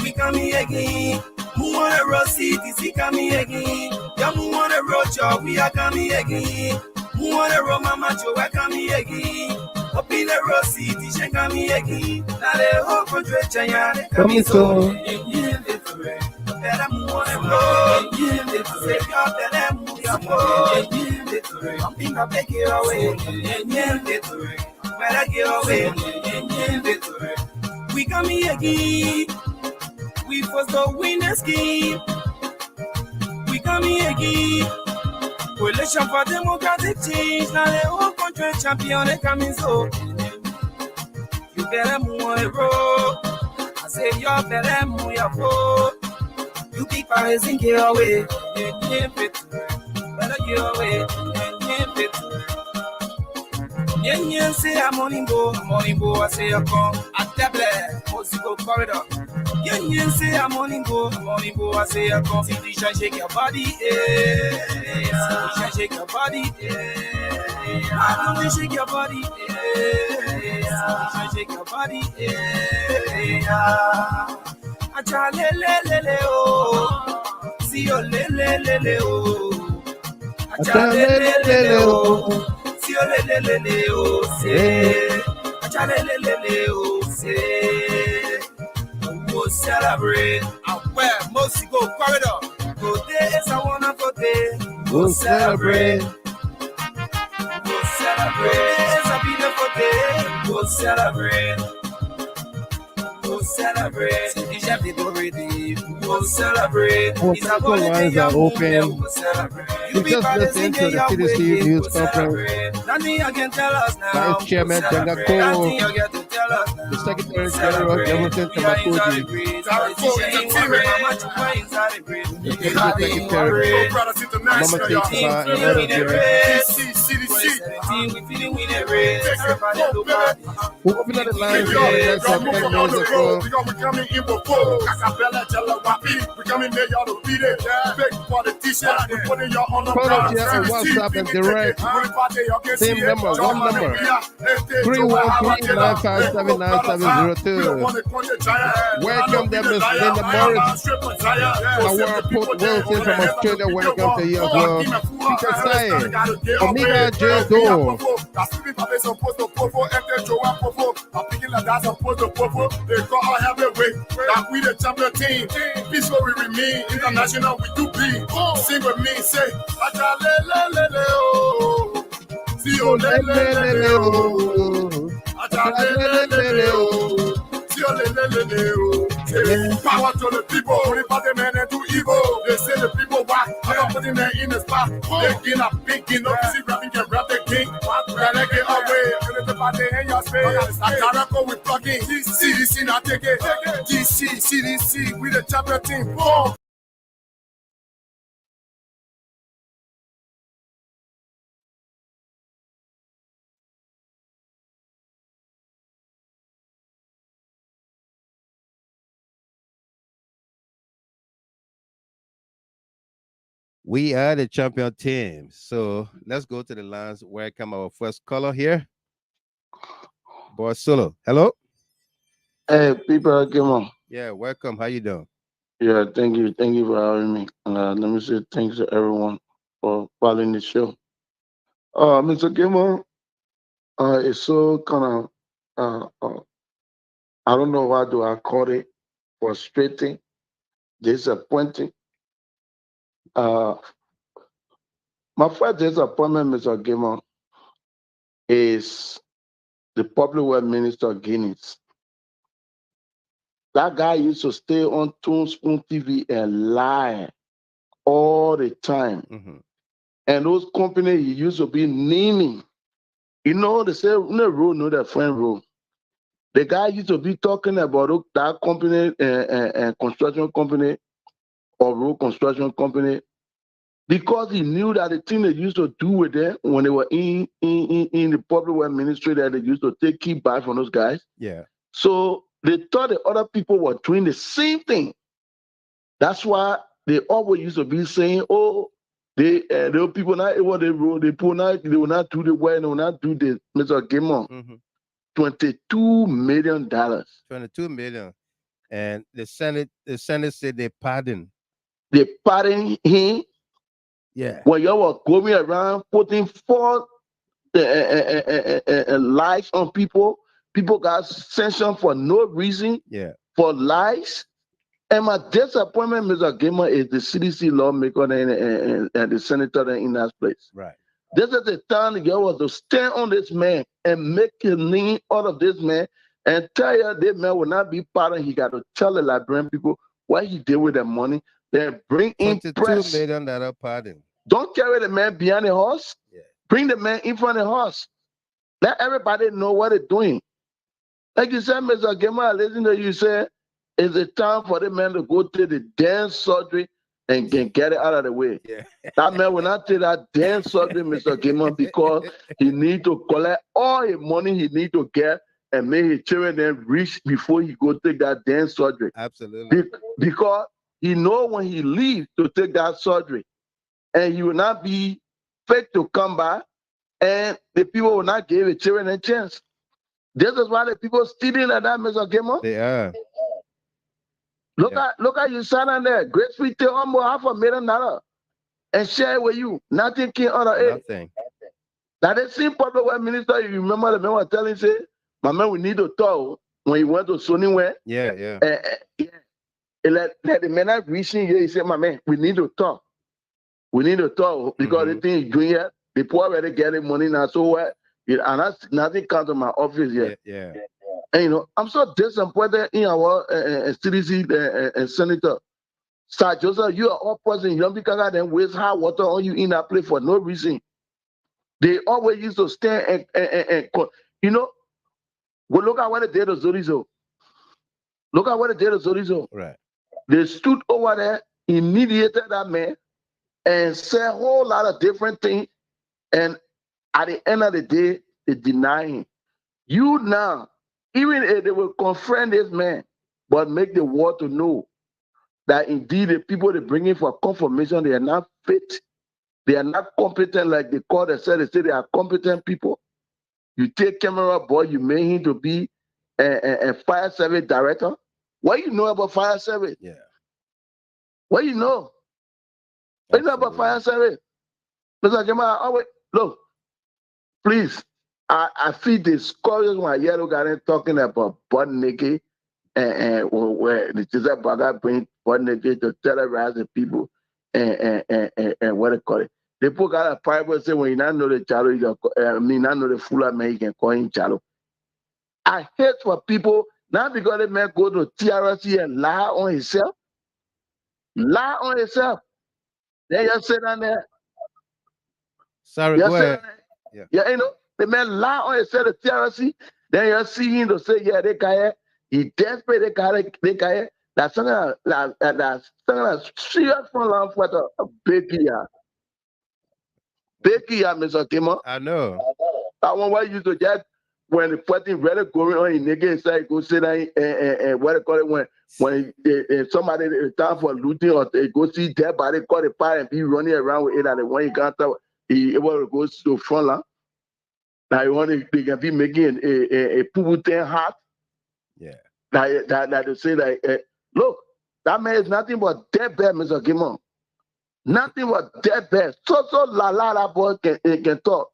We come here again. Who wanna roll CDC coming again? Young who wanna roll job, we are coming again. Who wanna roll Mama Joe, we're coming again. Up in the roll CDC coming again. Now the whole country China coming so. Something I take it away. We come here again. We first the winner scheme. We come here again. Coalition for democratic change. Now the whole country champion they coming so. You better move on the road. I say you better move your vote. You keep raising your way. Better get away. Yen say I'm on go, I say I come at table, musical corridor. Yen say I'm on go, I say I come. See you shake your body, shake your body, I don't shake your body, shake your body, I try le oh, see your le oh, I try le oh. We'll celebrate and where most go corridor. Go days I wanna go there. We'll celebrate. We'll celebrate. It's a beautiful day. We'll celebrate. We'll celebrate. celebrate. The chef they go ready, we'll celebrate. It's a Potential lines holiday, are open. we'll celebrate. We just listened to the CDC news conference Nothing you can tell us now. by its chairman, Jenga Ko, Nothing you get to tell us now. the Secretary General, Jefferson Tamakoji, the Deputy Secretary, Mama Teifa, and all of them. Who opened up the lines for the next 10 minutes or so. We coming in before. Acapella, Jella, Wapi. We coming there, y'all to beat it. Big for the t-shirt. We putting y'all on the Call up here on WhatsApp and direct. Same number, one number. 313-957-9702. Welcome them, Miss Linda Morris. Our Port Wilson from Australia, welcome to you as well. Peter Saye, Omega J. Dole. They call our heavyweight. That we the champion team. Peace where we remain. International we do be. Sing with me, say Ajalelelele oh. See oh lelelele oh. Ajalelelele oh. See oh lelelele oh. Power to the people, report the men and do evil. They say the people why I'm putting them in the spot. They get up thinking, no, see rapping can rap the king. Better get away, the party in your space. I gotta go with plugging. CDC not take it. CDC, we the champion team. Boom. We are the champion team. So let's go to the lines. Welcome our first caller here. Boy Solo. Hello? Hey, people, come on. Yeah, welcome. How you doing? Yeah, thank you. Thank you for having me. Let me say thanks to everyone for following the show. Mr. Gilmore, it's so kind of, I don't know why do I call it, frustrating, disappointing. My first disappointment, Mr. Gilmore, is the public work minister Guinness. That guy used to stay on Toonspoon TV and lie all the time. Mm-hmm. And those companies he used to be naming, you know, they say, no road, no, that friend road. The guy used to be talking about that company and construction company or road construction company because he knew that the thing they used to do with them when they were in the public work ministry that they used to take kickback from those guys. Yeah. So they thought that other people were doing the same thing. That's why they always used to be saying, oh, they people not able they will not do the work, they will not do the Mr. Gilmore. Mm-hmm. $22 million. 22 million. And the Senate said they pardoned. They pardoned him. Yeah. When y'all were going around putting false lies on people, people got sanctioned for no reason. Yeah. For lies. And my disappointment, Mr. Gilmore, is the CDC lawmaker and the senator in that place. Right. This is the time y'all was to stand on this man and make a name out of this man and tell you this man will not be pardoned. He got to tell the Liberian people what he did with the money. Then bring in press. $22 million pardon. Don't carry the man behind the horse. Yeah. Bring the man in front of the horse. Let everybody know what they're doing. Like you said, Mr. Gilmore, listen to you say, it's a time for the man to go to the damn surgery and get it out of the way. Yeah. That man will not take that damn surgery, Mr. Gilmore, because he need to collect all his money he need to get and make his children then rich before he go take that damn surgery. Absolutely. Because he know when he leave to take that surgery, and he will not be fake to come back, and the people will not give the children a chance. This is why the people stealing at that, Mr. Gilmore. They are. Look at you sign on there. Great Sweet take almost $500,000 and share it with you. Nothing came out of it. Nothing. Now the same public work minister, you remember the man was telling say, my man, we need to talk when he went to Sony where. Yeah, yeah. Let the man not reaching here, he said, my man, we need to talk. We need to talk because the thing is doing here, the poor already getting money now. So what? And that's nothing comes to my office yet. Yeah. And I'm so disappointed in our CDC Senator. Sir Joseph, you are all person, you don't because them waste hot water on you in that place for no reason. They always used to stand and go look at what they did to Zorizo. Look at what they did to Zorizo. Right. They stood over there, immediated that man, and said a whole lot of different things. And at the end of the day, they deny him. You now, even if they will confront this man, but make the world to know that indeed the people they bring in for confirmation, they are not fit. They are not competent like they call themselves. They say they are competent people. You take camera boy, you make him to be a fire service director. What you know about fire service? Yeah. What you know? What you know about fire service? Mr. Jamal, always look, please. I feel discouraged when I hear those guys talking about butt naked and where the Jesus Baga bring butt naked to terrorize the people and what they call it. They put out a Bible say when you not know the chalo, you can, not know the full man, you can call him chalo. I hate for people not because they may go to TRC and lie on himself. Lie on himself. Then you sit down there. Sorry, go ahead. Yeah, the man lie on himself to TRC. Then you see him to say, yeah, they guy, he desperate, they guy. That's something that's serious for long for a baby. Baby, Mr. Timon. I know. I want what you to just when the person really going on in nigga inside, go sit down and what they call it when somebody time for looting or they go see dead body, call the fire and be running around with it and when he got out, he able to go to the front line. Now you want they can be making a poo-poo heart. Yeah. That they say that look, that man is nothing but dead bad, Mr. Kimon. Nothing but dead bad. So la that boy can talk.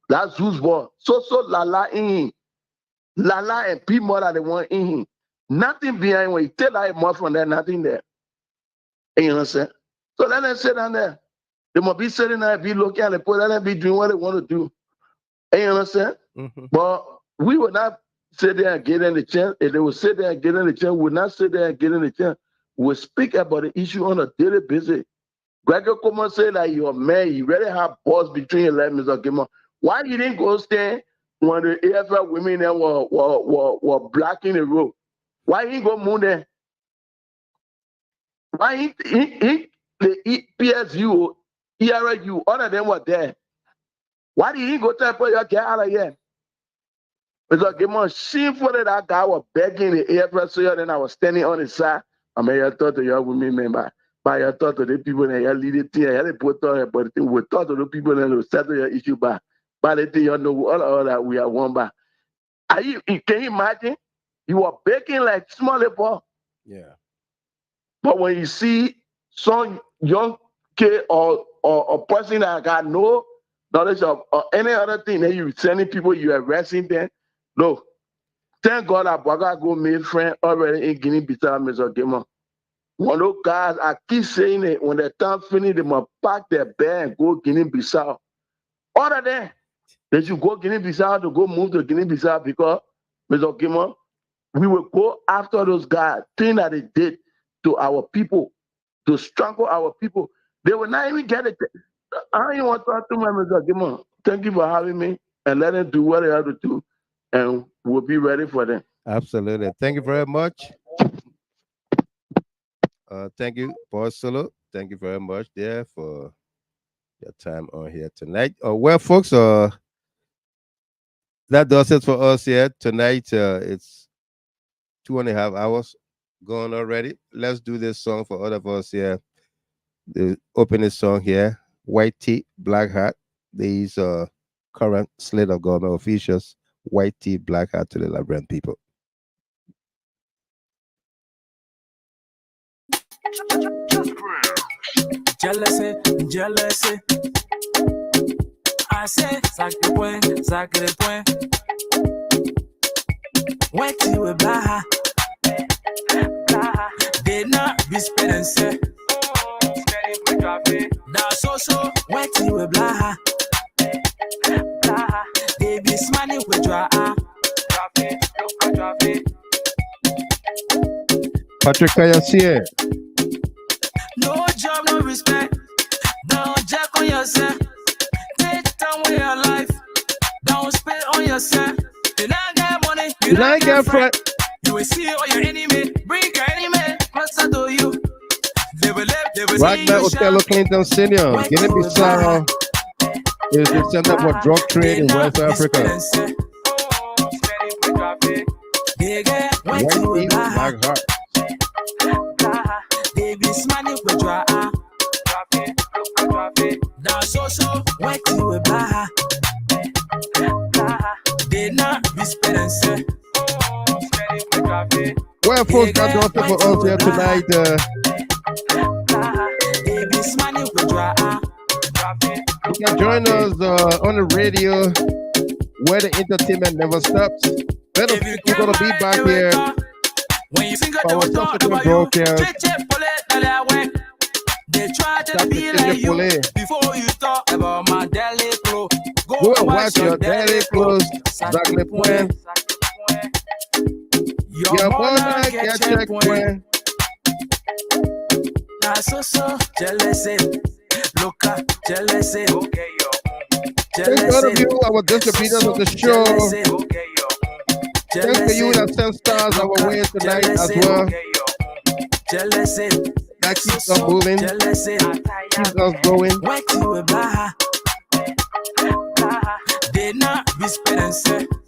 That's whose boy. So la in him. La and P more than the one in him. Nothing behind when you tell that more from there, nothing there. And you know what I'm saying? So let them sit down there. They must be sitting there, be looking at the point, let them be doing what they want to do. And you know what I'm saying? Mm-hmm. But we will not sit there and get in the chance. If they will sit there and get in the chance, we will not sit there and get in the chance. We'll speak about the issue on a daily basis. Gregor Coleman said that you're a man, you really have balls between your legs, Mr. Kimon. Why you didn't go stand when the AFL women there were blocking the road? Why you didn't go move there? Why the PSU, ERU, all of them were there. Why did he go tell you get out of here? Because Kimon, shameful that guy was begging the AFL so then I was standing on his side. I mean, I thought to your women member. But I thought to the people that you lead it here, they put on but we talk to the people that will settle your issue back. But they think you know all that we are one back. Can you imagine? You are begging like small ball. Yeah. But when you see some young kid or person that got no knowledge of or any other thing, then you sending people, you arresting them. Look, thank God that Baga go made friend already in Guinea-Bissau, Mr. Gamer. One of those guys, I keep saying it, when the time finish, they must pack their bag and go Guinea-Bissau. Other than they should go Guinea-Bissau to go move to Guinea-Bissau because, Mr. Gamer, we will go after those guys, things that they did to our people, to strangle our people. They will not even get it. I don't even want to talk to my Mr. Gamer. Thank you for having me and let them do what they have to do, and we'll be ready for them. Absolutely. Thank you very much. Thank you, Paul Solo. Thank you very much there for your time on here tonight. Well, folks, that does it for us here tonight. It's 2.5 hours gone already. Let's do this song for all of us here. The opening song here, White Tee, Black Hat. These current slate of government officials, White Tee, Black Hat to the Liberian people. Jealousy, jealousy. I say, sacre point. White Tee with black. They not be spending say. That's so White Tee with black. They be smiling with dry. Patrick Kayasie. No job, no respect. Don't jack on yourself. Take time with your life. Don't spend on yourself. You don't get money. You don't get friend. You will see all your enemy. Bring your enemy closer to you. They will Ragnar Othello Clinton Sr. Guinea-Bissau is the center for drug trade in West Africa. Wendy Blackheart. They be smiling with your eye. That's so wet you with black. They not be spending. Well, folks, that's all for us here tonight. They be smiling with your eye. You can join us on the radio where the entertainment never stops. We're going to be back here for our subsequent broadcast. They try to be like you before you talk about my daily clothes. Go and watch your daily clothes. Exactly when your mother get checked when. So jealousy. Look at jealousy. Thanks to all of you, our distributors of the show. Thanks to you that sent stars our way tonight as well. That keeps us moving, keeps us going.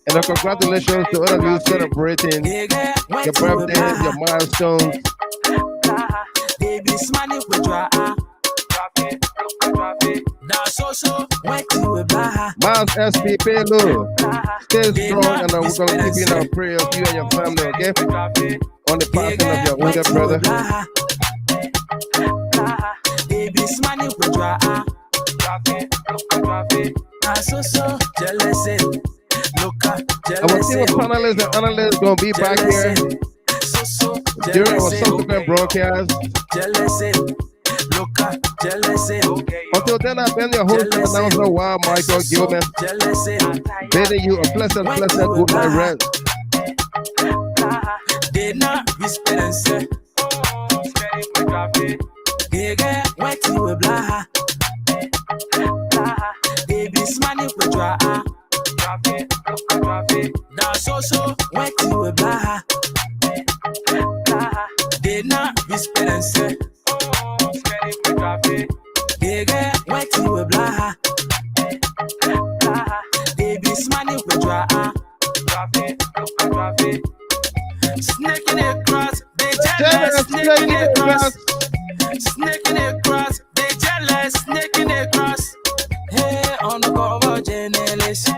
And congratulations to all of you celebrating your birthdays, your milestones. Miles SP Payload, stay strong, and we're going to keep you in our prayers, you and your family, okay? On the passing of your older brother. Our team of panelists and analysts going to be back here during our subsequent broadcast. Until then, I've been your host and announcer, Wild Michael Gilman, bidding you a pleasant good night rest. Snake in the grass, they jealous. Snake in the grass, snake in the grass, they jealous. Snake in the grass. Hey, on the cover, journalist.